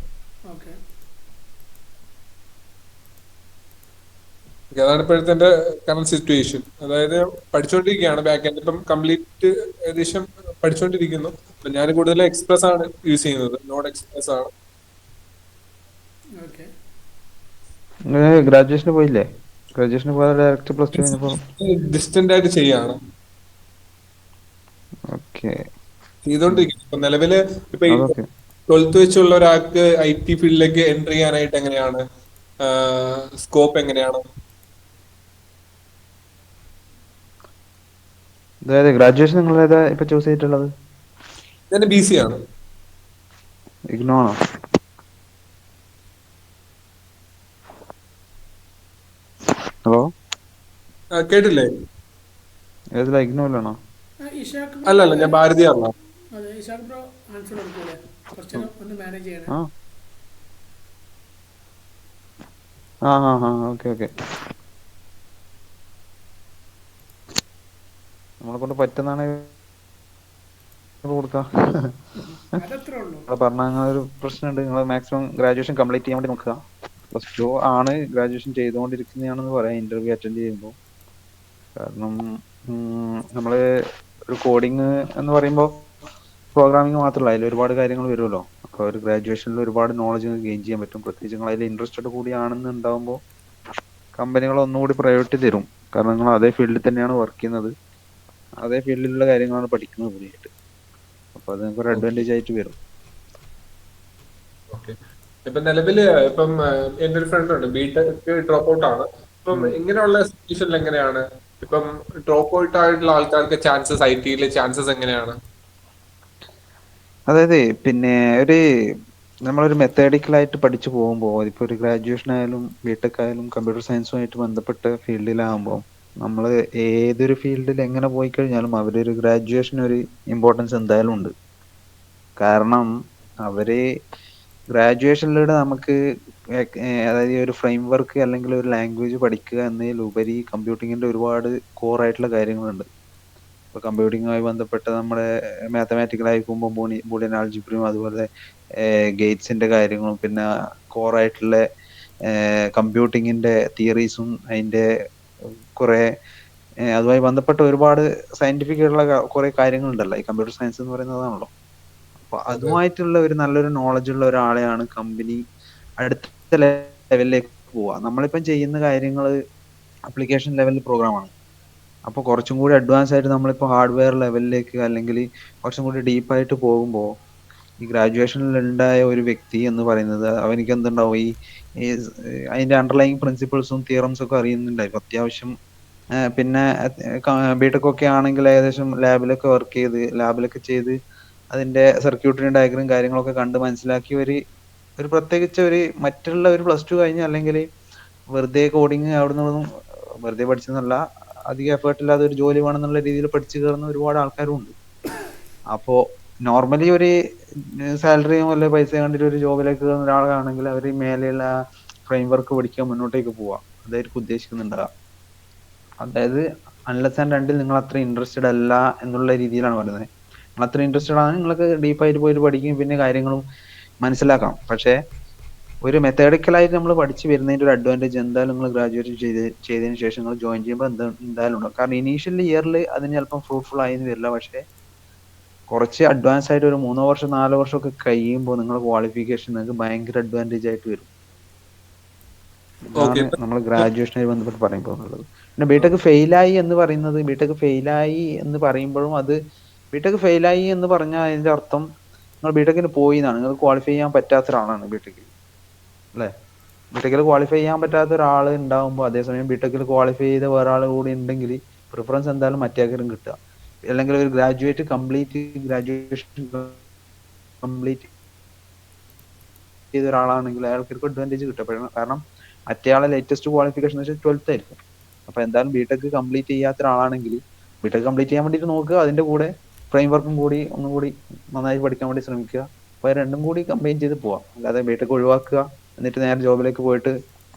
അതാണ് ഇപ്പോഴത്തെ എന്റെ കറന്റ് സിറ്റുവേഷൻ. അതായത് പഠിച്ചുകൊണ്ടിരിക്കുകയാണ് ബാക്ക് എൻഡ്. ഇപ്പം കംപ്ലീറ്റ് ഏകദേശം പഠിച്ചുകൊണ്ടിരിക്കുന്നു. അപ്പൊ ഞാൻ കൂടുതൽ എക്സ്പ്രസ് ആണ് യൂസ് ചെയ്യുന്നത്, നോഡ് എക്സ്പ്രസ് ആണ്. ഗ്രാജുവേഷന് പോയില്ലേ? ഗ്രാജുവേഷന് പോയാൽ ഡയറക്റ്റ് പ്ലസ് ടു കഴിഞ്ഞപ്പോ ഡിസ്റ്റന്റ് ആയിട്ട് ചെയ്യാണ് ചെയ്തോണ്ടിരിക്കുന്നത്. ഇപ്പൊ നിലവില് ഇപ്പൊ 12th വെച്ചുള്ള ഒരാൾക്ക് IT ഫീൽഡിലേക്ക് എൻട്രി ചെയ്യാനായിട്ട് എങ്ങനെയാണ് സ്കോപ്പ് എങ്ങനെയാണ്? അതായത് ഗ്രാജുവേഷൻ നിങ്ങൾ ഏതാ ഇപ്പൊ ചൂസ് ചെയ്തിട്ടുള്ളത്? ഞാൻ BC ആണ്. ഇഗ്നോ ആണോ? ഹലോ, കേട്ടില്ലേ? ഏതിലാ, ഇഗ്നോയിലാണോ? അല്ല, ഞാൻ ഭാരതിയാണോ? ഓക്കെ നമ്മളെ കൊണ്ട് പറ്റുന്നതാണ് കൊടുക്കാം. പറഞ്ഞ അങ്ങനെ ഒരു പ്രശ്നമുണ്ട്. നിങ്ങൾ മാക്സിമം ഗ്രാജുവേഷൻ കംപ്ലീറ്റ് ചെയ്യാൻ വേണ്ടി നോക്കുക. പ്ലസ് ടു ആണ് ഗ്രാജുവേഷൻ ചെയ്തുകൊണ്ടിരിക്കുന്നതാണെന്ന് പറയാം ഇന്റർവ്യൂ അറ്റൻഡ് ചെയ്യുമ്പോൾ. കാരണം നമ്മള് ഒരു കോഡിങ് എന്ന് പറയുമ്പോൾ പ്രോഗ്രാമിംഗ് മാത്രമല്ല, അതിൽ ഒരുപാട് കാര്യങ്ങൾ വരുമല്ലോ. അപ്പോൾ ഒരു ഗ്രാജുവേഷനിൽ ഒരുപാട് നോളജ് ഗെയിൻ ചെയ്യാൻ പറ്റും. പ്രത്യേകിച്ച് നിങ്ങൾ അതിൽ ഇൻട്രസ്റ്റഡ് കൂടിയാണെന്നുണ്ടാകുമ്പോൾ കമ്പനികൾ ഒന്നുകൂടി പ്രയോറിറ്റി തരും. കാരണം നിങ്ങൾ അതേ ഫീൽഡിൽ തന്നെയാണ് വർക്ക് ചെയ്യുന്നത്, അതേ ഫീൽഡിലുള്ള കാര്യങ്ങളാണ് പഠിക്കുന്നത് പുതിയായിട്ട്. അപ്പൊ അത് നിങ്ങൾക്ക് ഒരു അഡ്വാൻറ്റേജ് ആയിട്ട് വരും. ഇപ്പൊ നിലവില് ഇപ്പം എന്റെ ഒരു ഫ്രണ്ട് ഉണ്ട്, ബിടെക് ഡ്രോപ്പ് ഔട്ട് ആണ്. ഇപ്പം ഇങ്ങനെയുള്ള സിറ്റുവേഷനിൽ എങ്ങനെയാണ് ഇപ്പം ഡ്രോപ്പ് ഔട്ട് ആയിട്ടുള്ള ആൾക്കാർക്ക് ചാൻസസ്, IT-യിലെ ചാൻസസ് എങ്ങനെയാണ്? അതായത് പിന്നെ ഒരു നമ്മളൊരു മെത്തേഡിക്കലായിട്ട് പഠിച്ചു പോകുമ്പോൾ ഇപ്പോൾ ഒരു ഗ്രാജുവേഷൻ ആയാലും ബിടെക് ആയാലും കമ്പ്യൂട്ടർ സയൻസുമായിട്ട് ബന്ധപ്പെട്ട ഫീൽഡിലാകുമ്പോൾ നമ്മൾ ഏതൊരു ഫീൽഡിൽ എങ്ങനെ പോയി കഴിഞ്ഞാലും അവരൊരു ഗ്രാജുവേഷൻ ഒരു ഇമ്പോർട്ടൻസ് എന്തായാലും ഉണ്ട്. കാരണം അവര് ഗ്രാജുവേഷനിലൂടെ നമുക്ക് അതായത് ഒരു ഫ്രെയിം വർക്ക് അല്ലെങ്കിൽ ഒരു ലാംഗ്വേജ് പഠിക്കുക എന്നതിലുപരി കമ്പ്യൂട്ടിങ്ങിന്റെ ഒരുപാട് കോർ ആയിട്ടുള്ള കാര്യങ്ങളുണ്ട്. ഇപ്പൊ കമ്പ്യൂട്ടിങ്ങുമായി ബന്ധപ്പെട്ട നമ്മുടെ മാത്തമാറ്റിക്കൽ ആയിക്കുമ്പോൾ ബൂളിയൻ ആൾജിബ്രയും അതുപോലെ ഗേറ്റ്സിന്റെ കാര്യങ്ങളും പിന്നെ കോർ ആയിട്ടുള്ള കമ്പ്യൂട്ടിങ്ങിന്റെ തിയറീസും അതിന്റെ കുറെ അതുമായി ബന്ധപ്പെട്ട ഒരുപാട് സയന്റിഫിക് ആയിട്ടുള്ള കുറെ കാര്യങ്ങളുണ്ടല്ലോ ഈ കമ്പ്യൂട്ടർ സയൻസ് എന്ന് പറയുന്നതാണല്ലോ. അപ്പൊ അതുമായിട്ടുള്ള ഒരു നല്ലൊരു നോളജ് ഉള്ള ഒരാളെയാണ് കമ്പനി അടുത്ത ലെവലിലേക്ക് പോവുക. നമ്മളിപ്പം ചെയ്യുന്ന കാര്യങ്ങൾ അപ്ലിക്കേഷൻ ലെവൽ പ്രോഗ്രാമാണ്. അപ്പൊ കുറച്ചും കൂടി അഡ്വാൻസ് ആയിട്ട് നമ്മളിപ്പോ ഹാർഡ്വെയർ ലെവലിലേക്ക് അല്ലെങ്കിൽ കുറച്ചും കൂടി ഡീപ്പായിട്ട് പോകുമ്പോൾ ഈ ഗ്രാജുവേഷനിൽ ഉണ്ടായ ഒരു വ്യക്തി എന്ന് പറയുന്നത് അവനിക്ക് എന്തുണ്ടാവും ഈ അതിന്റെ അണ്ടർലൈങ് പ്രിൻസിപ്പിൾസും തിയറംസും ഒക്കെ അറിയുന്നുണ്ടായിരിക്കും അത്യാവശ്യം. പിന്നെ ബിടെക് ഒക്കെ ആണെങ്കിൽ ഏകദേശം ലാബിലൊക്കെ ചെയ്ത് അതിന്റെ സർക്യൂട്ടറി ഡയഗ്രം കാര്യങ്ങളൊക്കെ കണ്ട് മനസ്സിലാക്കി ഒരു പ്രത്യേകിച്ച് ഒരു മറ്റുള്ള ഒരു പ്ലസ് ടു കഴിഞ്ഞ് അല്ലെങ്കിൽ വെറുതെ കോഡിങ് അവിടുന്ന് വെറുതെ പഠിച്ചെന്നല്ല അധികം എഫേർട്ട് ഇല്ലാതെ ഒരു ജോലി വേണമെന്നുള്ള രീതിയിൽ പഠിച്ചു കയറുന്ന ഒരുപാട് ആൾക്കാരും ഉണ്ട്. അപ്പോ നോർമലി ഒരു സാലറിയും അല്ലെ പൈസ കണ്ടിട്ട് ഒരു ജോബിലേക്ക് കയറുന്ന ഒരാളാണെങ്കിൽ അവർ മേലെയുള്ള ഫ്രെയിം വർക്ക് പഠിക്കാൻ മുന്നോട്ടേക്ക് പോവാം, അതായിരിക്കും ഉദ്ദേശിക്കുന്നുണ്ടാവുക. അതായത് അൺലെസ് ആൻഡ് അണ്ടിൽ നിങ്ങൾ അത്ര ഇൻട്രസ്റ്റഡ് അല്ല എന്നുള്ള രീതിയിലാണ് പറയുന്നത്. നിങ്ങൾ അത്ര ഇൻട്രസ്റ്റഡ് ആണ് നിങ്ങൾക്ക് ഡീപ്പായിട്ട് പോയിട്ട് പഠിക്കും, പിന്നെ കാര്യങ്ങളും മനസ്സിലാക്കാം. പക്ഷെ ഒരു മെത്തേഡിക്കലായിട്ട് നമ്മൾ പഠിച്ചു വരുന്നതിന്റെ ഒരു അഡ്വാൻറ്റേജ് എന്തായാലും നിങ്ങൾ ഗ്രാജുവേറ്റ് ചെയ്തതിനു ശേഷം നിങ്ങൾ ജോയിൻ ചെയ്യുമ്പോൾ എന്തായാലും ഉണ്ടാവും. കാരണം ഇനീഷ്യൽ ഇയറിൽ അതിന് ചിലപ്പം ഫ്രൂട്ട്ഫുൾ ആയെന്ന് വരില്ല. പക്ഷെ കുറച്ച് അഡ്വാൻസ് ആയിട്ട് ഒരു 3 വർഷം 4 വർഷം ഒക്കെ കഴിയുമ്പോൾ നിങ്ങളുടെ ക്വാളിഫിക്കേഷൻ നിങ്ങൾക്ക് ഭയങ്കര അഡ്വാൻറ്റേജ് ആയിട്ട് വരും. ഇതാണ് നമ്മൾ ഗ്രാജുവേഷനുമായി ബന്ധപ്പെട്ട് പറയുമ്പോൾ ഉള്ളത്. പിന്നെ ബിടെക് ഫെയിലായി എന്ന് പറയുമ്പോഴും അത് ബിടെക് ഫെയിലായി എന്ന് പറഞ്ഞാൽ അതിന്റെ അർത്ഥം നിങ്ങൾ ബിടെക്കിന് പോയി എന്നാണ്. നിങ്ങൾ ക്വാളിഫൈ ചെയ്യാൻ പറ്റാത്ത ഒരാളാണ് ബിടെക്കിൽ, അല്ലെ? ബിടെക്കിൽ ക്വാളിഫൈ ചെയ്യാൻ പറ്റാത്ത ഒരാൾ ഉണ്ടാവുമ്പോൾ അതേസമയം ബിടെക്കിൽ ക്വാളിഫൈ ചെയ്ത വേറെ ആൾ കൂടി ഉണ്ടെങ്കിൽ പ്രിഫറൻസ് എന്തായാലും മറ്റേക്കരും കിട്ടുക. അല്ലെങ്കിൽ ഒരു ഗ്രാജുവേഷൻ കംപ്ലീറ്റ് ചെയ്ത ഒരാളാണെങ്കിൽ അയാൾക്ക് അഡ്വാൻറ്റേജ് കിട്ടും. കാരണം മറ്റേയാളെ ലേറ്റസ്റ്റ് ക്വാളിഫിക്കേഷൻ എന്ന് വെച്ചാൽ 12th ആയിരിക്കും. അപ്പൊ എന്തായാലും ബിടെക് കംപ്ലീറ്റ് ചെയ്യാത്ത ഒരാളാണെങ്കിൽ ബിടെക് കംപ്ലീറ്റ് ചെയ്യാൻ വേണ്ടിയിട്ട് നോക്കുക, അതിന്റെ കൂടെ ഫ്രെയിം വർക്കും കൂടി ഒന്നുകൂടി നന്നായി പഠിക്കാൻ വേണ്ടി ശ്രമിക്കുക. അപ്പൊ രണ്ടും കൂടി കമ്പൈൻ ചെയ്ത് പോവാം. അല്ലാതെ ബിടെക് ഒഴിവാക്കുക എന്നിട്ട് നേരെ ജോബിലേക്ക് പോയിട്ട്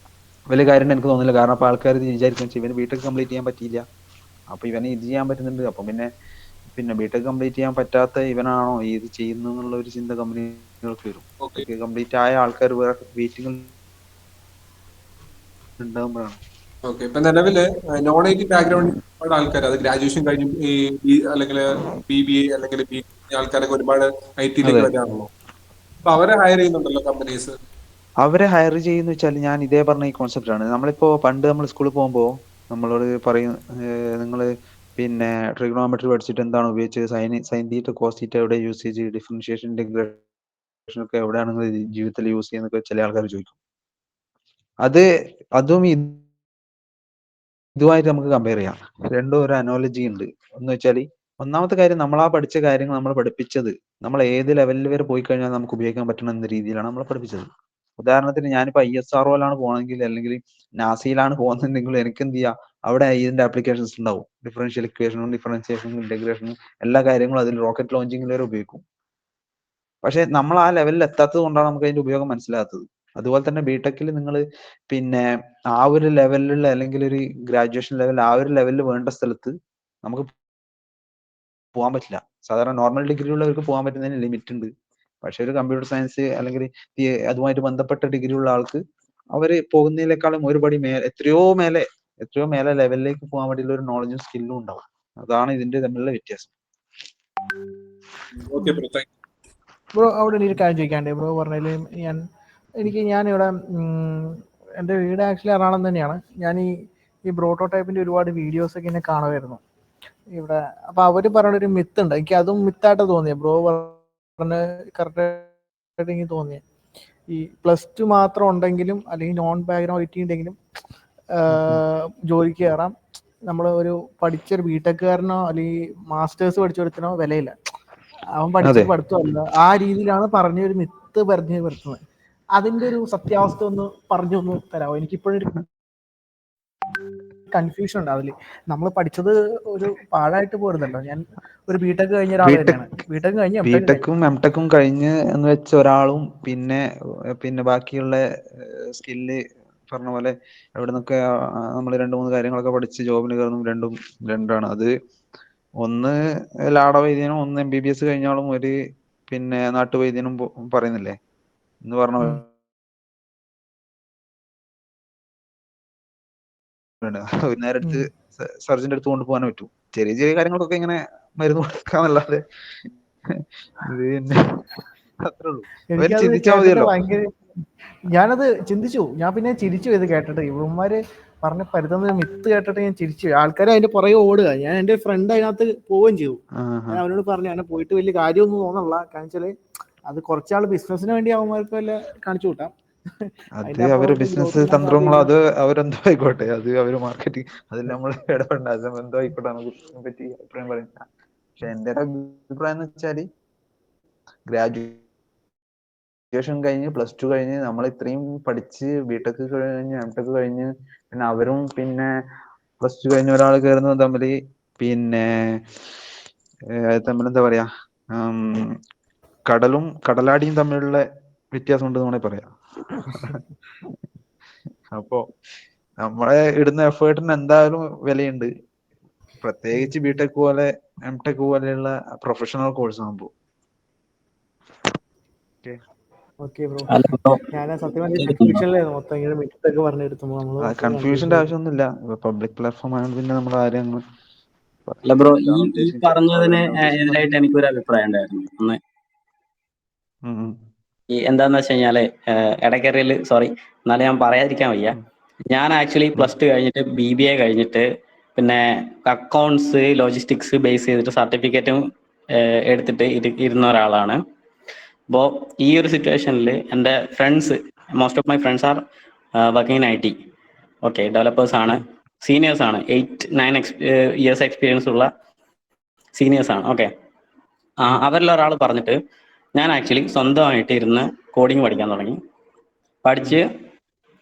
വലിയ കാര്യം എനിക്ക് തോന്നുന്നില്ല. കാരണം അപ്പൊ ആൾക്കാർ വിചാരിക്കും ഇവന് ബിടെക് കംപ്ലീറ്റ് ചെയ്യാൻ പറ്റിയില്ല, അപ്പൊ ഇവന് ഇത് ചെയ്യാൻ പറ്റുന്നുണ്ട്, അപ്പൊ പിന്നെ ബിടെക് കംപ്ലീറ്റ് ചെയ്യാൻ പറ്റാത്ത ഇവനാണോ ഇത് ചെയ്യുന്നു എന്നുള്ള ഒരു ചിന്ത കമ്പനികൾക്ക് വരും. കംപ്ലീറ്റ് ആയ ആൾക്കാർ വേറെ വെയിറ്റിംഗ് ഉണ്ടാകുമ്പോഴാണ്. ഓക്കെ, ഇപ്പൊ നിലവില് നോൺ ഐ ടി ബാക്ക്ഗ്രൗണ്ട് ഒരുപാട് ആൾക്കാർ അത് ഗ്രാജുവേഷൻ കഴിഞ്ഞ് അല്ലെങ്കിൽ BBA അല്ലെങ്കിൽ ബി ആൾക്കാരൊക്കെ ഒരുപാട് IT-ലേക്ക് വരാറുള്ളൂ. അപ്പൊ അവരെ ഹയർ ചെയ്യുന്നുണ്ടല്ലോ കമ്പനീസ്. അവരെ ഹയർ ചെയ്യുന്ന വെച്ചാൽ ഞാൻ ഇതേ പറഞ്ഞ ഈ കോൺസെപ്റ്റ് ആണ്. നമ്മളിപ്പോ പണ്ട് നമ്മൾ സ്കൂളിൽ പോകുമ്പോൾ നമ്മളോട് പറയും നിങ്ങൾ പിന്നെ ട്രിഗണോമെട്രി പഠിച്ചിട്ട് എന്താണ് ഉപയോഗിച്ചത്, സൈൻ തീറ്റ കോസ് തീറ്റ എവിടെ യൂസ് ചെയ്ത്, ഡിഫറൻഷിയേഷൻ ഇന്റഗ്രേഷൻ ഒക്കെ എവിടെയാണ് നിങ്ങൾ ജീവിതത്തിൽ യൂസ് ചെയ്യുന്നതൊക്കെ ചില ആൾക്കാർ ചോദിക്കും. അതും ഇതുമായിട്ട് നമുക്ക് കമ്പയർ ചെയ്യാം. രണ്ടും ഒരു അനോളജി ഉണ്ട്. എന്ന് വെച്ചാൽ ഒന്നാമത്തെ കാര്യം, നമ്മളാ പഠിച്ച കാര്യങ്ങൾ നമ്മൾ പഠിപ്പിച്ചത് നമ്മൾ ഏത് ലെവലിൽ വരെ പോയി കഴിഞ്ഞാൽ നമുക്ക് ഉപയോഗിക്കാൻ പറ്റണം എന്ന രീതിയിലാണ് നമ്മൾ പഠിപ്പിച്ചത്. ഉദാഹരണത്തിന് ഞാനിപ്പോ ISRO-ലാണ് പോകണമെങ്കിൽ അല്ലെങ്കിൽ നാസയിലാണ് പോകുന്നുണ്ടെങ്കിൽ എനിക്ക് എന്ത് ചെയ്യാം, അവിടെ ഇതിന്റെ ആപ്ലിക്കേഷൻസ് ഉണ്ടാവും. ഡിഫറൻഷ്യൽ ഇക്വേഷനും ഡിഫറൻസിയേഷനും ഇന്റഗ്രേഷനും എല്ലാ കാര്യങ്ങളും അതിൽ റോക്കറ്റ് ലോഞ്ചിങ് വരെ ഉപയോഗിക്കും. പക്ഷെ നമ്മൾ ആ ലെവലിൽ എത്താത്തത് കൊണ്ടാണ് നമുക്ക് അതിന്റെ ഉപയോഗം മനസ്സിലാകാത്തത്. അതുപോലെ തന്നെ ബിടെക്കിൽ നിങ്ങൾ പിന്നെ ആ ഒരു ലെവലിലുള്ള അല്ലെങ്കിൽ ഒരു ഗ്രാജുവേഷൻ ലെവൽ ആ ഒരു ലെവലിൽ വേണ്ട സ്ഥലത്ത് നമുക്ക് പോകാൻ പറ്റില്ല. സാധാരണ നോർമൽ ഡിഗ്രി ഉള്ളവർക്ക് പോകാൻ പറ്റുന്നതിന് ലിമിറ്റ് ഉണ്ട്. പക്ഷെ ഒരു കമ്പ്യൂട്ടർ സയൻസ് അല്ലെങ്കിൽ അതുമായിട്ട് ബന്ധപ്പെട്ട ഡിഗ്രി ഉള്ള ആൾക്ക് അവര് പോകുന്നതിനേക്കാളും ഒരുപടി എത്രയോ മേലെ ലെവലിലേക്ക് പോകാൻ വേണ്ടിയുള്ള ഒരു നോളജും സ്കില്ലും ഉണ്ടാവും. അതാണ് ഇതിന്റെ തമ്മിലുള്ള വ്യത്യാസം. ബ്രോ അവിടെ ഒരു കാര്യം ചോദിക്കാണ്ട്, ബ്രോ പറഞ്ഞതിൽ ഞാനിവിടെ എൻ്റെ വീട് ആക്ച്വലി എറണാകുളം തന്നെയാണ്. ഞാൻ ഈ പ്രോട്ടോടൈപ്പിന്റെ ഒരുപാട് വീഡിയോസ് ഒക്കെ ഇങ്ങനെ കാണുമായിരുന്നു ഇവിടെ. അപ്പൊ അവര് പറയുന്ന ഒരു മിത്ത് ഉണ്ട്, എനിക്ക് അതും മിത്തായിട്ട് തോന്നിയത്. ബ്രോ പറഞ്ഞ കറക്റ്റായിട്ട് എനിക്ക് തോന്നിയത് ഈ +2 മാത്രം ഉണ്ടെങ്കിലും അല്ലെങ്കിൽ നോൺ ബാക്ക്ഗ്രൗണ്ട് IT ഉണ്ടെങ്കിലും ജോലിക്ക് കയറാം. നമ്മൾ ഒരു പഠിച്ചൊരു ബിടെക്കുകാരനോ അല്ലെങ്കിൽ മാസ്റ്റേഴ്സ് പഠിച്ചെടുത്തനോ വിലയില്ല. അവൻ പഠിച്ചത് പഠിത്തമല്ല, ആ രീതിയിലാണ് പറഞ്ഞൊരു മിത്ത് പറഞ്ഞ് വരുത്തുന്നത്. അതിന്റെ ഒരു സത്യാവസ്ഥ ഒന്ന് ഒന്ന് തരാമോ? എനിക്കിപ്പോഴൊരു കൺഫ്യൂഷൻ ഉണ്ട് അതില്. നമ്മൾ പഠിച്ചത് ഒരു പാഴായിട്ട് പോരുന്നല്ലോ. ഞാൻ ഒരു ബിടെക് കഴിഞ്ഞ ഒരാൾ തന്നെയാണ്. ബിടെക് കഴിഞ്ഞ് ബിടെക്കും എംടെക്കും കഴിഞ്ഞ് എന്ന് വെച്ച ഒരാളും പിന്നെ ബാക്കിയുള്ള സ്കില്ല് പറഞ്ഞ പോലെ എവിടെ നിന്നൊക്കെ നമ്മൾ 2-3 കാര്യങ്ങളൊക്കെ പഠിച്ച് ജോബിന് കയറുന്നു, രണ്ടാണ്. അത് ഒന്ന് ലാടവൈദ്യനും ഒന്ന് MBBS കഴിഞ്ഞാലും ഒരു നാട്ടുവൈദ്യനും പറയുന്നില്ലേ എന്ന് പറഞ്ഞ നേരടുത്ത് സർജന്റെ അടുത്ത് കൊണ്ടുപോകാൻ പറ്റും. ചെറിയ ചെറിയ കാര്യങ്ങൾക്കൊക്കെ ഇങ്ങനെ മരുന്ന് കൊടുക്കാന്നല്ലാതെ അത്രേ ഉള്ളൂ. എനിക്കത് കേട്ടിട്ട് ഭയങ്കര, ഞാനത് ചിന്തിച്ചു. ഞാൻ പിന്നെ ചിരിച്ചു ഇത് കേട്ടിട്ട്. ഇവന്മാര് പറഞ്ഞ പരുത്തുന്ന മിത്ത് കേട്ടിട്ട് ഞാൻ ചിരിച്ചു. ആൾക്കാർ അതിന്റെ പുറകെ ഓടുക. ഞാൻ എന്റെ ഫ്രണ്ട് അതിനകത്ത് പോവുകയും ചെയ്തു. ഞാൻ അവനോട് പറഞ്ഞു അങ്ങനെ പോയിട്ട് വലിയ കാര്യമൊന്നും തോന്നല്ല. കാരണം വെച്ചാല് അത് കുറച്ചാൾ ബിസിനസിന് വേണ്ടി അവന്മാർക്ക് വല്ല കാണിച്ചു കൂട്ടാം. അത് അവര് ബിസിനസ് തന്ത്രങ്ങളോ അത് അവരെന്തോ ആയിക്കോട്ടെ, അത് അവര് മാർക്കറ്റിംഗ്, അതിൽ നമ്മൾ ഇടപെടേണ്ട. അത് എന്തോ ആയിക്കോട്ടെ, നമുക്ക് പറ്റി അഭിപ്രായം പറയുന്നില്ല. പക്ഷെ എന്റെ ഒരു അഭിപ്രായം എന്ന് വെച്ചാല് ഗ്രാജുവേഷൻ കഴിഞ്ഞ് +2 കഴിഞ്ഞ് നമ്മൾ ഇത്രയും പഠിച്ച് ബിടെക് കഴിഞ്ഞ് എംടെക് കഴിഞ്ഞ് പിന്നെ അവരും +2 കഴിഞ്ഞ ഒരാൾ കയറുന്നത് തമ്മിൽ എന്താ പറയാ, കടലും കടലാടിയും തമ്മിലുള്ള വ്യത്യാസം ഉണ്ടെന്ന് വേണമെങ്കിൽ പറയാം. അപ്പോ നമ്മളെ ഇടുന്ന എഫേർട്ടിന് എന്തായാലും വിലയുണ്ട്, പ്രത്യേകിച്ച് ബിടെക് പോലെ എംടെക് പോലെയുള്ള പ്രൊഫഷണൽ കോഴ്സ് ആകുമ്പോൾ. കൺഫ്യൂഷന്റെ ആവശ്യമൊന്നുമില്ല. പബ്ലിക് പ്ലാറ്റ്ഫോം ആയതുകൊണ്ട് പിന്നെ നമ്മൾ ആരെയും അല്ല ബ്രോ, ഈ പറഞ്ഞതിന് എതിരായിട്ട് എനിക്കൊരു അഭിപ്രായം ഉണ്ടായിരുന്നു. ഒന്ന് ഈ എന്താന്ന് വെച്ച് കഴിഞ്ഞാല് ഇടയ്ക്കറിയല്, സോറി എന്നാലും ഞാൻ പറയാതിരിക്കാൻ വയ്യ. ഞാൻ ആക്ച്വലി +2 കഴിഞ്ഞിട്ട് BBA കഴിഞ്ഞിട്ട് പിന്നെ അക്കൗണ്ട്സ് ലോജിസ്റ്റിക്സ് ബേസ് ചെയ്തിട്ട് സർട്ടിഫിക്കറ്റും എടുത്തിട്ട് ഇരുന്ന ഒരാളാണ്. അപ്പോൾ ഈ ഒരു സിറ്റുവേഷനിൽ എൻ്റെ friends, most of my friends are working in IT. Okay, developers ആണ്, സീനിയേഴ്സ് ആണ്, 8-9 ഇയേഴ്സ് എക്സ്പീരിയൻസ് ഉള്ള സീനിയേഴ്സ് ആണ്. ഓക്കെ, അവരിൽ ഒരാൾ പറഞ്ഞിട്ട് ഞാൻ ആക്ച്വലി സ്വന്തമായിട്ട് ഇരുന്ന് കോഡിങ് പഠിക്കാൻ തുടങ്ങി. പഠിച്ച്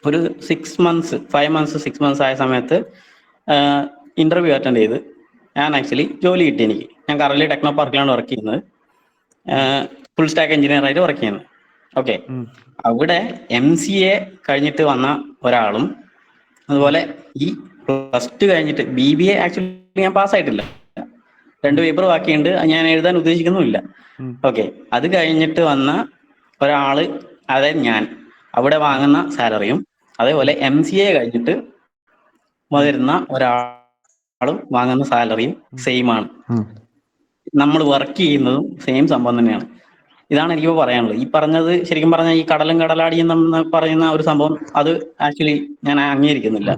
ഒരു 5 months ആയ സമയത്ത് ഇന്റർവ്യൂ അറ്റൻഡ് ചെയ്ത് ഞാൻ ആക്ച്വലി ജോലി കിട്ടി എനിക്ക്. ഞാൻ കറന്റ് ടെക്നോ പാർക്കിലാണ് വർക്ക് ചെയ്യുന്നത്, ഫുൾ സ്റ്റാക്ക് എഞ്ചിനീയർ ആയിട്ട് വർക്ക് ചെയ്യുന്നത്. ഓക്കെ, അവിടെ MCA കഴിഞ്ഞിട്ട് വന്ന ഒരാളും അതുപോലെ ഈ +2 കഴിഞ്ഞിട്ട് BBA ആക്ച്വലി ഞാൻ പാസ്സായിട്ടില്ല, 2 പേപ്പർ ബാക്കിയുണ്ട്, ഞാൻ എഴുതാൻ ഉദ്ദേശിക്കുന്നുമില്ല. ഓക്കെ, അത് കഴിഞ്ഞിട്ട് വന്ന ഒരാള്, അതായത് ഞാൻ അവിടെ വാങ്ങുന്ന സാലറിയും അതേപോലെ MCA കഴിഞ്ഞിട്ട് വരുന്ന ഒരാളും വാങ്ങുന്ന സാലറിയും സെയിം ആണ്. നമ്മൾ വർക്ക് ചെയ്യുന്നതും സെയിം സംഭവം തന്നെയാണ്. ഇതാണ് എനിക്ക് പറയാനുള്ളത്. ഈ പറഞ്ഞത് ശരിക്കും പറഞ്ഞാൽ ഈ കടലും കടലാടിയും എന്ന് പറയുന്ന ഒരു സംഭവം അത് ആക്ച്വലി ഞാൻ അംഗീകരിക്കുന്നില്ല.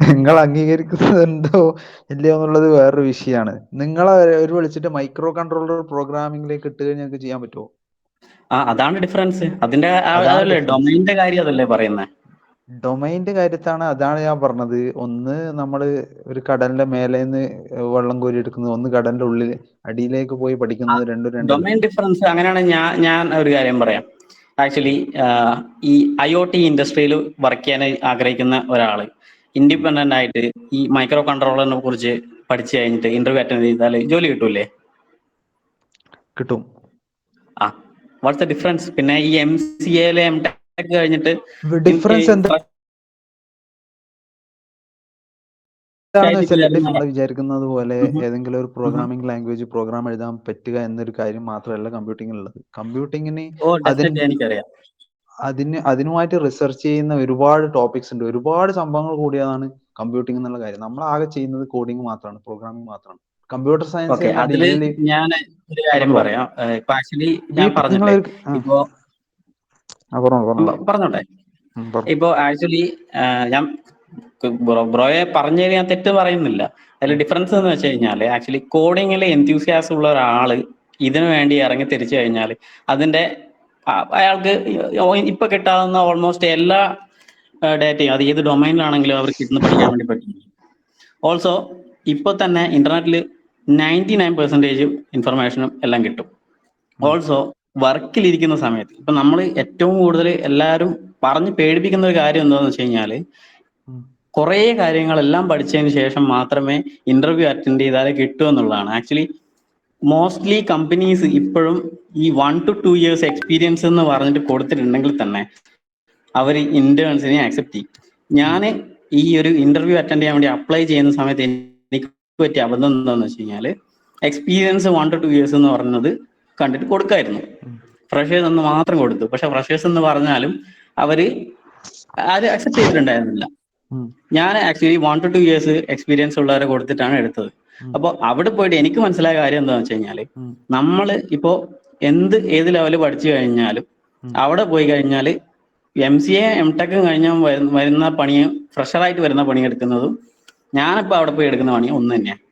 നിങ്ങൾ അംഗീകരിക്കുന്നുണ്ടോ ഇല്ലയോ എന്നുള്ളത് വേറൊരു വിഷയമാണ്. നിങ്ങളെ ഒരു വിളിച്ചിട്ട് മൈക്രോ കൺട്രോളർ പ്രോഗ്രാമിംഗിലേക്ക് ഇട്ട് കഴിഞ്ഞാൽ ചെയ്യാൻ പറ്റുമോ? അതാണ് ഡിഫറൻസ്. അതിന്റെ അതല്ലേ ഡൊമൈനിന്റെ കാര്യം, അതല്ലേ പറയുന്നത്. ഡൊമൈനിന്റെ കാര്യത്താണ്, അതാണ് ഞാൻ പറഞ്ഞത്. ഒന്ന് നമ്മൾ ഒരു കടലിന്റെ മേലേന്ന് വെള്ളം കോരി എടുക്കുന്നത്, ഒന്ന് കടലിന്റെ ഉള്ളിൽ അടിയിലേക്ക് പോയി പഠിക്കുന്നത്, രണ്ടും ഡൊമൈൻ ഡിഫറൻസ്. അങ്ങനെയാണ് ഞാൻ ഒരു കാര്യം പറയാം. ആക്ച്വലി ഈ IoT ഇൻഡസ്ട്രിയിൽ വർക്ക് ചെയ്യാൻ ആഗ്രഹിക്കുന്ന ഒരാള് ഇൻഡിപെൻഡന്റ് ആയിട്ട് ഈ മൈക്രോ കൺട്രോളറിനെ കുറിച്ച് പഠിച്ചു കഴിഞ്ഞിട്ട് ഇന്റർവ്യൂ അറ്റൻഡ് ചെയ്താൽ ജോലി കിട്ടൂലേ? കിട്ടും. What's the difference? പിന്നെ ഈ MCA MTech കഴിഞ്ഞിട്ട് ഡിഫറൻസ് എന്താ നമ്മൾ വിചാരിക്കുന്നത് പോലെ ഏതെങ്കിലും ഒരു പ്രോഗ്രാമിംഗ് ലാംഗ്വേജ് പ്രോഗ്രാം എഴുതാൻ പറ്റുക എന്നൊരു കാര്യം മാത്രമല്ല കമ്പ്യൂട്ടിങ്ങിലുള്ളത്. കമ്പ്യൂട്ടിങ്ങിന് അതിനുമായിട്ട് റിസർച്ച് ചെയ്യുന്ന ഒരുപാട് ടോപ്പിക്സ് ഉണ്ട്, ഒരുപാട് സംഭവങ്ങൾ കൂടിയതാണ് കമ്പ്യൂട്ടിംഗ് എന്നുള്ള കാര്യം. നമ്മൾ ആകെ ചെയ്യുന്നത് കോഡിങ് മാത്രമാണ്, പ്രോഗ്രാമിംഗ് മാത്രമാണ്. കമ്പ്യൂട്ടർ സയൻസ് ഞാൻ ഒരു കാര്യം പറയാം. ഇപ്പൊ ആക്ച്വലി ഞാൻ പറഞ്ഞില്ലേ, ഇപ്പോ പറഞ്ഞോട്ടെ. ഇപ്പോ ആക്ച്വലി ഞാൻ ബ്രോയെ പറഞ്ഞു ഞാൻ തെറ്റ് പറയുന്നില്ല. അതിൽ ഡിഫറൻസ് എന്ന് വെച്ച് കഴിഞ്ഞാല് ആക്ച്വലി കോഡിങ്ങിൽ എൻതൂസിയാസം ഉള്ള ഒരാള് ഇതിനു വേണ്ടി ഇറങ്ങി തിരിച്ചു കഴിഞ്ഞാൽ അതിന്റെ അയാൾക്ക് ഇപ്പൊ കിട്ടാവുന്ന ഓൾമോസ്റ്റ് എല്ലാ ഡേറ്റയും അത് ഏത് ഡൊമൈനിലാണെങ്കിലും അവർക്ക് ഇരുന്ന് പഠിക്കാൻ വേണ്ടി പറ്റും. ഓൾസോ ഇപ്പൊ തന്നെ ഇന്റർനെറ്റിൽ 99% ഇൻഫർമേഷനും എല്ലാം കിട്ടും. ഓൾസോ വർക്കിലിരിക്കുന്ന സമയത്ത് ഇപ്പൊ നമ്മൾ ഏറ്റവും കൂടുതൽ എല്ലാവരും പറഞ്ഞ് പേടിപ്പിക്കുന്ന ഒരു കാര്യം എന്താണെന്ന് വെച്ച് കഴിഞ്ഞാല് കുറേ കാര്യങ്ങളെല്ലാം പഠിച്ചതിന് ശേഷം മാത്രമേ ഇന്റർവ്യൂ അറ്റൻഡ് ചെയ്താലേ കിട്ടൂ എന്നുള്ളതാണ്. ആക്ച്വലി മോസ്റ്റ്ലി കമ്പനീസ് ഇപ്പോഴും ഈ 1 to 2 years എക്സ്പീരിയൻസ് എന്ന് പറഞ്ഞിട്ട് കൊടുത്തിട്ടുണ്ടെങ്കിൽ തന്നെ അവർ ഇന്റേൺസിനെ ആക്സെപ്റ്റ് ചെയ്യും. ഞാൻ ഈ ഒരു ഇന്റർവ്യൂ അറ്റൻഡ് ചെയ്യാൻ വേണ്ടി അപ്ലൈ ചെയ്യുന്ന സമയത്ത് എനിക്ക് പറ്റിയ അബദ്ധം എന്താണെന്ന് വെച്ച് കഴിഞ്ഞാൽ എക്സ്പീരിയൻസ് 1 to 2 years എന്ന് പറയുന്നത് കണ്ടിട്ട് കൊടുക്കായിരുന്നു. ഫ്രഷേഴ്സ് എന്ന് മാത്രം കൊടുത്തു. പക്ഷെ ഫ്രഷേഴ്സ് എന്ന് പറഞ്ഞാലും അവര് ആരും അക്സെപ്റ്റ് ചെയ്തിട്ടുണ്ടായിരുന്നില്ല. ഞാൻ ആക്ച്വലി 1 to 2 years എക്സ്പീരിയൻസ് ഉള്ളവരെ കൊടുത്തിട്ടാണ് എടുത്തത്. അപ്പൊ അവിടെ പോയിട്ട് എനിക്ക് മനസ്സിലായ കാര്യം എന്താണെന്ന് വെച്ച് കഴിഞ്ഞാല് നമ്മള് ഇപ്പോ ഏത് ലെവല് പഠിച്ചു കഴിഞ്ഞാലും അവിടെ പോയി കഴിഞ്ഞാല് MCA MTech കഴിഞ്ഞ വരുന്ന പണിയും ഫ്രഷറായിട്ട് വരുന്ന പണി എടുക്കുന്നതും ഞാനിപ്പോ അവിടെ പോയി എടുക്കുന്ന പണി ഒന്ന് തന്നെയാണ്.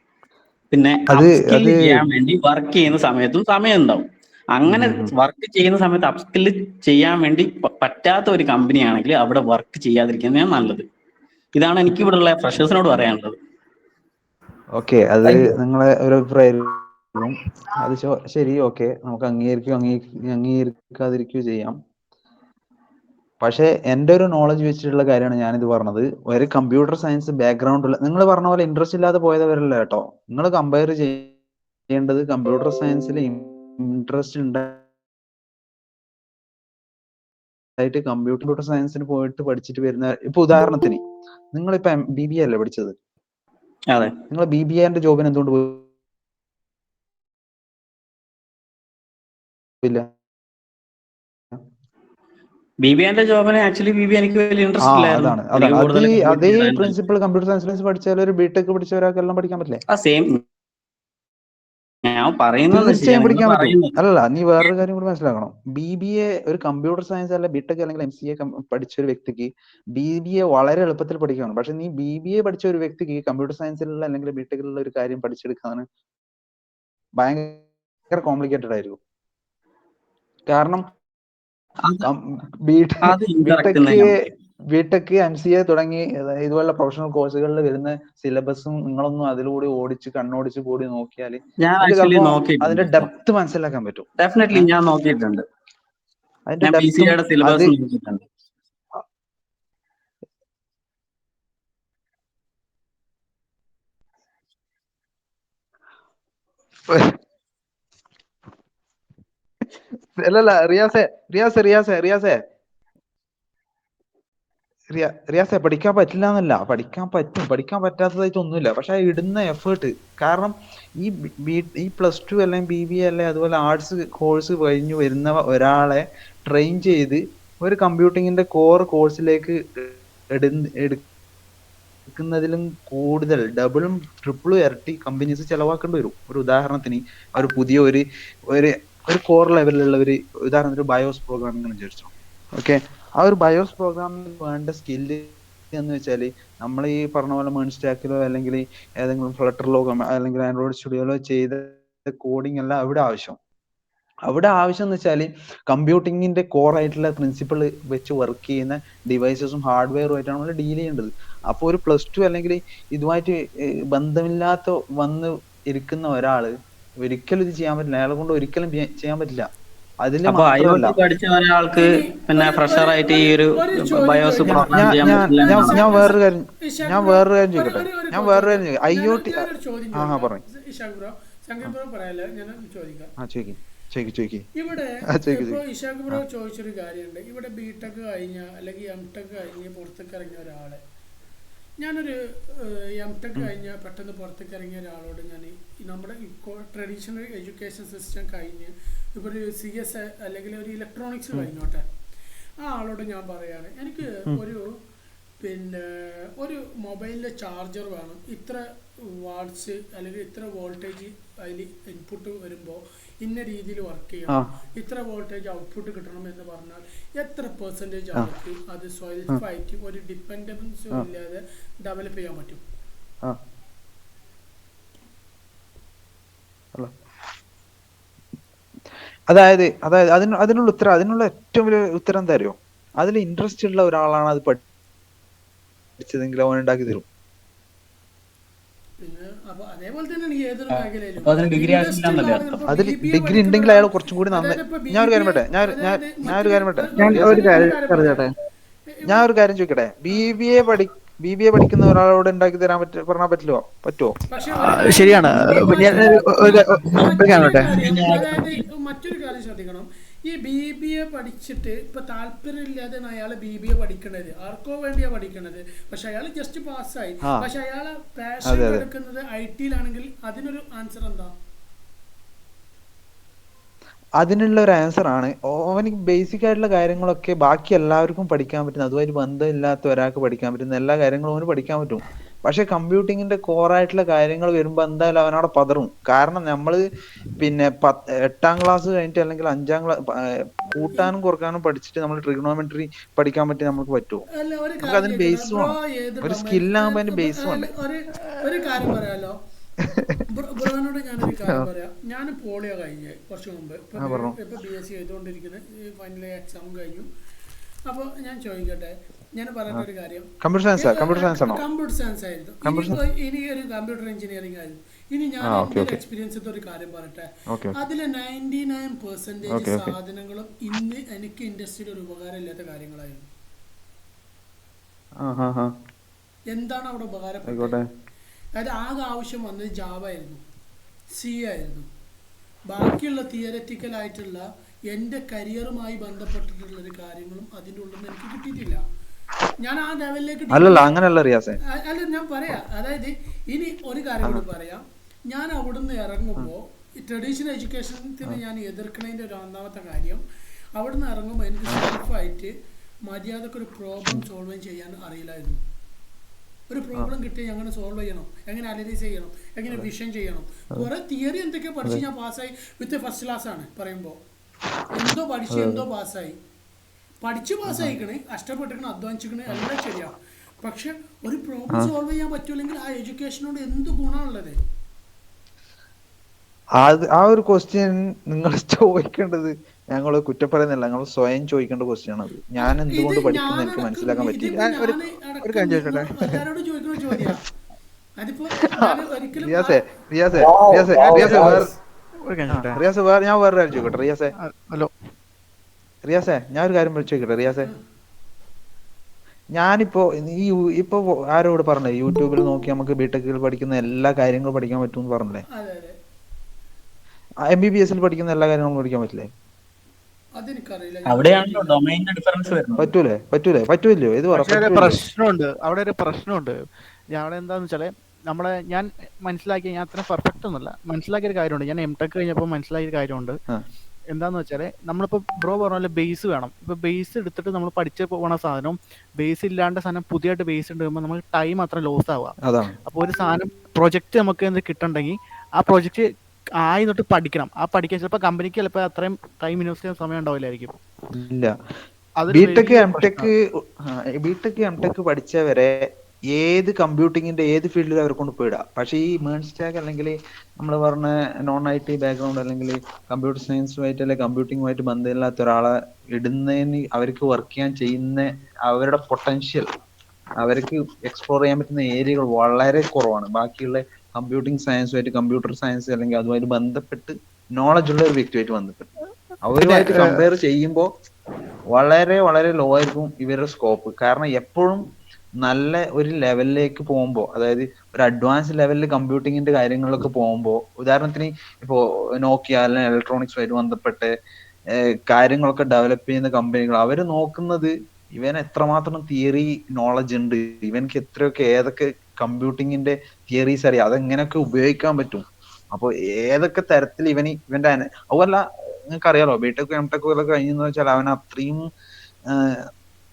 പിന്നെ അപ്സ്കില്ല് ചെയ്യാൻ വേണ്ടി വർക്ക് ചെയ്യുന്ന സമയത്തും സമയം ഉണ്ടാവും. അങ്ങനെ വർക്ക് ചെയ്യുന്ന സമയത്ത് അപ്സ്കില്ല് ചെയ്യാൻ വേണ്ടി പറ്റാത്ത ഒരു കമ്പനി ആണെങ്കിൽ അവിടെ വർക്ക് ചെയ്യാതിരിക്കുന്നതാണ് നല്ലത്. ഇതാണ് എനിക്ക് ഇവിടെയുള്ള ഫ്രഷേഴ്സിനോട് പറയാനുള്ളത്. ഓക്കെ, അത് നിങ്ങളെ ഒരു അഭിപ്രായം. അത് ശരി, ഓക്കെ, നമുക്ക് അംഗീകരിക്കാതിരിക്കുകയോ ചെയ്യാം. പക്ഷെ എൻ്റെ ഒരു നോളജ് വെച്ചിട്ടുള്ള കാര്യമാണ് ഞാനിത് പറഞ്ഞത്. ഒരു കമ്പ്യൂട്ടർ സയൻസ് ബാക്ക്ഗ്രൗണ്ട് ഉള്ള, നിങ്ങൾ പറഞ്ഞ പോലെ ഇൻട്രസ്റ്റ് ഇല്ലാതെ പോയതവരല്ല കേട്ടോ. നിങ്ങൾ കമ്പയർ ചെയ്യേണ്ടത് കമ്പ്യൂട്ടർ സയൻസിൽ ഇൻട്രസ്റ്റ് ഉണ്ടായിട്ട് കമ്പ്യൂട്ടർ സയൻസിന് പോയിട്ട് പഠിച്ചിട്ട് വരുന്ന, ഇപ്പൊ ഉദാഹരണത്തിന് നിങ്ങളിപ്പോ BBA അല്ലേ പഠിച്ചത്? അതെ. നിങ്ങൾ BBAന്റെ ജോബിന് എന്തുകൊണ്ട് പോയില്ല? BBAന്റെ ജോബിന് ആക്ച്വലി BBA എനിക്ക് വലിയ ഇൻട്രസ്റ്റ് ഇല്ലായിരുന്നു. അതേ പ്രിൻസിപ്പിൾ കമ്പ്യൂട്ടർ സയൻസ് പഠിച്ചാൽ ഒരു BTech പഠിച്ച ഒരാൾക്കെല്ലാം പഠിക്കാൻ പറ്റില്ലേ? സെയിം ഞാൻ പറയുന്നത് തീർച്ചയായും പഠിക്കാൻ പറ്റും. അല്ലല്ല, നീ വേറൊരു കാര്യം കൂടി മനസ്സിലാക്കണം. BBA ഒരു കമ്പ്യൂട്ടർ സയൻസ് അല്ല BTech അല്ലെങ്കിൽ MCA പഠിച്ച ഒരു വ്യക്തിക്ക് BBA വളരെ എളുപ്പത്തിൽ പഠിക്കണം. പക്ഷെ നീ BBA പഠിച്ച ഒരു വ്യക്തിക്ക് കമ്പ്യൂട്ടർ സയൻസിലുള്ള അല്ലെങ്കിൽ BTechലുള്ള ഒരു കാര്യം പഠിച്ചെടുക്കാൻ ഭയങ്കര കോംപ്ലിക്കേറ്റഡ് ആയിരിക്കും. കാരണം BTech MCA തുടങ്ങി ഇതുപോലുള്ള പ്രൊഫഷണൽ കോഴ്സുകളിൽ വരുന്ന സിലബസും നിങ്ങളൊന്നും അതിലൂടെ കണ്ണോടിച്ച് കൂടി നോക്കിയാൽ അതിന്റെ ഡെപ്ത് മനസ്സിലാക്കാൻ പറ്റും. ഡെഫിനറ്റ്ലി ഞാൻ നോക്കിയിട്ടുണ്ട്. അതിന്റെ ഡെപ്തും അത് അല്ലല്ല റിയാസെ പഠിക്കാൻ പറ്റില്ല എന്നല്ല, പഠിക്കാൻ പറ്റും, പഠിക്കാൻ പറ്റാത്തതായിട്ടൊന്നുമില്ല. പക്ഷെ ഇടുന്ന എഫേർട്ട്, കാരണം ഈ +2 അല്ലെങ്കിൽ BBA അല്ലെ അതുപോലെ ആർട്സ് കോഴ്സ് കഴിഞ്ഞു വരുന്ന ഒരാളെ ട്രെയിൻ ചെയ്ത് ഒരു കമ്പ്യൂട്ടിങ്ങിന്റെ കോർ കോഴ്സിലേക്ക് എടുക്കുന്നതിലും കൂടുതൽ ഡബിളും ട്രിപ്പിളും ഇരട്ടി കമ്പനീസ് ചെലവാക്കേണ്ടി വരും. ഒരു ഉദാഹരണത്തിന് ഒരു പുതിയ ഒരു കോർ ലെവലിലുള്ള ഒരു ഉദാഹരണത്തിന് ബയോസ് പ്രോഗ്രാമിംഗ് എന്ന് വിചാരിച്ചോ. ഓക്കെ, ആ ഒരു ബയോസ് പ്രോഗ്രാമിന് വേണ്ട സ്കില്ല് എന്ന് വെച്ചാൽ നമ്മൾ ഈ പറഞ്ഞ പോലെ മേൺ സ്റ്റാക്കിലോ അല്ലെങ്കിൽ ഏതെങ്കിലും ഫ്ലട്ടറിലോ അല്ലെങ്കിൽ ആൻഡ്രോയിഡ് സ്റ്റുഡിയോയിലോ ചെയ്ത കോഡിംഗ് അല്ല അവിടെ ആവശ്യം എന്ന് വെച്ചാൽ കമ്പ്യൂട്ടിങ്ങിന്റെ കോർ ആയിട്ടുള്ള പ്രിൻസിപ്പിൾ വെച്ച് വർക്ക് ചെയ്യുന്ന ഡിവൈസസും ഹാർഡ്വെയറും ആയിട്ടാണ് നമ്മൾ ഡീൽ ചെയ്യേണ്ടത്. അപ്പോൾ ഒരു +2 അല്ലെങ്കിൽ ഇതുമായിട്ട് ബന്ധമില്ലാത്ത വന്ന് ഇരിക്കുന്ന ഒരാള് ഒരിക്കലും ഇത് ചെയ്യാൻ പറ്റില്ല. അയാളെ കൊണ്ട് ഒരിക്കലും ചെയ്യാൻ പറ്റില്ല. അതിൽ മാത്രമല്ല, പഠിച്ച ഒരാൾക്ക് പിന്നെ ഫ്രഷർ ആയിട്ട് ഈ ഒരു ബയോസ് ഞാൻ വേറൊരു കാര്യം ചോദിക്കട്ടെ. IoT ഇവിടെ ഇഷാഖ് ബ്രോ ചോദിച്ചൊരു കാര്യമുണ്ട്. ഇവിടെ BTech കഴിഞ്ഞ അല്ലെങ്കിൽ MTech കഴിഞ്ഞ് പുറത്തേക്ക് ഇറങ്ങിയ ഒരാളെ, ഞാനൊരു MTech കഴിഞ്ഞ പെട്ടെന്ന് പുറത്തേക്ക് ഇറങ്ങിയ ഒരാളോട് ഞാൻ നമ്മുടെ ട്രഡീഷണൽ എഡ്യൂക്കേഷൻ സിസ്റ്റം കഴിഞ്ഞ് ഇപ്പോൾ ഒരു CS അല്ലെങ്കിൽ ഒരു ഇലക്ട്രോണിക്സ് കഴിഞ്ഞോട്ടെ, ആ ആളോട് ഞാൻ പറയാണ്, എനിക്ക് ഒരു മൊബൈലിലെ ചാർജർ വേണം, ഇത്ര വാട്ട്സ് അല്ലെങ്കിൽ ഇത്ര വോൾട്ടേജ് അതിൽ ഇൻപുട്ട് വരുമ്പോൾ ഇന്ന രീതിയിൽ വർക്ക് ചെയ്യണം, ഇത്ര വോൾട്ടേജ് ഔട്ട്പുട്ട് കിട്ടണം എന്ന് പറഞ്ഞാൽ എത്ര % അവർക്ക് അത് സെൽഫായിട്ട് ഒരു ഡിപ്പെൻഡൻസ് ഇല്ലാതെ ഡെവലപ്പ് ചെയ്യാൻ പറ്റും? അതായത് അതിനുള്ള ഏറ്റവും വലിയ ഉത്തരം എന്താ അറിയോ? അതിൽ ഇൻട്രസ്റ്റ് ഉള്ള ഒരാളാണ് അത് പഠിച്ചതെങ്കിൽ അവൻ ഉണ്ടാക്കി തരും. അപ്പൊ അതേപോലെ തന്നെയാണ് ഈ ഏതൊരു മേഖലയിലും അപ്പൊ അതിന് ഡിഗ്രി ഇൻട്രസ്റ്റ് ഉള്ള ആവശ്യമില്ലാന്നല്ലേ ആളുകൾ അർത്ഥം? ഇപ്പൊ അതിൽ BBA ഡിഗ്രി പഠിക്കുന്ന ഉണ്ടെങ്കിൽ ഒരാൾ അയാൾ കുറച്ചും കൂടി നന്നായി. അതായത് ഇപ്പൊ ഞാൻ ഒരു കാര്യം BBA പറയട്ടെ, അതായത് ഞാൻ ഒരു കാര്യം പറയട്ടെ, ഞാൻ റിയാസെ, ഒരു കാര്യം പറഞ്ഞോട്ടെ. ഞാൻ ഒരു കാര്യം ചോദിക്കട്ടെ. ബി ബി എ പഠിക്കുന്ന ഒരാളോട് ഉണ്ടാക്കി തരാൻ പറഞ്ഞാൽ പറ്റുമോ? പക്ഷെ ഒരു കാര്യം ശരിയാണ്. ഞാൻ ഒരു കാര്യം മറ്റൊരു പറയട്ടെ. കാര്യം അതായത് മറ്റൊരു കാര്യം ശ്രദ്ധിക്കണം. ഈ BBA പഠിച്ചിട്ട് ഇപ്പൊ താല്പര്യമില്ലാതെയാണ് അയാൾ BBA പഠിക്കണത്, ആർക്കോ വേണ്ടിയാ പഠിക്കണത്. പക്ഷെ അയാൾ ജസ്റ്റ് പാസ്സായി. ആ പക്ഷെ അയാളെ പാഷൻ അതെ അതെ, എടുക്കുന്നത് IT-യിലാണെങ്കിൽ അതിനൊരു ആൻസർ എന്താ? അതിനുള്ള ഒരു ആൻസർ ആണ് അവനിക്ക് ബേസിക് ആയിട്ടുള്ള കാര്യങ്ങളൊക്കെ ബാക്കി എല്ലാവർക്കും പഠിക്കാൻ പറ്റുന്ന, അതുമായിട്ട് ബന്ധമില്ലാത്ത ഒരാൾക്ക് പഠിക്കാൻ പറ്റുന്ന എല്ലാ കാര്യങ്ങളും അവന് പഠിക്കാൻ പറ്റും. പക്ഷെ കമ്പ്യൂട്ടിങ്ങിന്റെ കോറായിട്ടുള്ള കാര്യങ്ങൾ വരുമ്പോൾ എന്തായാലും അവനവിടെ പതറും. കാരണം നമ്മള് പിന്നെ 8ാം ക്ലാസ് കഴിഞ്ഞിട്ട് അല്ലെങ്കിൽ 5ാം ക്ലാസ് കൂട്ടാനും കുറക്കാനും പഠിച്ചിട്ട് നമ്മൾ ട്രിഗണോമെട്രി പഠിക്കാൻ പറ്റി നമുക്ക് പറ്റുമോ? അല്ല ഒരു നമുക്ക് കാര്യം അതിന് ചോദിക്കണം ബേസ് ബ്രോ, വേണം. ഏത് ഒരു ഡൊമൈൻ സ്കില്ലാകുമ്പോൾ അതിന്റെ ബേസ് വേണ്ടേ? ഒരു കാര്യം പറയാലോ ബ്രോനോട് ഞാനൊരു കാര്യം പറയാം. ഞാൻ പോളിയോ കഴിഞ്ഞ് കുറച്ച് മുമ്പ് പറഞ്ഞു. ഇപ്പൊ BSc ചെയ്തുകൊണ്ടിരിക്കുന്നത്, ഫൈനൽ എക്സാമും കഴിഞ്ഞു. അപ്പോൾ ഞാൻ ചോദിക്കട്ടെ, ഞാൻ പറയുന്ന ഒരു കാര്യം, കമ്പ്യൂട്ടർ സയൻസ് ആണോ? കമ്പ്യൂട്ടർ സയൻസ് ആയിരുന്നു, ഇനി ഒരു കമ്പ്യൂട്ടർ എഞ്ചിനീയറിംഗ് ആയിരുന്നു. ഇനി ഞാൻ എൻ്റെ എക്സ്പീരിയൻസിന്റെ ഒരു കാര്യം പറയട്ടെ. അതിലെ 99% സാധനങ്ങളും ഇന്ന് എനിക്ക് ഇൻഡസ്ട്രിയിൽ ഒരു ഉപകാരം ഇല്ലാത്ത കാര്യങ്ങളായിരുന്നു. എന്താണ് അവിടെ ഉപകാരപ്പെട്ടത്? അതായത് ആകെ ആവശ്യം വന്നത് ജാവ ആയിരുന്നു, C ആയിരുന്നു. ബാക്കിയുള്ള തിയററ്റിക്കൽ ആയിട്ടുള്ള എൻ്റെ കരിയറുമായി ബന്ധപ്പെട്ടിട്ടുള്ള ഒരു കാര്യങ്ങളും അതിൻ്റെ ഉള്ളിൽ നിന്ന് എനിക്ക് കിട്ടിയിട്ടില്ല. ഞാൻ ആ ലെവലിലേക്ക് അല്ല ഞാൻ പറയാം. അതായത് ഇനി ഒരു കാര്യം കൂടി പറയാം. ഞാൻ അവിടുന്ന് ഇറങ്ങുമ്പോൾ ട്രഡീഷണൽ എഡ്യൂക്കേഷന് ഞാൻ എതിർക്കുന്നതിൻ്റെ ഒരു ഒന്നാമത്തെ കാര്യം, അവിടുന്ന് ഇറങ്ങുമ്പോൾ എനിക്ക് സെൽഫായിട്ട് മര്യാദക്ക് ഒരു പ്രോബ്ലം സോൾവ് ചെയ്യാൻ അറിയില്ലായിരുന്നു. ഒരു പ്രോബ്ലം കിട്ടി എങ്ങനെ സോൾവ് ചെയ്യണം, എങ്ങനെ അനലൈസ് ചെയ്യണം, എങ്ങനെ വിഷൻ ചെയ്യണം. കുറെ തിയറി എന്തൊക്കെ പഠിച്ച് ഞാൻ പാസ്സായി വിത്ത് ഫസ്റ്റ് ക്ലാസ് ആണ് പറയുമ്പോൾ. എന്തോ പഠിച്ച് എന്തോ പാസ്സായി, പഠിച്ച് പാസ്സായിക്കണേ, കഷ്ടപ്പെട്ടിക്കണേ, അധ്വാനിച്ചിക്കണേ, എല്ലാം ശരിയാണ്. പക്ഷെ ഒരു പ്രോബ്ലം സോൾവ് ചെയ്യാൻ പറ്റൂല്ലെങ്കിൽ ആ എഡ്യൂക്കേഷനോട് എന്ത് ഗുണമുള്ളത്? ആ ഒരു ക്വസ്റ്റ്യൻ നിങ്ങൾ ചോദിക്കേണ്ടത് ഞങ്ങൾ കുറ്റപ്പെടുന്നില്ല, ഞങ്ങൾ സ്വയം ചോദിക്കേണ്ട ക്വസ്റ്റ്യൻ ആണ്. ഞാൻ എന്തുകൊണ്ട് പഠിക്കുന്നു എനിക്ക് മനസ്സിലാക്കാൻ പറ്റില്ല. ഒരു കാര്യം ചോദിക്കട്ടെ. ഞാൻ വേറെ കാര്യം ചോദിക്കട്ടെ റിയാസെ. ഹലോ റിയാസെ, ഞാൻ ഒരു കാര്യം ചോദിക്കട്ടെ റിയാസെ. ഞാനിപ്പോ ഇപ്പൊ ആരോട് പറഞ്ഞേ യൂട്യൂബിൽ നോക്കി നമുക്ക് ബിടെക്കിൽ പഠിക്കുന്ന എല്ലാ കാര്യങ്ങളും പഠിക്കാൻ പറ്റും എന്ന് പറഞ്ഞില്ലേ? MBBS പഠിക്കുന്ന എല്ലാ കാര്യങ്ങളും പഠിക്കാൻ പറ്റില്ലേ? അവിടെയാണല്ലോ ഡൊമൈനിന്റെ ഡിഫറൻസ് വരുന്നത്. പറ്റൂലോ? ഇത് പ്രശ്നമുണ്ട്, അവിടെ ഒരു പ്രശ്നമുണ്ട്. അവിടെ എന്താന്ന് വെച്ചാല് ഞാൻ മനസ്സിലാക്കിയ, ഞാൻ അത്ര പെർഫെക്റ്റ് ഒന്നുമല്ല, മനസ്സിലാക്കിയൊരു കാര്യമുണ്ട്. ഞാൻ M.Tech കഴിഞ്ഞപ്പോൾ മനസ്സിലാക്കിയ കാര്യമുണ്ട്. എന്താന്ന് വെച്ചാല് നമ്മളിപ്പോ ബ്രോ പറഞ്ഞ പോലെ ബേസ് വേണം. ഇപ്പൊ ബേസ് എടുത്തിട്ട് നമ്മൾ പഠിച്ചു പോകണ സാധനം, ബേസ് ഇല്ലാണ്ട് സാധനം പുതിയതായിട്ട് ബേസ് ഉണ്ടാകുമ്പോൾ നമുക്ക് ടൈം അത്ര ലോസ് ആവുക. അപ്പൊ ഒരു സാധനം പ്രൊജക്ട് നമുക്ക് എന്ത് കിട്ടണ്ടെങ്കിൽ ആ പ്രൊജക്ട് ആയി തൊട്ട് പഠിക്കണം. ആ പഠിക്കാൻ ചിലപ്പോൾ കമ്പനിക്ക് ചിലപ്പോൾ അത്രയും ടൈം ഇൻവെസ്റ്റ് ചെയ്യാൻ സമയം ഉണ്ടാവില്ലായിരിക്കും. ഇല്ല, ബിടെക് എംടെക് പഠിച്ചവരെ ഏത് കമ്പ്യൂട്ടിങ്ങിന്റെ ഏത് ഫീൽഡിൽ അവരെ കൊണ്ട് പോയിടാം. പക്ഷെ ഈ മേൺ സ്റ്റാക്ക് അല്ലെങ്കിൽ നമ്മൾ പറഞ്ഞ നോൺ IT ബാക്ക്ഗ്രൗണ്ട് അല്ലെങ്കിൽ കമ്പ്യൂട്ടർ സയൻസുമായിട്ട് അല്ലെങ്കിൽ കമ്പ്യൂട്ടിങ്ങുമായിട്ട് ബന്ധമില്ലാത്ത ഒരാളെ ഇടുന്നതിന് അവർക്ക് വർക്ക് ചെയ്യാൻ ചെയ്യുന്ന അവരുടെ പൊട്ടൻഷ്യൽ, അവർക്ക് എക്സ്പ്ലോർ ചെയ്യാൻ പറ്റുന്ന ഏരിയകൾ വളരെ കുറവാണ്. ബാക്കിയുള്ള കമ്പ്യൂട്ടിംഗ് സയൻസുമായിട്ട്, കമ്പ്യൂട്ടർ സയൻസ് അല്ലെങ്കിൽ അതുമായിട്ട് ബന്ധപ്പെട്ട് നോളജ് ഉള്ള ഒരു വ്യക്തിയായിട്ട് ബന്ധപ്പെട്ട് അവരുമായിട്ട് കമ്പയർ ചെയ്യുമ്പോൾ വളരെ വളരെ ലോ ആയിരിക്കും ഇവരുടെ സ്കോപ്പ്. കാരണം എപ്പോഴും നല്ല ഒരു ലെവലിലേക്ക് പോകുമ്പോൾ, അതായത് ഒരു അഡ്വാൻസ് ലെവലിൽ കമ്പ്യൂട്ടിങ്ങിന്റെ കാര്യങ്ങളിലൊക്കെ പോകുമ്പോൾ, ഉദാഹരണത്തിന് ഇപ്പോ നോക്കിയ അല്ലെങ്കിൽ ഇലക്ട്രോണിക്സുമായിട്ട് ബന്ധപ്പെട്ട് കാര്യങ്ങളൊക്കെ ഡെവലപ്പ് ചെയ്യുന്ന കമ്പനികൾ, അവര് നോക്കുന്നത് ഇവൻ എത്രമാത്രം തിയറി നോളജ് ഉണ്ട്, ഇവനക്ക് എത്രയൊക്കെ ഏതൊക്കെ കമ്പ്യൂട്ടിങ്ങിന്റെ തിയറീസ് അറിയാം, അതെങ്ങനെയൊക്കെ ഉപയോഗിക്കാൻ പറ്റും, അപ്പൊ ഏതൊക്കെ തരത്തിൽ ഇവന്റെ അതുമല്ല നിങ്ങൾക്ക് അറിയാലോ ബിടെക് എംടെക് കഴിഞ്ഞെന്ന് വെച്ചാൽ അവൻ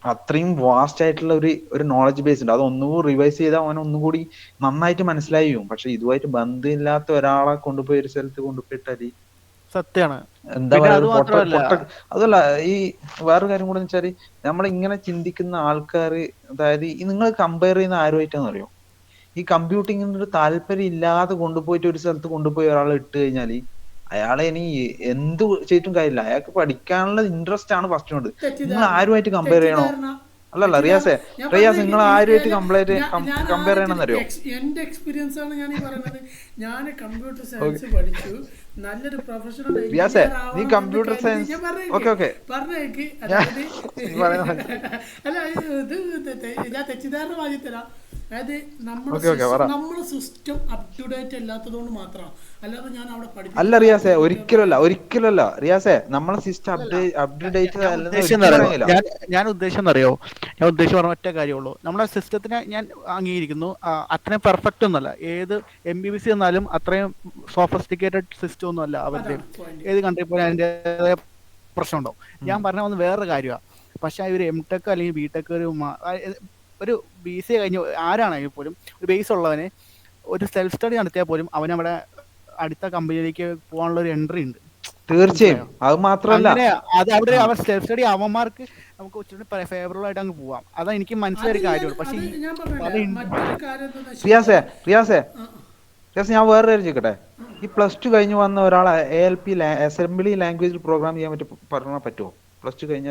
അത്രയും വാസ്റ്റ് ആയിട്ടുള്ള ഒരു നോളജ് ബേസ് ഉണ്ട്. അത് ഒന്നുകൂടി റിവൈസ് ചെയ്താൽ അവൻ ഒന്നുകൂടി നന്നായിട്ട് മനസ്സിലായി പോകും. പക്ഷെ ഇതുമായിട്ട് ബന്ധമില്ലാത്ത ഒരാളെ കൊണ്ടുപോയി ഒരു സ്ഥലത്ത് കൊണ്ടുപോയിട്ടാല് സത്യമാണ്. എന്താ പറയുക, അതല്ല ഈ വേറൊരു കാര്യം കൂടെ വെച്ചാല് നമ്മൾ ഇങ്ങനെ ചിന്തിക്കുന്ന ആൾക്കാര്, അതായത് ഈ നിങ്ങൾ കമ്പയർ ചെയ്യുന്ന ആരുമായിട്ടാന്ന് അറിയോ, ഈ കമ്പ്യൂട്ടിങ്ങിനൊരു താല്പര്യം ഇല്ലാതെ കൊണ്ടുപോയിട്ട് ഒരു സ്ഥലത്ത് കൊണ്ടുപോയി ഒരാളെ ഇട്ട് കഴിഞ്ഞാല് അയാളെ ഇനി എന്ത് ചെയ്തിട്ടും കാര്യമില്ല. അയാൾക്ക് പഠിക്കാനുള്ള ഇൻട്രസ്റ്റ് ആണ് ഫസ്റ്റ് ഉണ്ട്. നിങ്ങൾ ആരുമായിട്ട് കമ്പയർ ചെയ്യണോ? അല്ലല്ല റിയാസെ, റിയാസ് നിങ്ങൾ ആരുമായിട്ട് കമ്പയർ ചെയ്യണമെന്നറിയോ? എന്റെ എക്സ്പീരിയൻസ് ആണ് ഞാൻ ഈ പറയുന്നത്. ഞാൻ കമ്പ്യൂട്ടർ സയൻസ് പഠിച്ചു, നല്ലൊരു പ്രൊഫഷണൽ റിയാസെ നീ കമ്പ്യൂട്ടർ സയൻസ് പറഞ്ഞേക്ക്. അതായത് അല്ല ഇത് ഞാൻ തെറ്റിദ്ധാരണ തരാം. അതായത് നമ്മുടെ സിസ്റ്റം അപ് ടു ഡേറ്റ് അല്ലാത്തതുകൊണ്ട് മാത്രമാണ്, അല്ലാതെ ഞാൻ അവിടെ പഠിപ്പിക്കും അല്ല റിയാസെ, ഒരിക്കലല്ല റിയാസെ, നമ്മളെ സിസ്റ്റം അപ്ഡേറ്റ് ഞാൻ ഉദ്ദേശം അറിയോ? ഞാൻ ഉദ്ദേശം പറഞ്ഞ ഒറ്റ കാര്യമുള്ളൂ. നമ്മുടെ സിസ്റ്റത്തിനെ ഞാൻ അംഗീകരിക്കുന്നു, അത്രയും പെർഫെക്റ്റ് ഒന്നുമല്ല. ഏത് MBBC എന്നാലും അത്രയും സോഫിസ്റ്റിക്കേറ്റഡ് സിസ്റ്റം ഒന്നും അല്ല അവരുടെ. ഏത് കൺട്രി പോലും അതിൻ്റെതായ പ്രശ്നം ഉണ്ടാവും. ഞാൻ പറഞ്ഞ വന്ന് വേറൊരു കാര്യമാണ്. പക്ഷെ ഒരു MTech അല്ലെങ്കിൽ BTech ഒരു BCA കഴിഞ്ഞ് ആരാണെങ്കിൽ പോലും ഒരു ബേസ് ഉള്ളവന് ഒരു സെൽഫ് സ്റ്റഡി നടത്തിയാൽ പോലും അവനവിടെ അടുത്ത കമ്പനിയിലേക്ക് പോകാനുള്ള ഒരു എൻട്രി ഉണ്ട്. തീർച്ചയായും. അത് മാത്രമല്ല അത് അവിടെ അവർ സെൽഫ് സ്റ്റഡി അവന്മാർക്ക് നമുക്ക് ഒത്തിരി ഫേവറബിൾ ആയിട്ട് അങ്ങ് പോവാം. അതാ എനിക്ക് മനസ്സിലായൊരു കാര്യമുള്ളൂ. പക്ഷെ റിയാസെ ഞാൻ വേറെ കാര്യം ചോദിക്കട്ടെ? ഈ +2 കഴിഞ്ഞ് വന്ന ഒരാൾ ALP അസംബ്ലി ലാംഗ്വേജിൽ പ്രോഗ്രാം ചെയ്യാൻ പറഞ്ഞാൽ പറ്റുമോ? +2 കഴിഞ്ഞ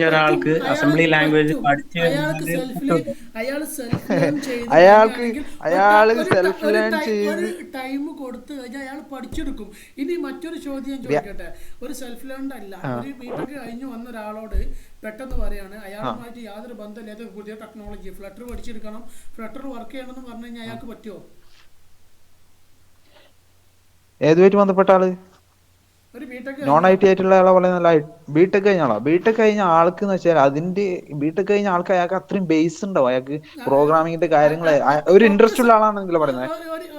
ഒരാൾക്ക് അസംബ്ലി ലാംഗ്വേജ് പഠിച്ച് അയാൾ സെൽഫ് ലേൺ ചെയ്ത് ടൈം കൊടുത്തു കഴിഞ്ഞാൽ അയാൾ പഠിച്ചെടുക്കും. ഇനി മറ്റൊരു ചോദ്യം ചോദിക്കട്ടെ. ഒരു സെൽഫ് ലേൺഡ് അല്ല, ഒരു BTech കഴിഞ്ഞ് വന്ന ഒരാളോട് പെട്ടെന്ന് പറയാണ് അയാളുമായിട്ട് യാതൊരു ബന്ധമില്ലാത്ത പുതിയ ടെക്നോളജി ഫ്ലട്ടർ പഠിച്ചെടുക്കണം, ഫ്ലട്ടർ വർക്ക് ചെയ്യണമെന്ന് പറഞ്ഞു കഴിഞ്ഞാൽ അയാൾക്ക് പറ്റുമോ? ഏതുമായിട്ട് ബന്ധപ്പെട്ട ആള്? നോൺ IT ആയിട്ടുള്ള ആളെ പറയുന്നല്ല. BTech കഴിഞ്ഞ ആളാ. BTech കഴിഞ്ഞ ആൾക്ക് എന്ന് വെച്ചാൽ അതിന്റെ BTech കഴിഞ്ഞ ആൾക്ക് അയാൾക്ക് അത്രയും ബേസ് ഉണ്ടാവും. അയാൾക്ക് പ്രോഗ്രാമിങ്ങിന്റെ കാര്യങ്ങൾ ഒരു ഇൻട്രസ്റ്റ് ഉള്ള ആളാണെങ്കിലും പറയുന്നത്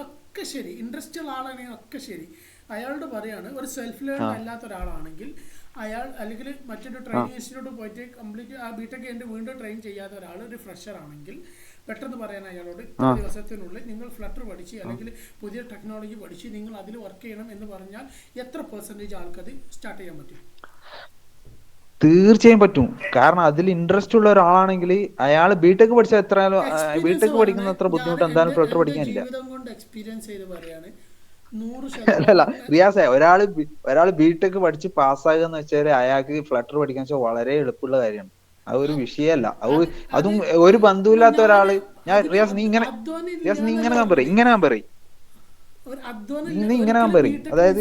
ഒക്കെ ശരി. ഇൻട്രസ്റ്റ് ഉള്ള ആളാണെങ്കിൽ ഒക്കെ ശരി. അയാളോട് പറയാണ് ഒരു സെൽഫ് ലേൺ അല്ലാത്ത ഒരാളാണെങ്കിൽ അയാൾ അല്ലെങ്കിൽ മറ്റൊരു ട്രെയിനിങ് ഇൻസ്റ്റിറ്റ്യൂട്ട് പോയിട്ട് കംപ്ലീറ്റ് ആ BTech കഴിഞ്ഞ് വീണ്ടും ട്രെയിൻ ചെയ്യാത്ത ഒരാൾ ഒരു ഫ്രഷർ ആണെങ്കിൽ പെട്ടെന്ന് പറയാൻ അയാളോട് ഇത്ര ദിവസത്തിനുള്ളിൽ നിങ്ങൾ ഫ്ലട്ടർ പഠിച്ച് അല്ലെങ്കിൽ പുതിയ ടെക്നോളജി പഠിച്ച് നിങ്ങൾ അതിൽ വർക്ക് ചെയ്യണം എന്ന് പറഞ്ഞാൽ എത്ര % ആൾക്കത് സ്റ്റാർട്ട് ചെയ്യാൻ പറ്റും? തീർച്ചയായും പറ്റും. കാരണം അതിൽ ഇൻട്രസ്റ്റ് ഉള്ള ഒരാളാണെങ്കിൽ അയാൾ BTech പഠിച്ചാൽ എത്ര BTech പഠിക്കുന്ന അത്ര ബുദ്ധിമുട്ട് എന്തായാലും ഫ്ലട്ടർ പഠിക്കാനില്ല. എക്സ്പീരിയൻസ് ചെയ്ത് പറയാണ്. അല്ല റിയാസെ, ഒരാള് BTech പഠിച്ച് പാസ്സാകുക എന്ന് വെച്ചാൽ അയാൾക്ക് ഫ്ലട്ടർ പഠിക്കാൻ വെച്ചാൽ വളരെ എളുപ്പമുള്ള കാര്യമാണ്. അത് ഒരു വിഷയമല്ല. അതും ഒരു ബന്ധുവില്ലാത്ത ഒരാള്. റിയാസ് നീ ഇങ്ങനെ ഞാൻ പറയും അതായത്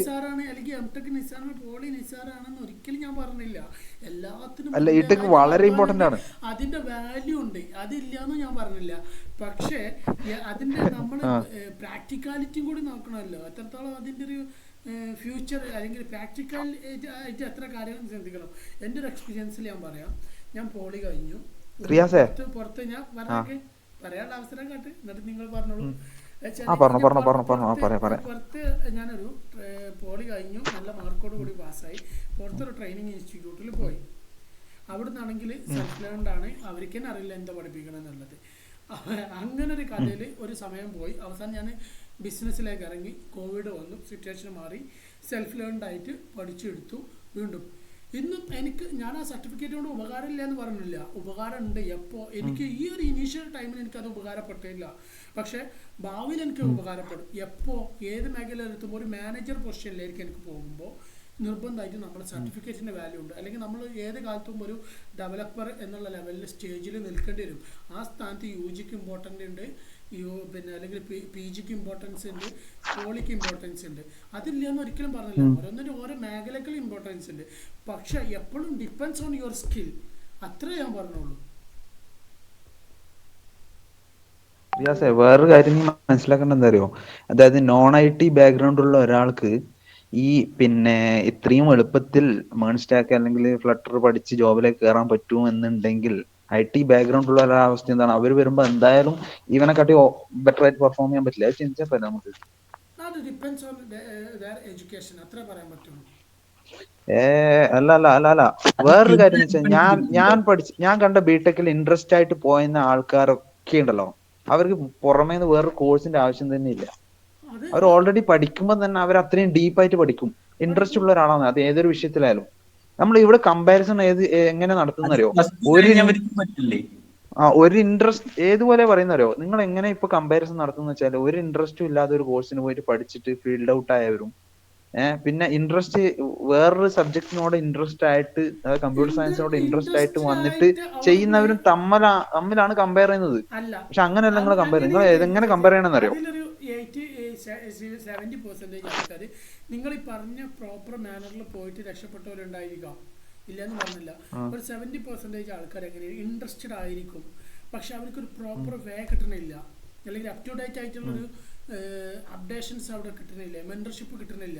ഒരിക്കലും ഞാൻ പറഞ്ഞില്ല. എല്ലാത്തിനും അല്ല, BTech വളരെ ഇമ്പോർട്ടന്റ് ആണ്. അതിന്റെ വാല്യൂ ഉണ്ട്, അതില്ലാന്ന് ഞാൻ പറഞ്ഞില്ല. പക്ഷേ അതിന്റെ നമ്മൾ പ്രാക്ടിക്കാലിറ്റിയും കൂടി നോക്കണമല്ലോ. എത്രത്തോളം അതിന്റെ ഒരു ഫ്യൂച്ചർ അല്ലെങ്കിൽ പ്രാക്ടിക്കൽ ആയിട്ട് എത്ര കാര്യങ്ങൾ ചിന്തിക്കണം. എൻ്റെ ഒരു എക്സ്പീരിയൻസിൽ ഞാൻ പറയാം. ഞാൻ പോളി കഴിഞ്ഞു, പുറത്ത് ഞാൻ പറയാനുള്ള അവസരം കാട്ട്, എന്നിട്ട് നിങ്ങൾ പറഞ്ഞോളൂ. പുറത്ത് ഞാനൊരു പോളി കഴിഞ്ഞു, നല്ല മാർക്കോട് കൂടി പാസ്സായി. പുറത്തൊരു ട്രെയിനിങ് ഇൻസ്റ്റിറ്റ്യൂട്ടിൽ പോയി. അവിടെ നിന്നാണെങ്കിൽ സെൽഫ് ലേൺഡ് ആണ്, അവർക്ക് തന്നെ അറിയില്ല എന്താ പഠിപ്പിക്കണം എന്നുള്ളത്. അങ്ങനെ ഒരു കഥയിൽ ഒരു സമയം പോയി. അവസാനം ഞാൻ ബിസിനസ്സിലേക്ക് ഇറങ്ങി. കോവിഡ് വന്നു, സിറ്റുവേഷൻ മാറി, സെൽഫ് ലേൺഡ് ആയിട്ട് പഠിച്ചെടുത്തു. വീണ്ടും ഇന്നും എനിക്ക് ഞാൻ ആ സർട്ടിഫിക്കറ്റ് കൊണ്ട് ഉപകാരമില്ല എന്ന് പറഞ്ഞില്ല, ഉപകാരം ഉണ്ട്. എപ്പോൾ എനിക്ക് ഈ ഒരു ഇനീഷ്യൽ ടൈമിൽ എനിക്കത് ഉപകാരപ്പെട്ടില്ല, പക്ഷേ ഭാവിയിൽ എനിക്ക് ഉപകാരപ്പെടും. എപ്പോൾ ഏത് മേഖലയിൽ എത്തുമ്പോൾ ഒരു മാനേജർ പൊസിഷനിലേക്ക് എനിക്ക് പോകുമ്പോൾ നിർബന്ധമായിട്ട് നമ്മുടെ സർട്ടിഫിക്കറ്റിൻ്റെ വാല്യൂ ഉണ്ട്. അല്ലെങ്കിൽ നമ്മൾ ഏത് കാലത്തും ഒരു ഡെവലപ്പർ എന്നുള്ള ലെവലിൽ സ്റ്റേജിൽ നിൽക്കേണ്ടി വരും. ആ സ്ഥാനത്ത് UGക്ക് ഇമ്പോർട്ടൻ്റ് ഉണ്ട്, പിന്നെ അല്ലെങ്കിൽ PGക്ക് ഇമ്പോർട്ടൻസ് ഉണ്ട്, പോളിക്ക് ഇമ്പോർട്ടൻസ് ഉണ്ട്. അതില്ലെന്ന് ഒരിക്കലും പറഞ്ഞില്ല. ഓരോന്നിനും ഓരോ മേഖലകൾ ഇമ്പോർട്ടൻസ് ഉണ്ട്. പക്ഷെ എപ്പോഴും ഡിപ്പെൻഡ്സ് ഓൺ യുവർ സ്കിൽ, അത്രേ ഞാൻ പറഞ്ഞോളൂ. വേറൊരു കാര്യം നീ മനസ്സിലാക്കേണ്ട എന്താ അറിയോ? അതായത് നോൺ IT ബാക്ക്ഗ്രൗണ്ട് ഉള്ള ഒരാൾക്ക് ഈ പിന്നെ ഇത്രയും എളുപ്പത്തിൽ മേൺ സ്റ്റാക്ക് അല്ലെങ്കിൽ ഫ്ലട്ടർ പഠിച്ച് ജോബിലേക്ക് കയറാൻ പറ്റുമെന്നുണ്ടെങ്കിൽ IT ബാക്ക്ഗ്രൗണ്ട് ഉള്ള ഒരവസ്ഥ എന്താണ്? അവർ വരുമ്പോ എന്തായാലും ഇവനെക്കാട്ടി ബെറ്റർ ആയിട്ട് പെർഫോം ചെയ്യാൻ പറ്റില്ല. അത് ചിന്തിച്ചാൽ പറ്റില്ല നമുക്ക്. അല്ല വേറൊരു കാര്യം വെച്ചാൽ ഞാൻ കണ്ട BTechൽ ഇൻട്രസ്റ്റ് ആയിട്ട് പോയുന്ന ആൾക്കാരൊക്കെ ഉണ്ടല്ലോ, അവർക്ക് പുറമേന്ന് വേറൊരു കോഴ്സിന്റെ ആവശ്യം തന്നെ ഇല്ല. അവർ ഓൾറെഡി പഠിക്കുമ്പോൾ തന്നെ അവർ അത്രയും ഡീപ്പായിട്ട് പഠിക്കും. ഇൻട്രസ്റ്റ് ഉള്ള ഒരാളാണ് അത് ഏതൊരു വിഷയത്തിലായാലും. നമ്മൾ ഇവിടെ കമ്പാരിസൺ എങ്ങനെ നടത്തുന്നറിയോ? ഒരു ഇൻട്രസ്റ്റ് ഏതുപോലെ പറയുന്നറിയോ? നിങ്ങൾ എങ്ങനെ ഇപ്പൊ കമ്പാരിസൺ നടത്തുന്ന വെച്ചാൽ ഒരു ഇൻട്രസ്റ്റും ഇല്ലാതെ ഒരു കോഴ്സിന് പോയിട്ട് പഠിച്ചിട്ട് ഫീൽഡ് ഔട്ട് ആയവരും പിന്നെ ഇൻട്രസ്റ്റ് വേറൊരു സബ്ജക്റ്റിനോട് ഇൻട്രസ്റ്റ് ആയിട്ട്, അതായത് കമ്പ്യൂട്ടർ സയൻസിനോട് ഇൻട്രസ്റ്റ് ആയിട്ട് വന്നിട്ട് ചെയ്യുന്നവരും തമ്മിലാണ് കമ്പയർ ചെയ്യുന്നത്. പക്ഷെ അങ്ങനെയല്ല നിങ്ങൾ കമ്പയർ, നിങ്ങൾ ഏതെങ്ങനെ കമ്പയർ ചെയ്യണമെന്ന് അറിയോ? അതിലൊരു 70% ആൾക്കാർ നിങ്ങൾ ഈ പറഞ്ഞ പ്രോപ്പർ മാനറിൽ പോയിട്ട് രക്ഷപ്പെട്ടവരുണ്ടായിരിക്കാം, ഇല്ലെന്ന് പറഞ്ഞില്ല. ഒരു 70% ആൾക്കാർ എങ്ങനെയാണ് ഇൻട്രസ്റ്റഡ് ആയിരിക്കും, പക്ഷെ അവർക്കൊരു പ്രോപ്പർ വേ കിട്ടണില്ല, അല്ലെങ്കിൽ അപ് ടു ഡേറ്റ് ആയിട്ടുള്ളൊരു അപ്ഡേഷൻസ് അവിടെ കിട്ടണില്ല, മെന്റർഷിപ്പ് കിട്ടണില്ല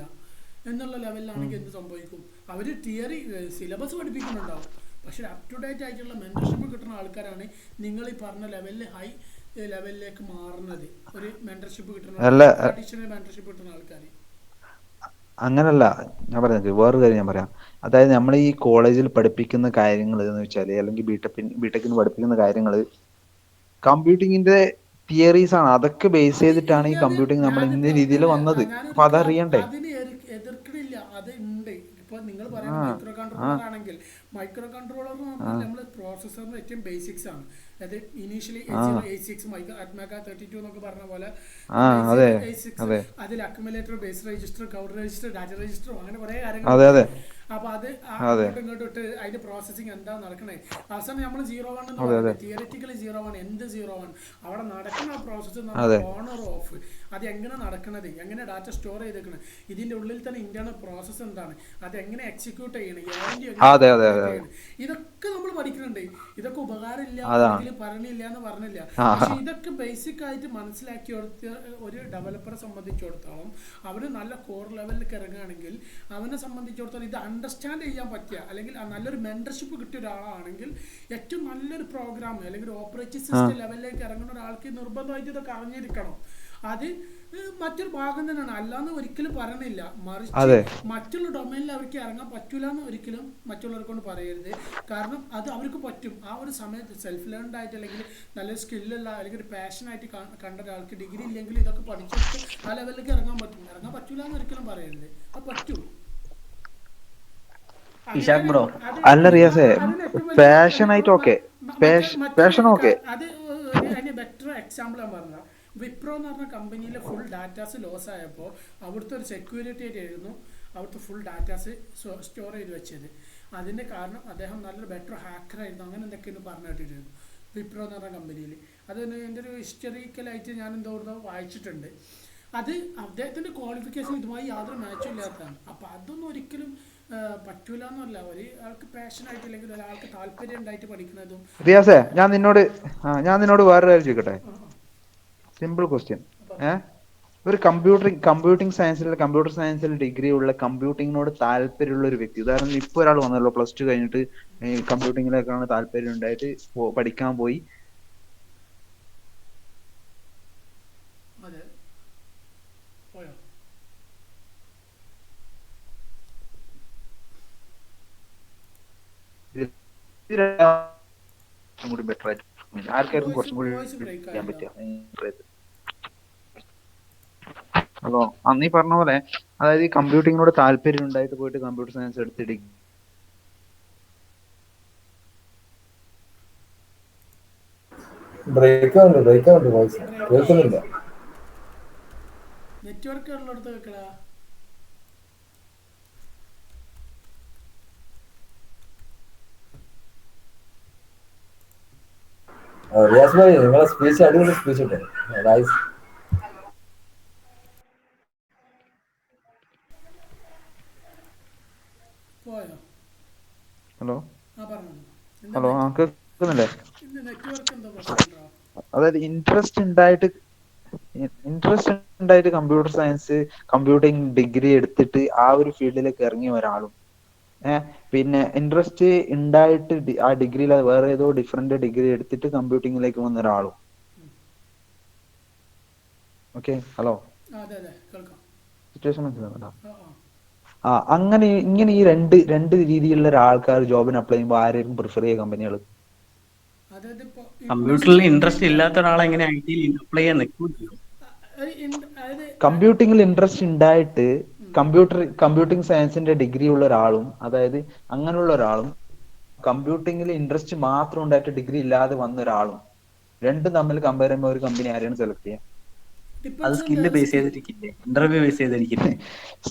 എന്നുള്ള ലെവലിലാണെങ്കിൽ എന്ത് സംഭവിക്കും? അവർ തിയറി സിലബസ് പഠിപ്പിക്കുന്നുണ്ടാവും, പക്ഷെ അപ് ടു ഡേറ്റ് ആയിട്ടുള്ള മെന്റർഷിപ്പ് കിട്ടുന്ന ആൾക്കാരാണ് നിങ്ങൾ ഈ പറഞ്ഞ ലെവലിൽ ഹൈ ലെവലിലേക്ക് മാറുന്നത്. ഒരു മെന്റർഷിപ്പ് കിട്ടുന്ന അഡീഷണൽ മെന്റർഷിപ്പ് കിട്ടുന്ന ആൾക്കാർ അങ്ങനല്ല ഞാൻ പറഞ്ഞത്. വേറൊരു കാര്യം ഞാൻ പറയാം. അതായത് നമ്മൾ ഈ കോളേജിൽ പഠിപ്പിക്കുന്ന കാര്യങ്ങൾ എന്ന് വെച്ചാൽ, അല്ലെങ്കിൽ ബിടെക്കിന് പഠിപ്പിക്കുന്ന കാര്യങ്ങൾ കമ്പ്യൂട്ടിങ്ങിന്റെ തിയറീസ് ആണ്. അതൊക്കെ ബേസ് ചെയ്തിട്ടാണ് ഈ കമ്പ്യൂട്ടിങ് നമ്മൾ ഇന്ന രീതിയിൽ വന്നത്. അപ്പൊ അതറിയണ്ടേ? അതിന് എതിർക്കണില്ല, അത് ഉണ്ട്. ഇപ്പൊ നിങ്ങൾ പറയുന്നത് മൈക്രോ കൺട്രോളർ ആണെങ്കിൽ, മൈക്രോ കൺട്രോളർ എന്ന് പറഞ്ഞാൽ നമ്മൾ പ്രോസസ്സറിന് ഏറ്റവും ബേസിക്സ് ആണ്. അതായത് ഇനീഷ്യലി 8086 അറ്റ്മാക 32 എന്നൊക്കെ പറഞ്ഞ പോലെ അതിൽ accumulator, base register, count register, data register, അങ്ങനെ കുറെ കാര്യങ്ങൾ. അപ്പൊ അത് അങ്ങോട്ടും ഇങ്ങോട്ടും ഇട്ട് അതിന്റെ പ്രോസസ്സിങ് എന്താ നടക്കണേ. അവസാനം നമ്മൾ 01 എന്ന് പറയുന്നത് തിയറിറ്റിക്കലി 01 എന്ത് 01 അവിടെ നടക്കുന്ന ആ പ്രോസസ്സ് ഓൺ ഓർ ഓഫ്, അത് എങ്ങനെ നടക്കണത്, എങ്ങനെ ഡാറ്റ സ്റ്റോർ ചെയ്തേക്കണത്, ഇതിന്റെ ഉള്ളിൽ തന്നെ ഇന്റേണൽ പ്രോസസ്സ് എന്താണ്, അത് എങ്ങനെ എക്സിക്യൂട്ട് ചെയ്യണം, ഇതൊക്കെ നമ്മൾ പഠിക്കുന്നുണ്ട്. ഇതൊക്കെ ഉപകാരമില്ല പറഞ്ഞില്ല എന്ന് പറഞ്ഞില്ല, പക്ഷെ ഇതൊക്കെ ബേസിക് ആയിട്ട് മനസ്സിലാക്കി കൊടുത്ത ഒരു ഡെവലപ്പറെ സംബന്ധിച്ചിടത്തോളം അവര് നല്ല കോർ ലെവലിലേക്ക് ഇറങ്ങുകയാണെങ്കിൽ അവനെ സംബന്ധിച്ചിടത്തോളം ഇത് അണ്ടർസ്റ്റാൻഡ് ചെയ്യാൻ പറ്റിയ, അല്ലെങ്കിൽ നല്ലൊരു മെന്റർഷിപ്പ് കിട്ടിയ ഒരാളാണെങ്കിൽ ഏറ്റവും നല്ലൊരു പ്രോഗ്രാം അല്ലെങ്കിൽ ഓപ്പറേറ്റിംഗ് സിസ്റ്റം ലെവലിലേക്ക് ഇറങ്ങുന്ന ഒരാൾക്ക് നിർബന്ധമായിട്ട് ഇതൊക്കെ അറിഞ്ഞിരിക്കണം. അത് മറ്റൊരു ഭാഗം തന്നെയാണ്, അല്ലാന്ന് ഒരിക്കലും പറയണില്ല. മറിച്ച് മറ്റുള്ള ഡൊമൈനിൽ അവർക്ക് ഇറങ്ങാൻ പറ്റൂല എന്ന് ഒരിക്കലും മറ്റുള്ളവർക്കൊണ്ട് പറയരുത്. കാരണം അത് അവർക്ക് പറ്റും. ആ ഒരു സമയത്ത് സെൽഫ് ലേൺഡ് ആയിട്ട്, അല്ലെങ്കിൽ നല്ലൊരു സ്കില്ലുള്ള, അല്ലെങ്കിൽ ഒരു പാഷനായിട്ട് കണ്ട ഒരാൾക്ക് ഡിഗ്രി ഇല്ലെങ്കിൽ ഇതൊക്കെ പഠിച്ചിട്ട് ആ ലെവലിലേക്ക് ഇറങ്ങാൻ പറ്റും. ഇറങ്ങാൻ പറ്റൂല എന്ന് ഒരിക്കലും പറയരുത്, അത് പറ്റും. അല്ല റിയാസേ, പാഷനായിട്ട് ഓക്കെ, പാഷൻ ഓക്കെ. അത് അതിന് ബെറ്റർ എക്സാമ്പിൾ ഞാൻ പറഞ്ഞ വിപ്രോ എന്ന് പറഞ്ഞ കമ്പനിയിലെ ഫുൾ ഡാറ്റാസ് ലോസ് ആയപ്പോൾ അവിടുത്തെ ഒരു സെക്യൂരിറ്റി ആയിരുന്നു അവിടുത്തെ ഫുൾ ഡാറ്റാസ് സ്റ്റോർ ചെയ്ത് വെച്ചത്. അതിൻ്റെ കാരണം അദ്ദേഹം നല്ലൊരു ബെറ്റർ ഹാക്കറായിരുന്നു, അങ്ങനെ എന്തൊക്കെയാണ് പറഞ്ഞു കേട്ടിരുന്നു വിപ്രോ എന്ന് പറഞ്ഞ കമ്പനിയിൽ. അത് എൻ്റെ ഒരു ഹിസ്റ്ററിക്കലായിട്ട് ഞാൻ എന്തോന്നോ വായിച്ചിട്ടുണ്ട്. അത് അദ്ദേഹത്തിൻ്റെ ക്വാളിഫിക്കേഷൻ ഇതുമായി യാതൊരു മാച്ചും ഇല്ലാത്തതാണ്. അപ്പം അതൊന്നും ഒരിക്കലും പറ്റൂല എന്നല്ല, ഒരാൾക്ക് പാഷനായിട്ട് അല്ലെങ്കിൽ ഒരാൾക്ക് താല്പര്യം ഉണ്ടായിട്ട് പഠിക്കുന്നതും. റിയാസേ, ഞാൻ നിന്നോട് വേറൊരു കാര്യം ചോദിക്കട്ടെ? Simple question. ഒരു കമ്പ്യൂട്ടിംഗ് സയൻസിൽ ഡിഗ്രി ഉള്ള, കമ്പ്യൂട്ടിങ്ങിനോട് താല്പര്യമുള്ള ഒരു വ്യക്തി, ഉദാഹരണം ഇപ്പൊ ഒരാൾ വന്നല്ലോ, +2 കഴിഞ്ഞിട്ട് കമ്പ്യൂട്ടിങ്ങിലേക്കാണ് താല്പര്യം ഉണ്ടായിട്ട് പഠിക്കാൻ പോയി. ബെറ്റർ ആയിട്ട് ആർക്കാർക്കും കുറച്ചും കൂടി ചെയ്യാൻ പറ്റുക. ഹലോ, അന്ന് ഈ പറഞ്ഞ പോലെ, അതായത് ഈ കമ്പ്യൂട്ടിങ്ങിനോട് താല്പര്യം ഉണ്ടായിട്ട് പോയിട്ട് കമ്പ്യൂട്ടർ സയൻസ് എടുത്ത് നെറ്റ്വർക്ക് ഉള്ളിടത്ത് വെക്കടാ. റിയാസ് ഭായി, നിങ്ങളെ സ്പീച്ച് അടിപൊളി സ്പീച്ച് കിട്ടും. ഹലോ, കേൾക്കുന്നില്ലേ? അതായത് ഇൻട്രസ്റ്റ് ഉണ്ടായിട്ട് കമ്പ്യൂട്ടർ സയൻസ്, കമ്പ്യൂട്ടിംഗ് ഡിഗ്രി എടുത്തിട്ട് ആ ഒരു ഫീൽഡിലേക്ക് ഇറങ്ങിയ ഒരാളും, പിന്നെ ഇൻട്രസ്റ്റ് ഉണ്ടായിട്ട് ആ ഡിഗ്രിയിൽ വേറെ ഏതോ ഡിഫറെന്റ് ഡിഗ്രി എടുത്തിട്ട് കമ്പ്യൂട്ടിങ്ങിലേക്ക് വന്ന ഒരാളും. ഓക്കെ, ഹലോ, സിറ്റുവേഷൻ മനസ്സിലാവുന്നുണ്ടോ? ഇങ്ങനെ ഈ രണ്ട് രീതിയിലുള്ള ഒരാൾക്കാർ ജോബിന് അപ്ലൈ ചെയ്യുമ്പോൾ ആരെയും പ്രിഫർ ചെയ്യുക കമ്പനികൾ? കമ്പ്യൂട്ടറിൽ ഇൻട്രസ്റ്റ് ഇല്ലാത്ത ഒരാളെ എങ്ങനെ ഐടിയിൽ അപ്ലൈ ചെയ്യാൻ നിൽക്കും? കമ്പ്യൂട്ടിങ്ങിൽ ഇൻട്രസ്റ്റ് ഉണ്ടായിട്ട് കമ്പ്യൂട്ടിംഗ് സയൻസിന്റെ ഡിഗ്രി ഉള്ള ഒരാളും, അതായത് അങ്ങനെയുള്ള ഒരാളും, കമ്പ്യൂട്ടിങ്ങിൽ ഇൻട്രസ്റ്റ് മാത്രം ഉണ്ടായിട്ട് ഡിഗ്രി ഇല്ലാതെ വന്ന ഒരാളും, രണ്ടും തമ്മിൽ കമ്പയർ ചെയ്യുമ്പോൾ ഒരു കമ്പനി ആരെയാണ് സെലക്ട് ചെയ്യുക? അത് സ്കില്ല് ബേസ് ചെയ്തിരിക്കില്ലേ, ഇന്റർവ്യൂ ബേസ് ചെയ്തിരിക്കില്ലേ?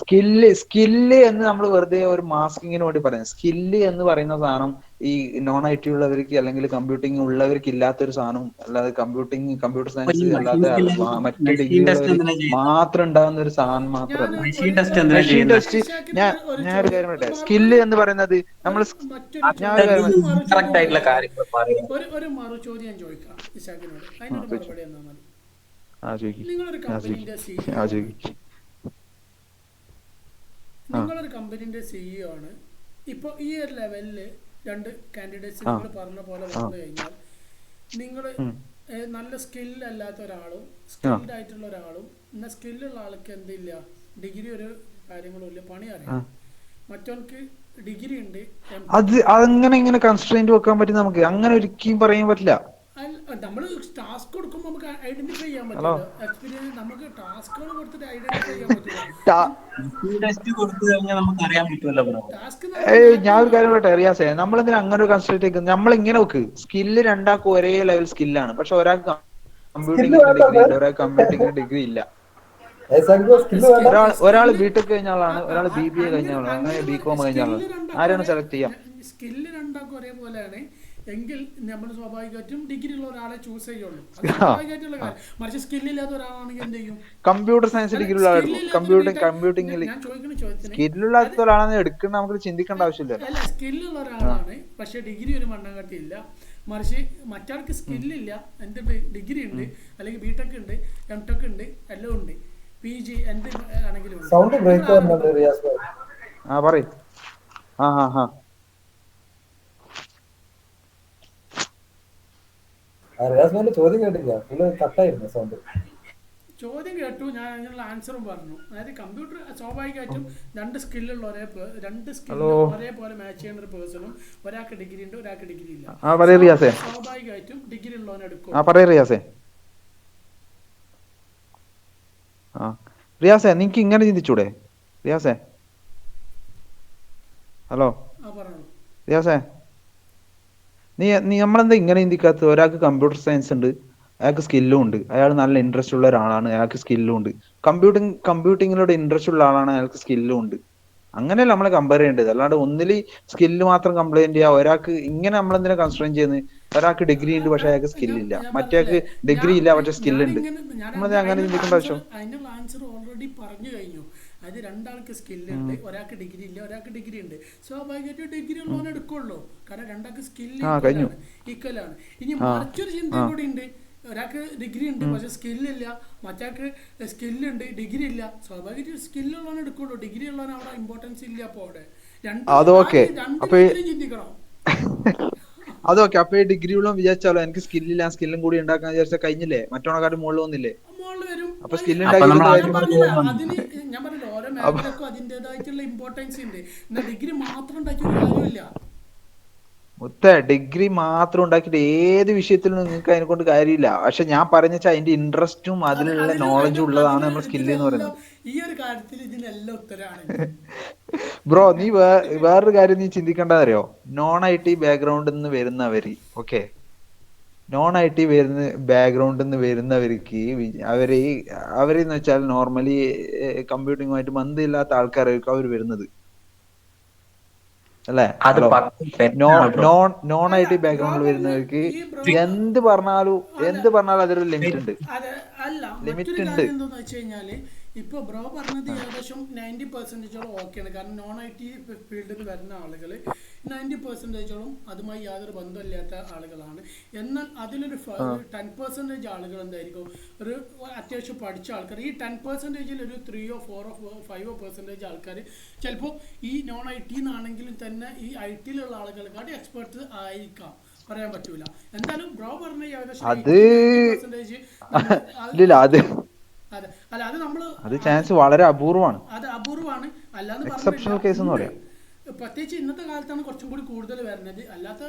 സ്കില്ല് എന്ന് നമ്മൾ വെറുതെ ഒരു മാസ്കിങ്ങിന് വേണ്ടി പറയാം. സ്കില്ല് എന്ന് പറയുന്ന സാധനം ഈ നോൺ IT ഉള്ളവർക്ക് അല്ലെങ്കിൽ കമ്പ്യൂട്ടിംഗ് ഉള്ളവർക്ക് ഇല്ലാത്തൊരു സാധനം, അല്ലാതെ കമ്പ്യൂട്ടർ അപ്പൊ ഈ സയൻസ് മെഷീൻ അല്ലാത്ത സ്കില്ല്, മറ്റ് മെഷീൻ ഡിഗ്രി ടെസ്റ്റ് ഉള്ളവർ എന്തിനാ ചെയ്യുന്നത്? മാത്രം ഉണ്ടാകുന്ന ഒരു സാധനം മാത്രമല്ല. മെഷീൻ ടെസ്റ്റ് എന്തിനാ മെഷീൻ ചെയ്യുന്നത്? ടെസ്റ്റ് ഞാനൊരു കാര്യം പറയട്ടെ. സ്കില്ല് എന്ന് പറയുന്നത് നമ്മൾ ഞാനൊരു കാര്യം കറക്റ്റ് ആയിട്ടുള്ള കാര്യങ്ങൾ പറയുക. ഒരു മറു ചോദ്യം ചോദിക്കാം ഇസാഖിനോട്, അതിനൊരു മറുപടി തന്നാൽ മതി. നിങ്ങളൊരു കമ്പനിന്റെ സിഇഒ ആണ്. ഇപ്പൊ ഈ ഒരു ലെവലില് 2 കാൻഡിഡേറ്റ്സ് നിങ്ങൾ പറഞ്ഞ പോലെ വന്നു കഴിഞ്ഞാൽ, നിങ്ങൾ നല്ല സ്കിൽ അല്ലാത്ത ഒരാളും സ്കിൽഡ് ആയിട്ടുള്ള ഒരാളും, എന്നാൽ സ്കില്ലുള്ള ആൾക്ക് എന്തില്ല, ഡിഗ്രി ഒരു കാര്യങ്ങളും ഇല്ല, പണി അറിയാം. മറ്റവർക്ക് ഡിഗ്രി ഉണ്ട്. അത് അങ്ങനെ ഇങ്ങനെ കൺസ്ട്രെയിന്റ് വെക്കാൻ പറ്റും നമുക്ക്? അങ്ങനെ ഒരിക്കലും പറയാൻ പറ്റില്ല. നമ്മൾ ടാസ്ക് കൊടുക്കുമ്പോൾ നമുക്ക് ഐഡന്റിഫൈ ചെയ്യാൻ പറ്റില്ല. എക്സ്പീരിയൻസ് നമുക്ക് ടാസ്കുകൾ കൊടുത്തിട്ട് ഐഡന്റിഫൈ ചെയ്യാൻ പറ്റില്ല. ടെസ്റ്റ് കൊടുത്തു കഴിഞ്ഞാൽ നമുക്ക് അറിയാൻ പറ്റുമല്ലോ ബ്രോ. ഞാൻ ഒരു കാര്യം പറയട്ടെ റിയാസേ, നമ്മളെന്തിനാ അങ്ങനെ ഒരു കൺസ്ട്രെയിന്റ് വെക്കുന്നത്? നമ്മൾ ഇങ്ങനെ നോക്ക്, സ്കില്ല് രണ്ടാൾക്കും ഒരേ ലെവൽ സ്കില്ലാണ്, പക്ഷെ ഒരാൾക്ക് കമ്പ്യൂട്ടിംഗ് ഡിഗ്രി ഉണ്ട്, ഒരാൾക്ക് കമ്പ്യൂട്ടിംഗ് ഡിഗ്രി ഇല്ല. ഒരാൾ ബിടെക് കഴിഞ്ഞ ആളാണ്, ഒരാൾ BBA കഴിഞ്ഞ ആളാണ്, അങ്ങനെ BCom കഴിഞ്ഞ ആളാണ്. ആരാണ് സെലക്ട് ചെയ്യാം? സ്കില്ല് രണ്ടാൾക്കും ഒരേപോലെയാണ് എങ്കിൽ നമ്മൾ സ്വാഭാവികമായിട്ടും ഡിഗ്രി ഉള്ള ഒരാളെ ചൂസ് ചെയ്യുള്ളൂ. അത് സ്വാഭാവികമായിട്ടുള്ള കാര്യം. മറിച്ച് സ്കില്ലില്ലാത്ത ഒരാളാണെങ്കിൽ എന്ത് ചെയ്യും? കമ്പ്യൂട്ടർ സയൻസ് ഡിഗ്രി ഉള്ള കമ്പ്യൂട്ടിംഗിൽ സ്കില്ലില്ലാത്ത ഒരാളാണ് എടുക്കുന്ന, നമുക്ക് ചിന്തിക്കേണ്ട ആവശ്യമില്ല. അല്ല, സ്കില്ലുള്ള ഒരാളാണ് പക്ഷെ ഡിഗ്രി ഒരു മണ്ണാങ്കട്ടി ഇല്ല. മറിച്ച് മറ്റാൾക്ക് സ്കില്ലില്ല, എന്തുണ്ട്, ഡിഗ്രി ഉണ്ട്, അല്ലെങ്കിൽ BTech ഉണ്ട്, MTech ഉണ്ട്, എല്ലാം ഉണ്ട്, PG എന്ത് ആണെങ്കിലും ഉണ്ട്. ചോദ്യം കേട്ടില്ല, കട്ടായിരുന്നു സൗണ്ട്. ചോദ്യം കേട്ടു, ഞാൻ അതിനുള്ള ആൻസറും പറഞ്ഞു. അതായത് കമ്പ്യൂട്ടർ സ്വാഭാവികമായിട്ടും 2 സ്കില്ലുള്ള ഒരേപോലെ മാച്ച് ചെയ്യുന്ന ഒരു പേഴ്സണും, ഒരാൾക്ക് ഡിഗ്രി ഉണ്ട്, ഒരാൾക്ക് ഡിഗ്രി ഇല്ല, സ്വാഭാവികമായിട്ടും ഡിഗ്രി ഉള്ളവനെ എടുക്കും. റിയാസേ നിനക്ക് ഇങ്ങനെ ചിന്തിച്ചൂടെ? റിയാസേ, ഹലോ റിയാസേ, നീ നമ്മളെന്താ ഇങ്ങനെ ചിന്തിക്കാത്ത? ഒരാൾക്ക് കമ്പ്യൂട്ടർ സയൻസ് ഉണ്ട്, അയാൾക്ക് സ്കില്ലും ഉണ്ട്, അയാൾ നല്ല ഇൻട്രസ്റ്റ് ഉള്ള ഒരാളാണ്, അയാൾക്ക് സ്കില്ലും ഉണ്ട്. കമ്പ്യൂട്ടിങ്ങിലൂടെ ഇൻട്രസ്റ്റ് ഉള്ള ആളാണ്, അയാൾക്ക് സ്കില്ലും ഉണ്ട്. അങ്ങനെയല്ല നമ്മളെ കമ്പയർ ചെയ്യേണ്ടത്. അല്ലാണ്ട് ഒന്നില് സ്കില്ല് മാത്രം കംപ്ലൈന്റ് ചെയ്യുക, ഒരാൾക്ക് ഇങ്ങനെ നമ്മളെന്തിനാ കൺസ്ട്രെയിൻ ചെയ്യുന്നത്? ഒരാൾക്ക് ഡിഗ്രി ഉണ്ട് പക്ഷെ അയാൾക്ക് സ്കില്ലില്ല, മറ്റേയാൾക്ക് ഡിഗ്രി ഇല്ല പക്ഷെ സ്കില്ലുണ്ട്. നമ്മളെന്തിനാ അങ്ങനെ ചിന്തിക്കേണ്ട ആവശ്യം? അതിനുള്ള ആൻസർ ഓൾറെഡി പറഞ്ഞു കഴിഞ്ഞു. അത് രണ്ടാൾക്ക് സ്കില്ലുണ്ട്, ഒരാൾക്ക് ഡിഗ്രി ഇല്ല, ഒരാൾക്ക് ഡിഗ്രി ഉണ്ട്. സ്വാഭാവികമായിട്ടും ഡിഗ്രി ഉള്ളവനെ എടുക്കുള്ളൂ, കാരണം രണ്ടാൾക്ക് സ്കില്ല് ഈക്വലാണ്. ഇനി മറിച്ചൊരു ചിന്തയും കൂടി ഉണ്ട്, ഒരാൾക്ക് ഡിഗ്രി ഉണ്ട് പക്ഷെ സ്കില്ലില്ല, മറ്റാൾക്ക് സ്കില്ലുണ്ട് ഡിഗ്രി ഇല്ല. സ്വാഭാവികമായിട്ട് സ്കില്ലുള്ളവനെ എടുക്കുള്ളൂ, ഡിഗ്രി ഉള്ളവന് അവിടെ ഇമ്പോർട്ടൻസ് ഇല്ല. അപ്പോൾ അവിടെ ചിന്തിക്കണം. അതൊക്കെ അപ്പൊ ഈ ഡിഗ്രി ഉള്ള വിചാരിച്ചാലോ എനിക്ക് സ്കില്ലില്ല, സ്കില്ലും കൂടി ഉണ്ടാക്കാൻ വിചാരിച്ചാൽ കഴിഞ്ഞില്ലേ? മറ്റോണെക്കാട്ടും മുകളിൽ വന്നില്ലേ? അപ്പൊ സ്കില്ല് അതിന് ഞാൻ പറഞ്ഞല്ലോ, ഓരോ മേഖലക്കും അതിൻ്റെതായിട്ടുള്ള ഇമ്പോർട്ടൻസ് ഉണ്ട്. എന്നാൽ ഡിഗ്രി മാത്രം ഉണ്ടാക്കിയ കാര്യമില്ല. ഡിഗ്രി മാത്രം ഉണ്ടാക്കിയിട്ട് ഏത് വിഷയത്തിലും നിങ്ങൾക്ക് അതിനെ കൊണ്ട് കാര്യമില്ല. പക്ഷെ ഞാൻ പറഞ്ഞ അതിന്റെ ഇൻട്രസ്റ്റും അതിലുള്ള നോളജും ഉള്ളതാണ് നമ്മൾ സ്കില്ല് എന്ന് പറയുന്നത്. ഈ ഒരു കാര്യത്തിൽ ഇതിനെല്ലാം ഉത്തരമാണ്. ബ്രോ, നീ വേറൊരു കാര്യം നീ ചിന്തിക്കേണ്ടതറിയോ? നോൺ IT ബാക്ക്ഗ്രൗണ്ടിൽ നിന്ന് വരുന്നവര്, ഓക്കെ, നോൺ IT ബാക്ക്ഗ്രൗണ്ടിൽ നിന്ന് വരുന്നവർക്ക് അവരെന്ന് വെച്ചാൽ നോർമലി കമ്പ്യൂട്ടിങ്ങുമായിട്ട് ബന്ധമില്ലാത്ത ആൾക്കാരായിരിക്കും അവർ വരുന്നത്, അല്ലേ? നോൺ IT ബാക്ക്ഗ്രൗണ്ടിൽ വരുന്നവർക്ക് എന്ത് പറഞ്ഞാലും അതൊരു ലിമിറ്റ് ഉണ്ട്. ലിമിറ്റ് ഉണ്ട്. എന്താന്ന് വെച്ച് കഴിഞ്ഞാല് ഇപ്പൊ ബ്രോ പറഞ്ഞത് ഏകദേശം 90% ഓക്കെയാണ്. കാരണം നോൺ IT ഫീൽഡിൽ നിന്ന് വരുന്ന ആളുകൾ 90% അതുമായി യാതൊരു ബന്ധമില്ലാത്ത ആളുകളാണ്. എന്നാൽ അതിലൊരു 10% ആളുകൾ എന്തായിരിക്കും, ഒരു അത്യാവശ്യം പഠിച്ച ആൾക്കാർ. ഈ 10%-ൽ ഒരു 3 or 4 or 5% ആൾക്കാർ ചിലപ്പോൾ ഈ നോൺ IT എന്നാണെങ്കിലും തന്നെ ഈ IT-ലുള്ള ആളുകളെക്കാട്ടി എക്സ്പെർട്ട് ആയിരിക്കാം, പറയാൻ പറ്റൂല. എന്തായാലും ബ്രോ പറഞ്ഞ ഏകദേശം അത് ചാൻസ് വളരെ അപൂർവമാണ്. അത് അപൂർവമാണ്, അല്ലാന്ന് എക്സെപ്ഷണൽ കേസ് എന്ന് പറയാം. പ്രത്യേകിച്ച് ഇന്നത്തെ കാലത്താണ് കുറച്ചും കൂടി കൂടുതൽ വരുന്നത്. അല്ലാത്ത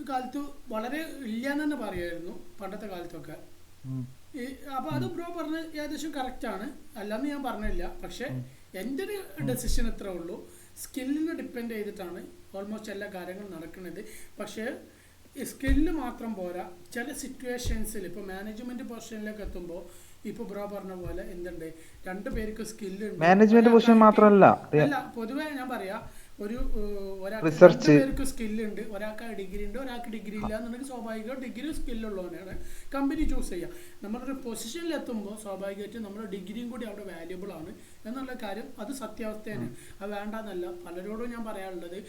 കാലത്ത് വളരെ ഇല്ല എന്ന് തന്നെ പറയായിരുന്നു പണ്ടത്തെ കാലത്തൊക്കെ. അപ്പൊ അത് ബ്രോ പറഞ്ഞ ഏകദേശം കറക്റ്റ് ആണ്, അല്ലാന്ന് ഞാൻ പറഞ്ഞില്ല. പക്ഷെ എൻ്റെ ഒരു ഡെസിഷൻ ഇത്രേ ഉള്ളൂ, സ്കില്ലിനെ ഡിപ്പെൻഡ് ചെയ്തിട്ടാണ് ഓൾമോസ്റ്റ് എല്ലാ കാര്യങ്ങളും നടക്കുന്നത്. പക്ഷേ സ്കില്ല് മാത്രം പോരാ, ചില സിറ്റുവേഷൻസിൽ ഇപ്പോൾ മാനേജ്മെന്റ് പൊസിഷനിലേക്ക് എത്തുമ്പോൾ ഇപ്പോൾ ബ്രോ പറഞ്ഞ പോലെ എന്തുണ്ട്, രണ്ടു പേർക്ക് സ്കില്ല് ഉണ്ട്, മാനേജ്മെന്റ് പൊസിഷൻ മാത്രമല്ല, അല്ല പൊതുവേ ഞാൻ പറയാ ഒരു ഒരാൾക്ക് രണ്ടു റിസർച്ച് പേർക്ക് സ്കില്ലുണ്ട്, ഒരാൾക്ക് ഡിഗ്രി ഉണ്ട്, ഒരാൾക്ക് ഡിഗ്രി ഇല്ല എന്നുണ്ടെങ്കിൽ സ്വാഭാവികം ഡിഗ്രി സ്കില്ലുള്ളവനാണ് കമ്പനി ചൂസ് ചെയ്യുക. നമ്മളൊരു പൊസിഷനിൽ എത്തുമ്പോൾ സ്വാഭാവികമായിട്ടും നമ്മുടെ ഡിഗ്രിയും കൂടി അവിടെ വാല്യുബിൾ ആണ് എന്നുള്ള കാര്യം അത് സത്യാവസ്ഥയാണ്. അത് വേണ്ടെന്നല്ല, പലരോടും ഞാൻ പറയാനുള്ളത്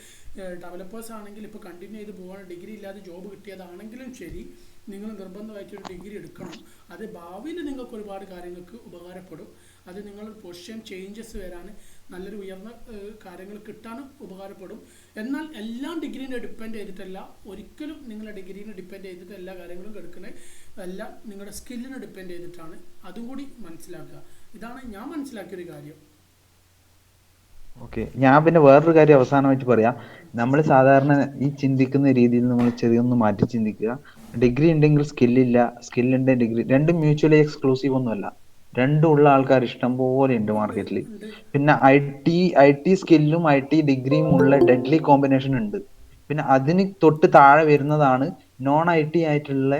ഡെവലപ്പേഴ്സ് ആണെങ്കിൽ ഇപ്പോൾ കണ്ടിന്യൂ ചെയ്ത് പോകാൻ ഡിഗ്രി ഇല്ലാതെ ജോബ് കിട്ടിയതാണെങ്കിലും ശരി, നിങ്ങൾ നിർബന്ധമായിട്ടൊരു ഡിഗ്രി എടുക്കണം. അത് ഭാവിയിൽ നിങ്ങൾക്ക് ഒരുപാട് കാര്യങ്ങൾക്ക് ഉപകാരപ്പെടും. അത് നിങ്ങളുടെ പൊസിഷൻ ചേഞ്ചസ് വരാൻ, നല്ലൊരു ഉയർന്ന കാര്യങ്ങൾ കിട്ടാനും ഉപകാരപ്പെടും. എന്നാൽ എല്ലാം ഡിഗ്രീനെ ഡിപ്പെൻഡ് ചെയ്തിട്ടല്ല, ഒരിക്കലും നിങ്ങളുടെ ഡിഗ്രീനെ ഡിപ്പെൻഡ് ചെയ്തിട്ട് എല്ലാ കാര്യങ്ങളും എടുക്കുന്നത്, എല്ലാം നിങ്ങളുടെ സ്കില്ലിനെ ഡിപ്പെൻഡ് ചെയ്തിട്ടാണ്. അതും കൂടി മനസ്സിലാക്കുക. ഇതാണ് ഞാൻ മനസ്സിലാക്കിയൊരു കാര്യം. ഓക്കെ, ഞാൻ പിന്നെ വേറൊരു കാര്യം അവസാനമായിട്ട് പറയാം. നമ്മൾ സാധാരണ ഈ ചിന്തിക്കുന്ന രീതിയിൽ നമ്മൾ ചെറിയൊന്ന് മാറ്റി ചിന്തിക്കുക. ഡിഗ്രി ഉണ്ടെങ്കിൽ സ്കില്ലില്ല, സ്കില്ലുണ്ടെങ്കിൽ ഡിഗ്രി, രണ്ടും മ്യൂച്വലി എക്സ്ക്ലൂസീവ് ഒന്നുമല്ല. രണ്ടും ഉള്ള ആൾക്കാർ ഇഷ്ടം പോലെ ഉണ്ട് മാർക്കറ്റിൽ. പിന്നെ ഐ ടി സ്കില്ലും ഐ ടി ഡിഗ്രിയും ഉള്ള ഡെഡ്ലി കോമ്പിനേഷൻ ഉണ്ട്. പിന്നെ അതിന് തൊട്ട് താഴെ വരുന്നതാണ് നോൺ ഐ ടി ആയിട്ടുള്ള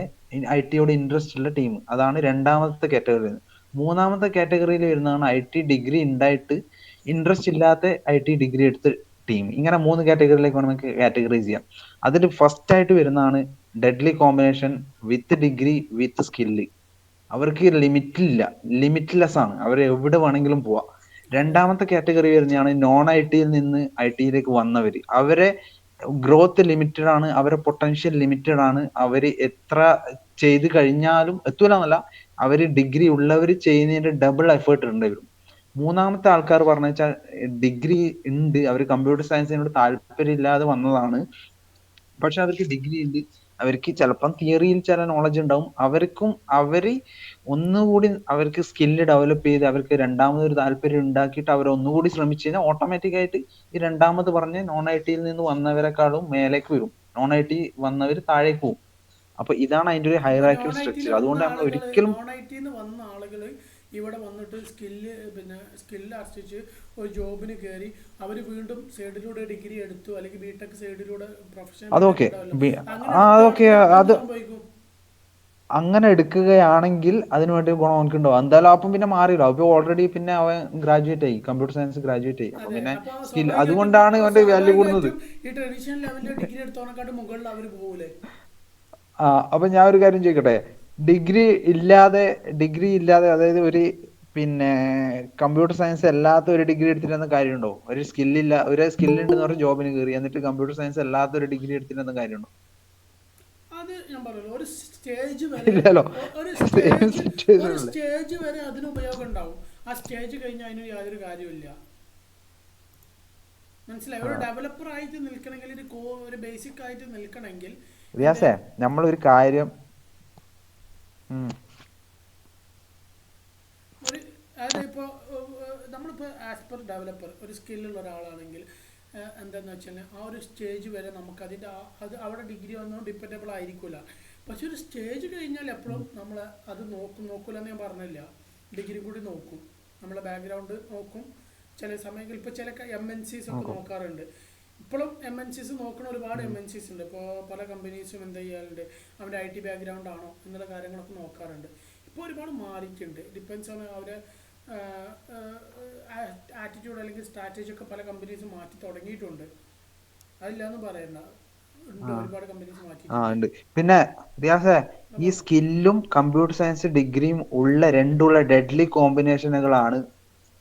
ഐ ടിയോട് ഇൻട്രസ്റ്റ് ഉള്ള ടീം. അതാണ് രണ്ടാമത്തെ കാറ്റഗറി. മൂന്നാമത്തെ കാറ്റഗറിയിൽ വരുന്നതാണ് ഐ ടി ഡിഗ്രി ഉണ്ടായിട്ട് ഇൻട്രസ്റ്റ് ഇല്ലാത്ത ഐ ടി ഡിഗ്രി എടുത്ത ടീം. ഇങ്ങനെ 3 കാറ്റഗറിയിലേക്ക് നമുക്ക് കാറ്റഗറൈസ് ചെയ്യാം. അതിൽ ഫസ്റ്റ് ആയിട്ട് വരുന്നതാണ് deadly combination with degree with skill. അവർക്ക് ലിമിറ്റില്ല, ലിമിറ്റ്ലെസ് ആണ്, അവർ എവിടെ വേണമെങ്കിലും പോവാം. രണ്ടാമത്തെ കാറ്റഗറി വരുന്നതാണ് നോൺ ഐ ടിയിൽ നിന്ന് ഐ ടിയിലേക്ക് വന്നവർ. അവരെ ഗ്രോത്ത് ലിമിറ്റഡ് ആണ്, അവരെ പൊട്ടൻഷ്യൽ ലിമിറ്റഡ് ആണ്. അവര് എത്ര ചെയ്ത് കഴിഞ്ഞാലും എത്തൂല എന്നല്ല, അവര് ഡിഗ്രി ഉള്ളവർ ചെയ്യുന്നതിന്റെ ഡബിൾ എഫേർട്ട് ഉണ്ട് വരും. മൂന്നാമത്തെ ആൾക്കാർ പറഞ്ഞു വെച്ചാൽ ഡിഗ്രി ഉണ്ട്, അവർ കമ്പ്യൂട്ടർ സയൻസിനോട് താല്പര്യം ഇല്ലാതെ വന്നതാണ്, പക്ഷെ അവർക്ക് ഡിഗ്രി ഉണ്ട്, അവർക്ക് ചിലപ്പം തിയറിയിൽ ചില നോളജ് ഉണ്ടാവും, അവര് ഒന്നുകൂടി അവർക്ക് സ്കില്ല് ഡെവലപ്പ് ചെയ്ത് അവർക്ക് രണ്ടാമതൊരു താല്പര്യം ഉണ്ടാക്കിയിട്ട് അവർ ഒന്നുകൂടി ശ്രമിച്ചു കഴിഞ്ഞാൽ ഓട്ടോമാറ്റിക് ആയിട്ട് ഈ രണ്ടാമത് പറഞ്ഞ നോൺ ഐ ടിയിൽ നിന്ന് വന്നവരെക്കാളും മേലേക്ക് വരും, നോൺ ഐ ടി വന്നവർ താഴേക്ക് പോകും. അപ്പൊ ഇതാണ് അതിന്റെ ഒരു ഹൈറാർക്കിക്കൽ സ്ട്രക്ചർ. അതുകൊണ്ട് നമ്മൾ ഒരിക്കലും നോൺ ഐ ടിന്ന് വന്ന ആളുകൾ ഇവിടെ വന്നിട്ട് സ്കില്ല് ആർജിച്ച് ഒരു ജോബിന് കയറി അവർ വീണ്ടും സൈഡിലൂടെ ഡിഗ്രി എടുത്തു, അല്ലെങ്കിൽ ബിടെക് സൈഡിലൂടെ പ്രൊഫഷണൽ അതൊക്കെ അത് അങ്ങനെ എടുക്കുകയാണെങ്കിൽ അതിനുവേണ്ടി ഗുണം അവനക്കുണ്ടാവും എന്തായാലും. അപ്പം പിന്നെ മാറിയില്ല, അപ്പൊ ഓൾറെഡി പിന്നെ അവൻ ഗ്രാജുവേറ്റ് ആയി, കമ്പ്യൂട്ടർ സയൻസ് ഗ്രാജുവേറ്റ് ആയി. അപ്പൊ പിന്നെ സ്കിൽ അതുകൊണ്ടാണ് അവന്റെ വാല്യൂ കൂടുന്നത്. ഈ ട്രഡീഷണൽ ലെവലിൽ ഡിഗ്രി എടുത്തവനെക്കാട്ടും മുകളിൽ അവർ പോകൂലേ? അപ്പൊ ഞാൻ ഒരു കാര്യം ചോദിക്കട്ടെ, ഡിഗ്രി ഇല്ലാതെ അതായത് ഒരു പിന്നെ കമ്പ്യൂട്ടർ സയൻസ് അല്ലാത്ത ഒരു ഡിഗ്രി എടുത്തിട്ട് കാര്യമുണ്ടോ? ഒരു സ്കില്ലുണ്ടെന്ന് പറഞ്ഞ ജോബിന് കയറി, എന്നിട്ട് കമ്പ്യൂട്ടർ സയൻസ് അല്ലാത്ത ഒരു ഡിഗ്രി എടുത്തിട്ട് കാര്യമുണ്ടോ? അത് ഞാൻ പറഞ്ഞു, ഒരു സ്റ്റേജ് വരെ അതിന് ഉപയോഗം ഉണ്ടാവും. ആ സ്റ്റേജ് കഴിഞ്ഞാൽ അതിന് യാതൊരു കാര്യമില്ല. മനസ്സിലായി? ഒരു ഡെവലപ്പർ ആയിട്ട് നിൽക്കണമെങ്കിൽ, ഒരു ബേസിക് ആയിട്ട് നിൽക്കണമെങ്കിൽ നമ്മളൊരു കാര്യം അതിപ്പോൾ നമ്മളിപ്പോൾ ആസ് പെർ ഡെവലപ്പർ ഒരു സ്കില്ലുള്ള ഒരാളാണെങ്കിൽ എന്താണെന്ന് വെച്ചാൽ ആ ഒരു സ്റ്റേജ് വരെ നമുക്കതിൻ്റെ അത് അവിടെ ഡിഗ്രി ഒന്നും ഡിപ്പെൻഡബിൾ ആയിരിക്കില്ല. പക്ഷെ ഒരു സ്റ്റേജ് കഴിഞ്ഞാൽ എപ്പോഴും നമ്മൾ അത് നോക്കില്ല എന്ന് ഞാൻ പറഞ്ഞില്ല, ഡിഗ്രി കൂടി നോക്കും, നമ്മളെ ബാക്ക്ഗ്രൗണ്ട് നോക്കും. ചില സമയങ്ങളിൽ ഇപ്പോൾ ചില MNCs ഒക്കെ നോക്കാറുണ്ട്. ഇപ്പോഴും MNCs നോക്കുന്ന ഒരുപാട് MNCs ഉണ്ട്. ഇപ്പോൾ പല കമ്പനീസും എന്ത് ചെയ്യാറുണ്ട്, അവൻ്റെ IT ബാക്ക്ഗ്രൗണ്ട് ആണോ എന്നുള്ള കാര്യങ്ങളൊക്കെ നോക്കാറുണ്ട്. ഇപ്പോൾ ഒരുപാട് മാറിയിട്ടുണ്ട്, ഡിപ്പെൻസ് ആണ് അവരെ ആറ്റിറ്റ്യൂഡ് അല്ലെങ്കിൽ സ്ട്രാറ്റജി ഒക്കെ പല കമ്പനീസും മാറ്റി തുടങ്ങിയിട്ടുണ്ട്. അതില്ലാന്ന് പറയണ്ട, ഒരുപാട് കമ്പനീസ് മാറ്റി. ഉണ്ട്. പിന്നെ റിയാസേ, ഈ സ്കില്ലും കമ്പ്യൂട്ടർ സയൻസ് ഡിഗ്രിയും ഉള്ള രണ്ടുള്ള ഡെഡ്ലി കോമ്പിനേഷനുകളാണ്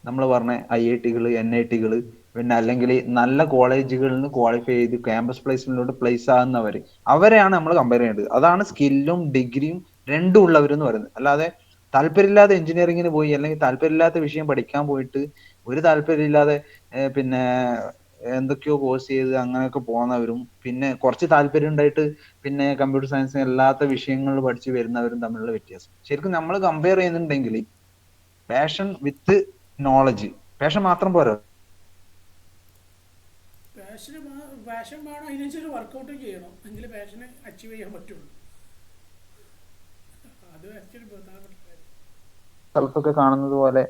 നമ്മൾ പറഞ്ഞ IIT-കള് NIT-കള്, പിന്നെ അല്ലെങ്കിൽ നല്ല കോളേജുകളിൽ നിന്ന് ക്വാളിഫൈ ചെയ്ത് ക്യാമ്പസ് പ്ലേസ്മെന്റിലോട്ട് പ്ലേസ് ആകുന്നവര്, അവരെയാണ് നമ്മൾ കമ്പയർ ചെയ്യേണ്ടത്. അതാണ് സ്കില്ലും ഡിഗ്രിയും രണ്ടും ഉള്ളവരെന്ന് പറയുന്നത്. അല്ലാതെ താല്പര്യമില്ലാതെ എഞ്ചിനീയറിങ്ങിന് പോയി അല്ലെങ്കിൽ താല്പര്യമില്ലാത്ത വിഷയം പഠിക്കാൻ പോയിട്ട് ഒരു താല്പര്യമില്ലാതെ പിന്നെ എന്തൊക്കെയോ കോഴ്സ് ചെയ്ത് അങ്ങനെയൊക്കെ പോകുന്നവരും, പിന്നെ കുറച്ച് താല്പര്യം ഉണ്ടായിട്ട് പിന്നെ കമ്പ്യൂട്ടർ സയൻസ് അല്ലാത്ത വിഷയങ്ങൾ പഠിച്ച് വരുന്നവരും തമ്മിലുള്ള വ്യത്യാസം. ശരിക്കും നമ്മൾ കമ്പയർ ചെയ്യുന്നുണ്ടെങ്കിൽ പാഷൻ വിത്ത് നോളജ്, പാഷൻ മാത്രം പോരാ, പാഷൻ വേണം, അതിനനുസരിച്ച് വർക്കൗട്ട് ചെയ്യണം, എങ്കിൽ പാഷനെ അച്ചീവ് ചെയ്യാൻ പറ്റുള്ളൂ. അത് ആക്ച്വലി പ്രധാനപ്പെട്ട കാര്യം. സ്ഥലത്തൊക്കെ കാണുന്നത് പോലെ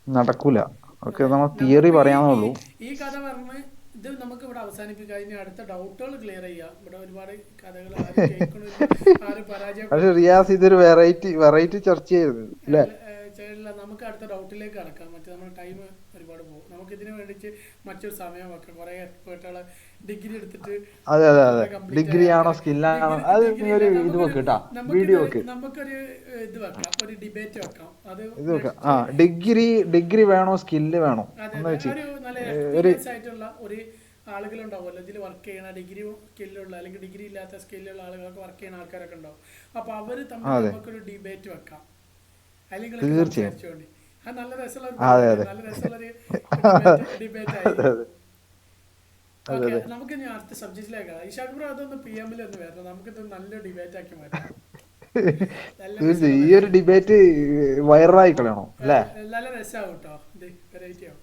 നടക്കൂല. ഓക്കെ, നമ്മൾ തിയറി പറയാന്നുള്ളൂ. ഈ കഥ പറഞ്ഞ് ഇത് നമുക്ക് ഇവിടെ അവസാനിപ്പിക്കാം. ഇനി അടുത്ത ഡൗട്ടുകൾ ക്ലിയർ ചെയ്യാം. ഇവിടെ ഒരുപാട് കഥകൾ ആരും കേൾക്കണില്ല, ആരും പക്ഷെ പരാജയപ്പെടുന്നില്ല. റിയാസ് ഇതൊരു വെറൈറ്റി ചർച്ചയായിരുന്നു അല്ലേ? ചെയ്യില്ല, നമുക്ക് അടുത്ത ഡൗട്ടിലേക്ക് കടക്കാം. മറ്റേ നമ്മുടെ ടൈം ഒരുപാട് പോകും. നമുക്ക് ഇതിന് വേണ്ടിയിട്ട് മറ്റൊരു സമയം വെക്കാം. കുറെ എക്സ്പേർട്ടുകളെ ഡിഗ്രി എടുത്തിട്ട് അതെ ഡിഗ്രി ആണോ സ്കില്ലാണോ അത് നീ ഒരു ഇത് വെക്ക് കേട്ടാ, വീഡിയോ വെക്ക്. നമുക്കൊരു ഇത് വെക്കാം, ഒരു ഡിബേറ്റ് വെക്കാം. അത് ഇത് വെക്കാം. ഡിഗ്രി വേണോ സ്കില്ല് വേണോ എന്ന് വെച്ച് ഒരു നല്ല എക്സ്പീരിയൻസ് ആയിട്ടുള്ള ഒരു ആളുകളുണ്ടാവുമല്ലോ ഇതിൽ വർക്ക് ചെയ്യണ, ഡിഗ്രി സ്കില്ലുള്ള അല്ലെങ്കിൽ ഡിഗ്രി ഇല്ലാത്ത സ്കില്ലുള്ള ആളുകളൊക്കെ വർക്ക് ചെയ്യുന്ന ആൾക്കാരൊക്കെ ഉണ്ടാവും. അപ്പൊ അവര് തമ്മിൽ നമുക്കൊരു ഡിബേറ്റ് വെക്കാം. അല്ലെങ്കിൽ തീർച്ചയായും നല്ല രസമുള്ള ഡിബേറ്റ് ആയി. നമുക്ക് ഇനി അടുത്ത സബ്ജക്റ്റിലേക്ക് ഇഷാഖ് ബ്രോ അതൊന്ന് PM ഒന്ന് വരണം. നമുക്കിത് നല്ല ഡിബേറ്റ് ആക്കി മാറ്റാം. ഈ ഒരു ഡിബേറ്റ് വൈറലായി കളയണോ അല്ലേ? നല്ല രസമാവും കേട്ടോ, ഇത് വെറൈറ്റി ആവും.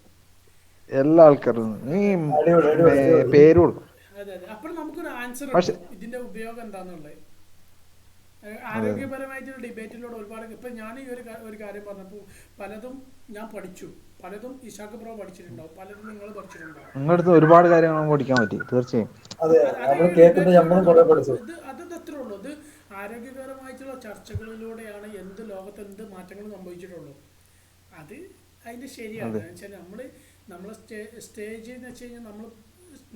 എല്ലാ ആൾക്കാരും നീ പേര് കൊടുക്കും. അതെ അപ്പോൾ നമുക്കൊരു ആൻസർ ഇതിന്റെ ഉപയോഗം എന്താന്നുള്ളത്. ആരോഗ്യപരമായിട്ടുള്ള ഡിബേറ്റിലൂടെ ഒരുപാട് ഇപ്പൊ ഞാൻ ഈ ഒരു കാര്യം പറഞ്ഞപ്പോൾ പലതും ഞാൻ പഠിച്ചു, പലതും ഇഷാഖ് ബ്രോ പഠിച്ചിട്ടുണ്ടാവും, പലതും നിങ്ങൾ പഠിച്ചിട്ടുണ്ടാവും. നിങ്ങളടുത്ത് ഒരുപാട് കാര്യങ്ങൾ പഠിക്കാൻ പറ്റി തീർച്ചയായും. അത് അത്രേ ഉള്ളൂ. ഇത് ആരോഗ്യകരമായിട്ടുള്ള ചർച്ചകളിലൂടെയാണ് ലോകത്ത് എന്ത് മാറ്റങ്ങൾ സംഭവിച്ചിട്ടുള്ളൂ. അത് അതിന്റെ ശരിയാണ്. വെച്ചാൽ നമ്മളെ സ്റ്റേജ് എന്ന് വെച്ച് കഴിഞ്ഞാൽ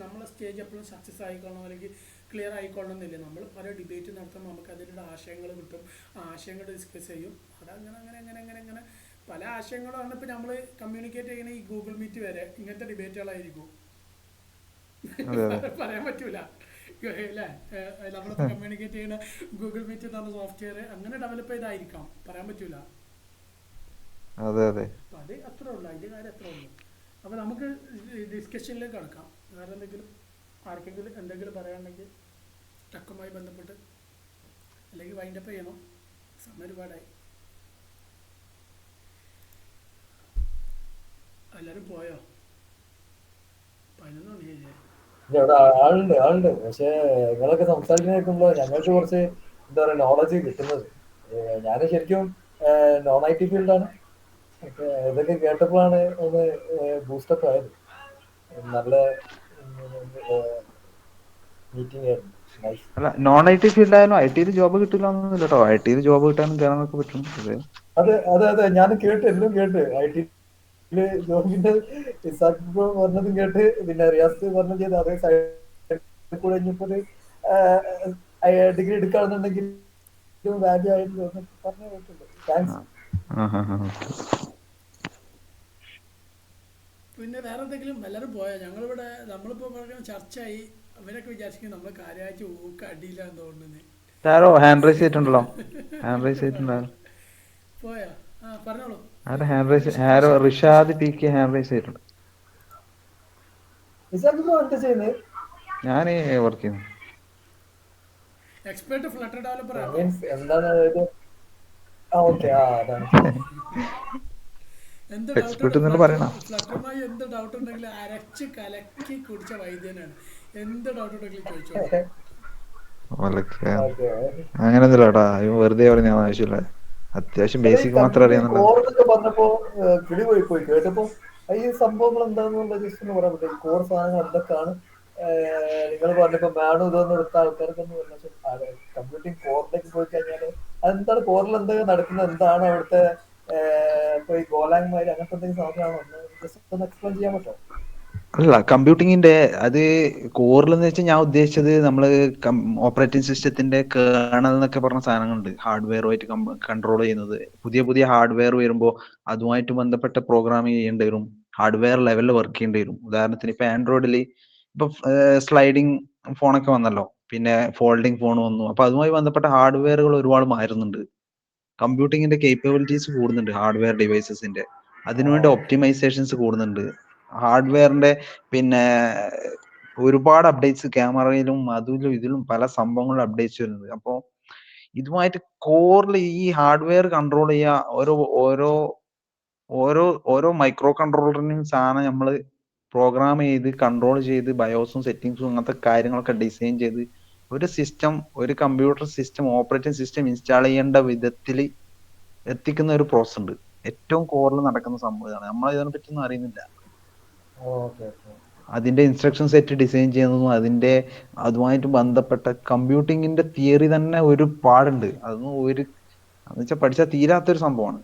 നമ്മളെ സ്റ്റേജ് എപ്പോഴും സക്സസ് ആയിക്കൊള്ളണം അല്ലെങ്കിൽ ക്ലിയർ ആയിക്കൊള്ളണമെന്നില്ല. നമ്മൾ പല ഡിബേറ്റ് നടത്തുമ്പോൾ നമുക്ക് അതിലുള്ള ആശയങ്ങൾ കിട്ടും, ആ ആശയങ്ങൾ ഡിസ്കസ് ചെയ്യും. അതങ്ങനെ പല ആശയങ്ങളാണ് ഇപ്പം നമ്മൾ കമ്മ്യൂണിക്കേറ്റ് ചെയ്യുന്ന ഈ ഗൂഗിൾ മീറ്റ് വരെ ഇങ്ങനത്തെ ഡിബേറ്റുകളായിരിക്കും. പറയാൻ പറ്റൂല അല്ലേ? നമ്മളിപ്പോൾ കമ്മ്യൂണിക്കേറ്റ് ചെയ്യുന്ന ഗൂഗിൾ മീറ്റ് എന്ന് പറഞ്ഞ സോഫ്റ്റ്വെയർ അങ്ങനെ ഡെവലപ്പ് ചെയ്തായിരിക്കാം, പറയാൻ പറ്റൂല. അത് അത്രേ ഉള്ളൂ, അതിൻ്റെ കാര്യം അത്രേ ഉള്ളൂ. അപ്പോൾ നമുക്ക് ഡിസ്കഷനിലേക്ക് കടക്കാം. വേറെ എന്തെങ്കിലും ആർക്കെങ്കിലും എന്തെങ്കിലും പറയാനുണ്ടെങ്കിൽ ടക്കുമായി ബന്ധപ്പെട്ട്, അല്ലെങ്കിൽ വൈൻഡപ്പ് ചെയ്യണം, സമയം ഒരുപാടായി. എല്ലാവരും പോയോ? 11 മണിയായില്ലേ? ഇവിടെ ആളുണ്ട്. പക്ഷെ നിങ്ങളൊക്കെ സംസാരിക്കുന്ന കേൾക്കുമ്പോൾ ഞങ്ങൾക്ക് കുറച്ച് എന്താ പറയുക നോളജ് കിട്ടുന്നത്. ഞാൻ ശരിക്കും non-IT ഫീൽഡാണ്. ഇതൊക്കെ കേട്ടപ്പോഴാണ് ഒന്ന് ബൂസ്റ്റപ്പ് ആയത്. നല്ല മീറ്റിംഗ് ആയിരുന്നു. അല്ല non-IT ഫീൽഡ് ആയാലും IT ജോബ് കിട്ടില്ല എന്നൊന്നുമില്ല കേട്ടോ. IT ജോബ് കിട്ടാനും കയറാനൊക്കെ പറ്റും. അതെ ഞാൻ എല്ലാം കേട്ട് IT ജോബിന്റെ പറഞ്ഞതും കേട്ട്, പിന്നെ റിയാസ് പറഞ്ഞ ചെയ്ത് അതേ സൈഡിൽ കൂടെ ഇനിയിപ്പോ ഡിഗ്രി എടുക്കുകയാണെന്നുണ്ടെങ്കിൽ വാല്യൂ ആയിരുന്നു പറഞ്ഞു കേട്ടിട്ടുണ്ട്. താങ്ക്സ്. പിന്നെ വേറെ എന്തെങ്കിലും എല്ലാവരും പോയാ? നമ്മളിപ്പോ പറയുന്ന ചർച്ചയായി. അവരൊക്കെ വിചാരിക്കുന്നത് നമ്മള് കാര്യമായിട്ട് ഊക്ക് അടിയില്ലാന്ന് തോന്നുന്നത്. ഹാൻഡ് റൈസ് ചെയ്തിട്ടുണ്ടല്ലോ. ഹാൻഡ് റൈസ് ചെയ്തിട്ടുണ്ടാവും. പോയാ? പറഞ്ഞോളൂ. റിഷാദ് PK ഹാൻഡ് റൈസ് ചെയ്തിട്ടുണ്ട്. ഞാൻ വർക്ക് ചെയ്യുന്നു. എക്സ്പെർട്ട് ഫ്ലട്ടർ ഡെവലപ്പർ ആണ്. ഫ്ലട്ടറുമായി എന്ത് ഡൗട്ട് ഉണ്ടെങ്കിലും അരച്ച് കലക്കി കുടിച്ച വൈദ്യനാണ്. എന്ത് ഡൗട്ട് ഉണ്ടെങ്കിലും ചോദിച്ചോ. അങ്ങനെയൊന്നുമില്ല കേട്ടാ, വെറുതെ പറഞ്ഞ ആവശ്യമില്ല. അത്യാവശ്യം ബേസിക് മാത്രം അറിയാന്നുള്ളത് പറഞ്ഞപ്പോ കിളി പോയി കേട്ടപ്പോ ഈ സംഭവങ്ങൾ എന്താണെന്നുള്ള ജസ്റ്റ് ഒന്ന് പറയാൻ പറ്റും. കോർ സാധനങ്ങൾ എന്തൊക്കെയാണ് നിങ്ങൾ പറഞ്ഞപ്പോ മാഡം ഇതൊന്നും എടുത്ത ആൾക്കാർക്ക് കമ്പ്യൂട്ടിംഗ് കോറിലേക്ക് പോയി കഴിഞ്ഞാല് അതെന്താണ്, കോറിൽ എന്തൊക്കെ നടക്കുന്നത്, എന്താണ് അവിടുത്തെ ഇപ്പൊ ഈ ഗോലാങ്മാര് അങ്ങനത്തെ എന്തെങ്കിലും സാധനമാണോ ജസ്റ്റ് ഒന്ന് എക്സ്പ്ലെയിൻ ചെയ്യാൻ പറ്റുമോ? അല്ല, കമ്പ്യൂട്ടിങ്ങിന്റെ അത് കോറിൽ എന്ന് വെച്ചാൽ ഞാൻ ഉദ്ദേശിച്ചത് നമ്മള് ഓപ്പറേറ്റിംഗ് സിസ്റ്റത്തിന്റെ കേണൽ എന്നൊക്കെ പറഞ്ഞ സാധനങ്ങളുണ്ട്, ഹാർഡ്വെയറുമായിട്ട് കൺട്രോൾ ചെയ്യുന്നത്. പുതിയ ഹാർഡ്വെയർ വരുമ്പോൾ അതുമായിട്ട് ബന്ധപ്പെട്ട പ്രോഗ്രാമിംഗ് ചെയ്യേണ്ടി വരും, ഹാർഡ്വെയർ ലെവലിൽ വർക്ക് ചെയ്യേണ്ടി വരും. ഉദാഹരണത്തിന് ഇപ്പൊ ആൻഡ്രോയിഡിൽ ഇപ്പൊ സ്ലൈഡിങ് ഫോണൊക്കെ വന്നല്ലോ, പിന്നെ ഫോൾഡിങ് ഫോൺ വന്നു. അപ്പൊ അതുമായി ബന്ധപ്പെട്ട ഹാർഡ്വെയറുകൾ ഒരുപാട് മാറുന്നുണ്ട്. കമ്പ്യൂട്ടിങ്ങിന്റെ കേപ്പബിലിറ്റീസ് കൂടുന്നുണ്ട് ഹാർഡ്വെയർ ഡിവൈസസിന്റെ. അതിനുവേണ്ടി ഒപ്റ്റിമൈസേഷൻസ് കൂടുന്നുണ്ട്. ഹാർഡ്വെയറിന്റെ പിന്നെ ഒരുപാട് അപ്ഡേറ്റ്സ്, ക്യാമറയിലും ഇതിലും പല സംഭവങ്ങളും അപ്ഡേറ്റ്സ് വരുന്നുണ്ട്. അപ്പോൾ ഇതുമായിട്ട് കോറിൽ ഈ ഹാർഡ്വെയർ കൺട്രോൾ ചെയ്യുക, ഓരോ മൈക്രോ കൺട്രോളറിനും സാധനം നമ്മൾ പ്രോഗ്രാം ചെയ്ത് കൺട്രോൾ ചെയ്ത് ബയോസും സെറ്റിങ്സും അങ്ങനത്തെ കാര്യങ്ങളൊക്കെ ഡിസൈൻ ചെയ്ത് ഒരു computer system, operating system install ചെയ്യേണ്ട വിധത്തിൽ എത്തിക്കുന്ന ഒരു പ്രോസസ് ഉണ്ട്. ഏറ്റവും കോറിൽ നടക്കുന്ന സംഭവമാണ്. നമ്മൾ ഇതിനെ പറ്റിയൊന്നും അറിയുന്നില്ല. അതിന്റെ ഇൻസ്ട്രക്ഷൻ സെറ്റ് ഡിസൈൻ ചെയ്യുന്നതും അതിന്റെ അതുമായിട്ട് ബന്ധപ്പെട്ട കമ്പ്യൂട്ടിങ്ങിന്റെ തിയറി തന്നെ ഒരു പാടുണ്ട്. അതൊന്നും എന്ന് വെച്ചാൽ പഠിച്ചാൽ തീരാത്തൊരു സംഭവമാണ്.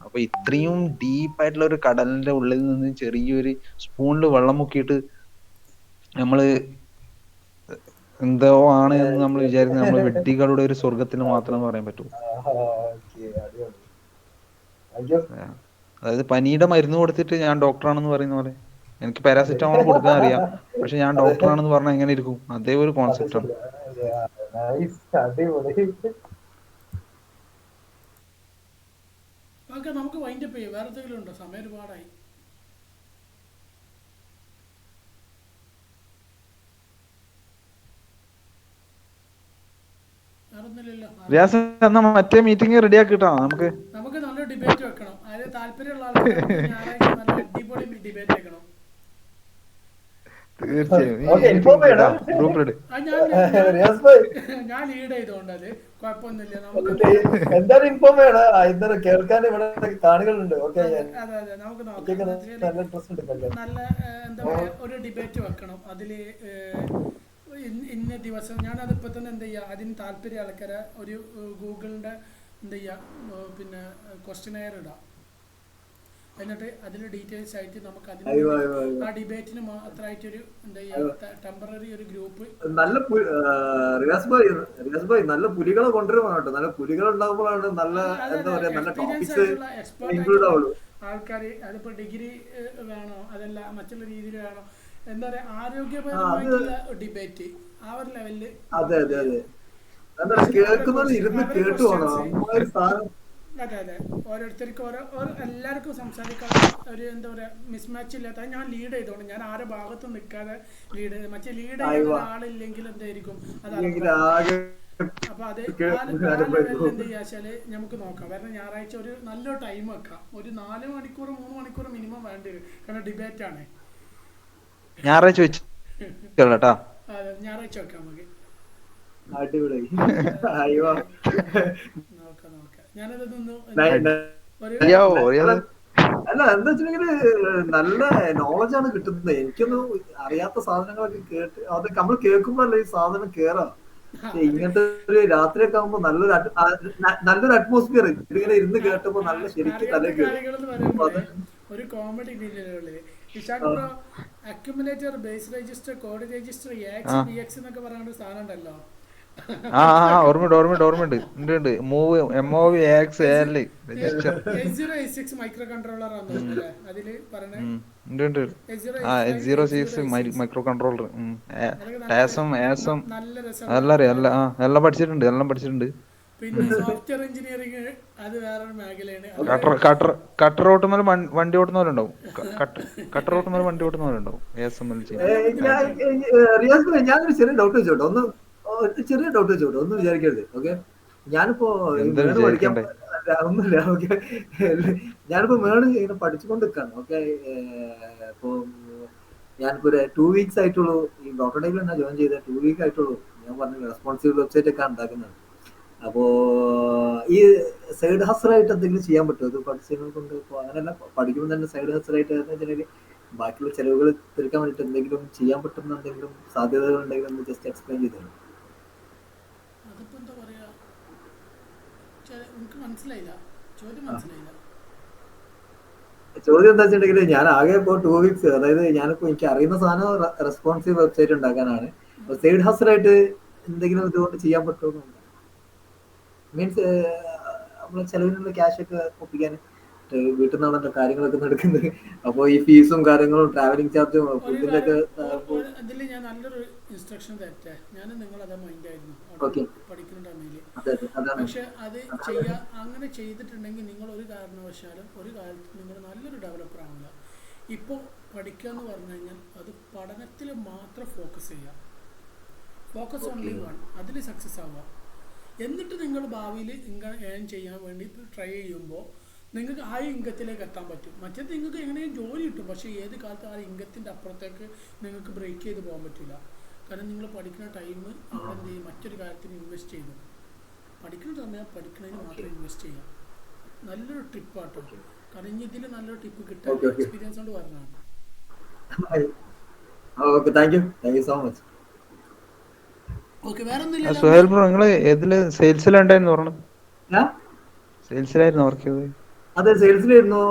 അപ്പൊ ഇത്രയും ഡീപ്പായിട്ടുള്ള ഒരു കടലിന്റെ ഉള്ളിൽ നിന്ന് ചെറിയൊരു സ്പൂണിൽ വെള്ളം മുക്കിയിട്ട് നമ്മള് എന്തോ ആണ് എന്ന് നമ്മൾ വിചാരിക്കുന്നത് നമ്മൾ വെട്ടികളുടെ ഒരു സ്വർഗത്തിൽ മാത്രമേ പറയാൻ പറ്റൂ. അതായത് പനിയുടെ മരുന്ന് കൊടുത്തിട്ട് ഞാൻ ഡോക്ടറാണെന്ന് പറയുന്ന പോലെ എനിക്ക് പാരാസിറ്റമോൾ കൊടുക്കാൻ അറിയാം, പക്ഷെ ഞാൻ ഡോക്ടറാണെന്ന് പറഞ്ഞാൽ എങ്ങനെ ഇരിക്കും? അതേ ഒരു കോൺസെപ്റ്റ് ആണ്. നമുക്ക് വൈൻഡപ്പ് ചെയ്യാം. വേറെ എന്തെങ്കിലും ഉണ്ടോ? സമയം ഒരുപാടായി. റിയാസ് എന്നാ മറ്റേ മീറ്റിംഗ് റെഡി ആക്കിട്ടോ. നമുക്ക് നല്ലൊരു ഡിബേറ്റ് വെക്കണം. അതിന് താല്പര്യമുള്ള ആൾക്കാർക്ക് ഞായറാഴ്ച നല്ല അടിപൊളി ഡിബേറ്റ് വെക്കണം. ഞാൻ ലീഡ് ചെയ്തോണ്ട് അത് കുഴപ്പമൊന്നുമില്ല. എന്തായാലും ഇൻഫോം ചെയ്യണം. ഇന്നലെ കേൾക്കാൻ ഇവിടെ കാണികളുണ്ട്. ഓക്കെ, അതെ അതെ, നമുക്ക് നോക്കാം. നല്ല എന്താ പറയാ ഒരു ഡിബേറ്റ് വെക്കണം. അതില് ഇന്ന ദിവസം ഞാനതിപ്പോൾ തന്നെ എന്ത് ചെയ്യുക, അതിന് താല്പര്യ ആൾക്കാരെ ഒരു ഗൂഗിളിൻ്റെ എന്ത് ചെയ്യുക, പിന്നെ ക്വസ്റ്റ്യനെയർ ഇടാം. എന്നിട്ട് അതിൽ ഡീറ്റെയിൽസ് ആയിട്ട് നമുക്ക് അതിന് ആ ഡിബേറ്റിന് മാത്രമായിട്ടൊരു എന്താ ചെയ്യുക ടെമ്പററി ഒരു ഗ്രൂപ്പ്. നല്ല റിയാസ് ഭായ് നല്ല പുലികളെ കൊണ്ടുവരുവാണ് കേട്ടോ. നല്ല പുലികൾ ഉണ്ടാകുമ്പോഴാണ് നല്ല എന്താ പറയാ നല്ല ടോപ്പിക്സ് ഇൻക്ലൂഡ് ആവുള്ളൂ. ആൾക്കാർ അതിപ്പോൾ ഡിഗ്രി വേണോ അതല്ല മറ്റുള്ള രീതിയിൽ വേണോ, എന്താ പറയാ ആരോഗ്യപരമായിട്ടുള്ള ഡിബേറ്റ് ആ ഒരു ലെവലില്. അതെ അതെ അതെ, കേൾക്കുന്നത് ഇരുന്ന് കേട്ടു പോകണം. അതെ അതെ, ഓരോരുത്തർക്കും എല്ലാവർക്കും സംസാരിക്കാൻ ഒരു എന്താ പറയാ മിസ്മാച്ച് ഇല്ലാത്ത ഞാൻ ലീഡ് ചെയ്തോണ്ട് ഞാൻ ആരെ ഭാഗത്തും നിൽക്കാതെ ലീഡ് ചെയ്ത് മറ്റേ ലീഡ് ചെയ്യുന്ന ആളില്ലെങ്കിൽ എന്തായിരിക്കും അപ്പൊ അത് എന്ത് ചെയ്യാച്ചാല് നമുക്ക് നോക്കാം. കാരണം ഞായറാഴ്ച ഒരു നല്ലൊരു ടൈം വെക്കാം. ഒരു 4 മണിക്കൂർ 3 മണിക്കൂർ മിനിമം വേണ്ടി വരും. കാരണം ഡിബേറ്റ് ആണ്. ഞായറാഴ്ച വെച്ചാ ഞായറാഴ്ച വെക്കാം നമുക്ക്. അടിപൊളി. നോക്കാം നോക്കാം. ഞാനതൊന്നും അല്ല എന്താ വെച്ചിട്ടുണ്ടെങ്കില് നല്ല നോളജാണ് കിട്ടുന്നത്. എനിക്കൊന്നും അറിയാത്ത സാധനങ്ങളൊക്കെ കേട്ട് അത് നമ്മൾ കേൾക്കുമ്പോഴല്ലേ ഈ സാധനം കേറാം. ഇങ്ങനത്തെ ഒരു രാത്രിയൊക്കെ ആകുമ്പോ നല്ലൊരു അറ്റ്മോസ്ഫിയർ ഇതിങ്ങനെ ഇരുന്ന് കേട്ടപ്പോ നല്ല ശരിക്കും തല ഒരു comedy accumulator base register code register AX എന്നൊക്കെ പറയാണ്ട് സാധനം ഉണ്ടല്ലോ. ഓർമ്മയുണ്ട്. Move MOV AX AL register 8086 micro controller ആണ് അതില് പറഞ്ഞത്. H06 മൈക്രോ കൺട്രോളർ എല്ലാം പഠിച്ചിട്ടുണ്ട്. പിന്നെ സോഫ്റ്റ്വെയർ എഞ്ചിനീയറിംഗ് അത് വേറൊരു മേഖലയാണ്. കട്ടർ ഓട്ടുമ്പോൾ വണ്ടി ഓട്ടുന്നവരുണ്ടാവും. കട്ടർ ഓട്ടുമ്പോൾ വണ്ടി ഓട്ടുന്നവരുണ്ടാവും. ഞാനൊരു ചെറിയ ഡൗട്ട് വെച്ചോട്ടോ. ഒന്നും വിചാരിക്കരുത്. ഓക്കെ, ഞാനിപ്പോ പഠിക്കാൻ ഒന്നുമില്ല. ഓക്കെ, ഞാനിപ്പോ ഇങ്ങനെ പഠിച്ചുകൊണ്ട് നിൽക്കാണ്. ഓക്കെ, ഇപ്പൊ ഞാനിപ്പോ ഒരു 2 weeks ആയിട്ടുള്ളൂ ഈ ഡോക്ടർ ടൈമിൽ ഞാൻ ജോയിൻ ചെയ്ത 2 week ആയിട്ടുള്ളൂ. ഞാൻ പറഞ്ഞു റെസ്പോൺസീവ് വെബ്സൈറ്റ് ഒക്കെ ഉണ്ടാക്കുന്നത്. അപ്പോ ഈ സൈഡ് ഹസറായിട്ട് എന്തെങ്കിലും ചെയ്യാൻ പറ്റുമോ? ഇത് പഠിച്ചതിനെ കൊണ്ട് ഇപ്പൊ അങ്ങനെയല്ല, പഠിക്കുമ്പോൾ തന്നെ സൈഡ് ഹസറായിട്ട് ബാക്കിയുള്ള ചെലവുകൾ തീർക്കാൻ വേണ്ടിട്ട് എന്തെങ്കിലും ചെയ്യാൻ പറ്റുന്ന എന്തെങ്കിലും സാധ്യതകൾ ഉണ്ടെങ്കിൽ ഒന്ന് ജസ്റ്റ് എക്സ്പ്ലെയിൻ ചെയ്തു. അതിപ്പോ എന്താ പറയാ, എനിക്ക് മനസ്സിലായില്ല ചോദ്യം. ചോദ്യം എന്താ വെച്ചിട്ടുണ്ടെങ്കിൽ ഞാൻ ആകെ ഇപ്പോൾ 2 weeks, അതായത് ഞാനിപ്പോ എനിക്ക് അറിയുന്ന സാധനം റെസ്പോൺസീവ് വെബ്സൈറ്റ് ഉണ്ടാക്കാനാണ്. സൈഡ് ഹസറായിട്ട് എന്തെങ്കിലും ഇതുകൊണ്ട് ചെയ്യാൻ പറ്റുമോ? മീൻസ് നമ്മളെ ചെലവിനുള്ള ക്യാഷ് ഒക്കെ ഒപ്പിക്കാൻ വീട്ടിൽ നിന്നാണല്ലോ കാര്യങ്ങളൊക്കെ നടക്കുന്നത്. അപ്പൊ ഈ ഫീസും കാര്യങ്ങളും ട്രാവലിംഗ് ചാർജും ഫുഡിന്റെ ഒക്കെ അതിൽ ഞാൻ നല്ലൊരു ഇൻസ്ട്രക്ഷൻ തരട്ടെ. ഞാൻ നിങ്ങളതാ മൈൻഡ് ആയിരുന്നു പഠിക്കുന്ന ടൈമില്. പക്ഷെ അത് അങ്ങനെ ചെയ്തിട്ടുണ്ടെങ്കിൽ നിങ്ങൾ ഒരു കാരണവശാലും ഒരു കാലത്ത് നിങ്ങൾ നല്ലൊരു ഡെവലപ്പർ ആവില്ല. ഇപ്പോൾ പഠിക്കുക എന്ന് പറഞ്ഞു കഴിഞ്ഞാൽ അത് പഠനത്തിൽ മാത്രം ഫോക്കസ് ചെയ്യുക. ഫോക്കസ് ഓൺലി വൺ, അതിൽ സക്സസ് ആവുക. എന്നിട്ട് നിങ്ങൾ ഭാവിയിൽ ഇൻകം ഏൺ ചെയ്യാൻ വേണ്ടി ട്രൈ ചെയ്യുമ്പോൾ നിങ്ങൾക്ക് ആ ഇൻകത്തിലേക്ക് എത്താൻ പറ്റും. മറ്റേത് നിങ്ങൾക്ക് എങ്ങനെയും ജോലി കിട്ടും, പക്ഷേ ഏത് കാലത്ത് ആ ഇൻകത്തിൻ്റെ അപ്പുറത്തേക്ക് നിങ്ങൾക്ക് ബ്രേക്ക് ചെയ്ത് പോകാൻ പറ്റില്ല. കാരണം നിങ്ങൾ പഠിക്കുന്ന ടൈം അവിടെ എന്ത് ചെയ്യും, മറ്റൊരു കാര്യത്തിന് ഇൻവെസ്റ്റ് ചെയ്തു. പഠിക്കുന്ന സമയം പഠിക്കുന്നതിന് മാത്രം ഇൻവെസ്റ്റ് ചെയ്യാം. നല്ലൊരു ട്രിപ്പാട്ടോ. കാരണം ഇതിൽ നല്ലൊരു ടിപ്പ് കിട്ടാൻ എക്സ്പീരിയൻസ് കൊണ്ട് പറഞ്ഞതാണ്. Okay, thank you so much. Okay, വേറെ ഒന്നുമില്ലല്ലോ സുഹേൽ ബ്രോ, നിങ്ങള് ഏതില് സെയിൽസിലുണ്ടായിരുന്നു പറഞ്ഞു? ഞാൻ സെയിൽസിലായിരുന്നു വർക്ക് ചെയ്തത്? അതെ, സെയിൽസിലായിരുന്നു,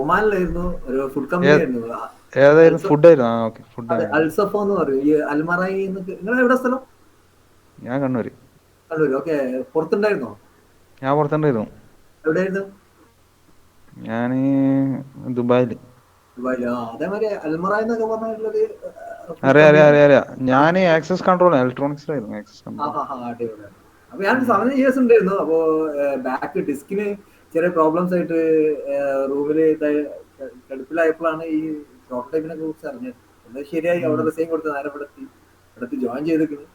ഒമാനിലായിരുന്നു, ഒരു ഫുഡ് കമ്പനി ആയിരുന്നു. ഏതായിരുന്നു? ഫുഡായിരുന്നു. ആ ഓക്കെ, അതെ, ഫുഡായിരുന്നു. അൽസഫോ എന്ന് പറയും. ഈ അൽമറായി എന്നൊക്കെ. നിങ്ങൾ എവിടെ സ്ഥലം? ഞാൻ കണ്ണൂര്. കണ്ണൂര്. ഓക്കെ. പുറത്തുണ്ടായിരുന്നോ? ഞാൻ പുറത്തുണ്ടായിരുന്നു. എവിടെയായിരുന്നു? ഞാന് ദുബായില്. ദുബായില്. അതേമാതിരി അൽമറായി എന്നൊക്കെ പറഞ്ഞിട്ടുള്ളത് ഫുഡ് അറിയാം അറിയാം കമ്പനി. അറിയാം അറിയാം. ഞാൻ ആക്സസ് കൺട്രോൾ ഇലക്ട്രോണിക്സിലായിരുന്നു. Access control. അടിപൊളിയാണ്. അപ്പൊ ഞാൻ 7 years ഉണ്ടായിരുന്നു. അപ്പോ ബാക്ക് ഡിസ്കിന് ചെറിയ പ്രോബ്ലംസ് ആയിട്ട് റൂമില് കടുപ്പിലായപ്പോഴാണ് ഈ പ്രോട്ടോടൈപ്പിനെ കുറിച്ച് അറിഞ്ഞത്. എന്നാൽ ശരിയായി, അവിടെ റിസൈൻ കൊടുത്ത് നേരെ ഇവിടെത്തി ജോയിൻ ചെയ്തിരിക്കുന്നു.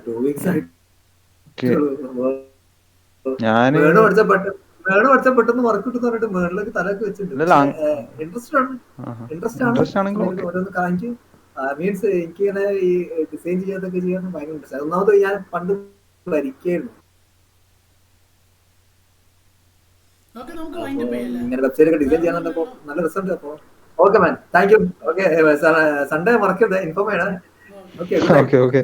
2 weeks ആയിട്ട് ഞാന് മേണ് പഠിച്ച പെട്ടെന്ന് വർക്ക് കിട്ടുന്ന പറഞ്ഞിട്ട് മേളിലേക്ക് തലയൊക്കെ വെച്ചിട്ടുണ്ട്. ഇൻട്രസ്റ്റ് ആണ് ഓരോന്ന് കാണിക്കും. മീൻസ് എനിക്ക് ഇങ്ങനെ ഈ ഡിസൈൻ ചെയ്യാതൊക്കെ ചെയ്യാൻ ഭയങ്കര ഇൻട്രസ്റ്റ്. ഒന്നാമത് ഞാൻ പണ്ട് വരിക്കായിരുന്നു. ഇങ്ങനെ വെബ്സൈറ്റ് ഒക്കെ ഡിസൈൻ ചെയ്യാൻ കണ്ടപ്പോ നല്ല റിസൾട്ട്. അപ്പൊ okay man, thank you. Okay, Sunday മറക്കരുത്, ഇൻഫോം ചെയ്യണേ. ഓക്കെ.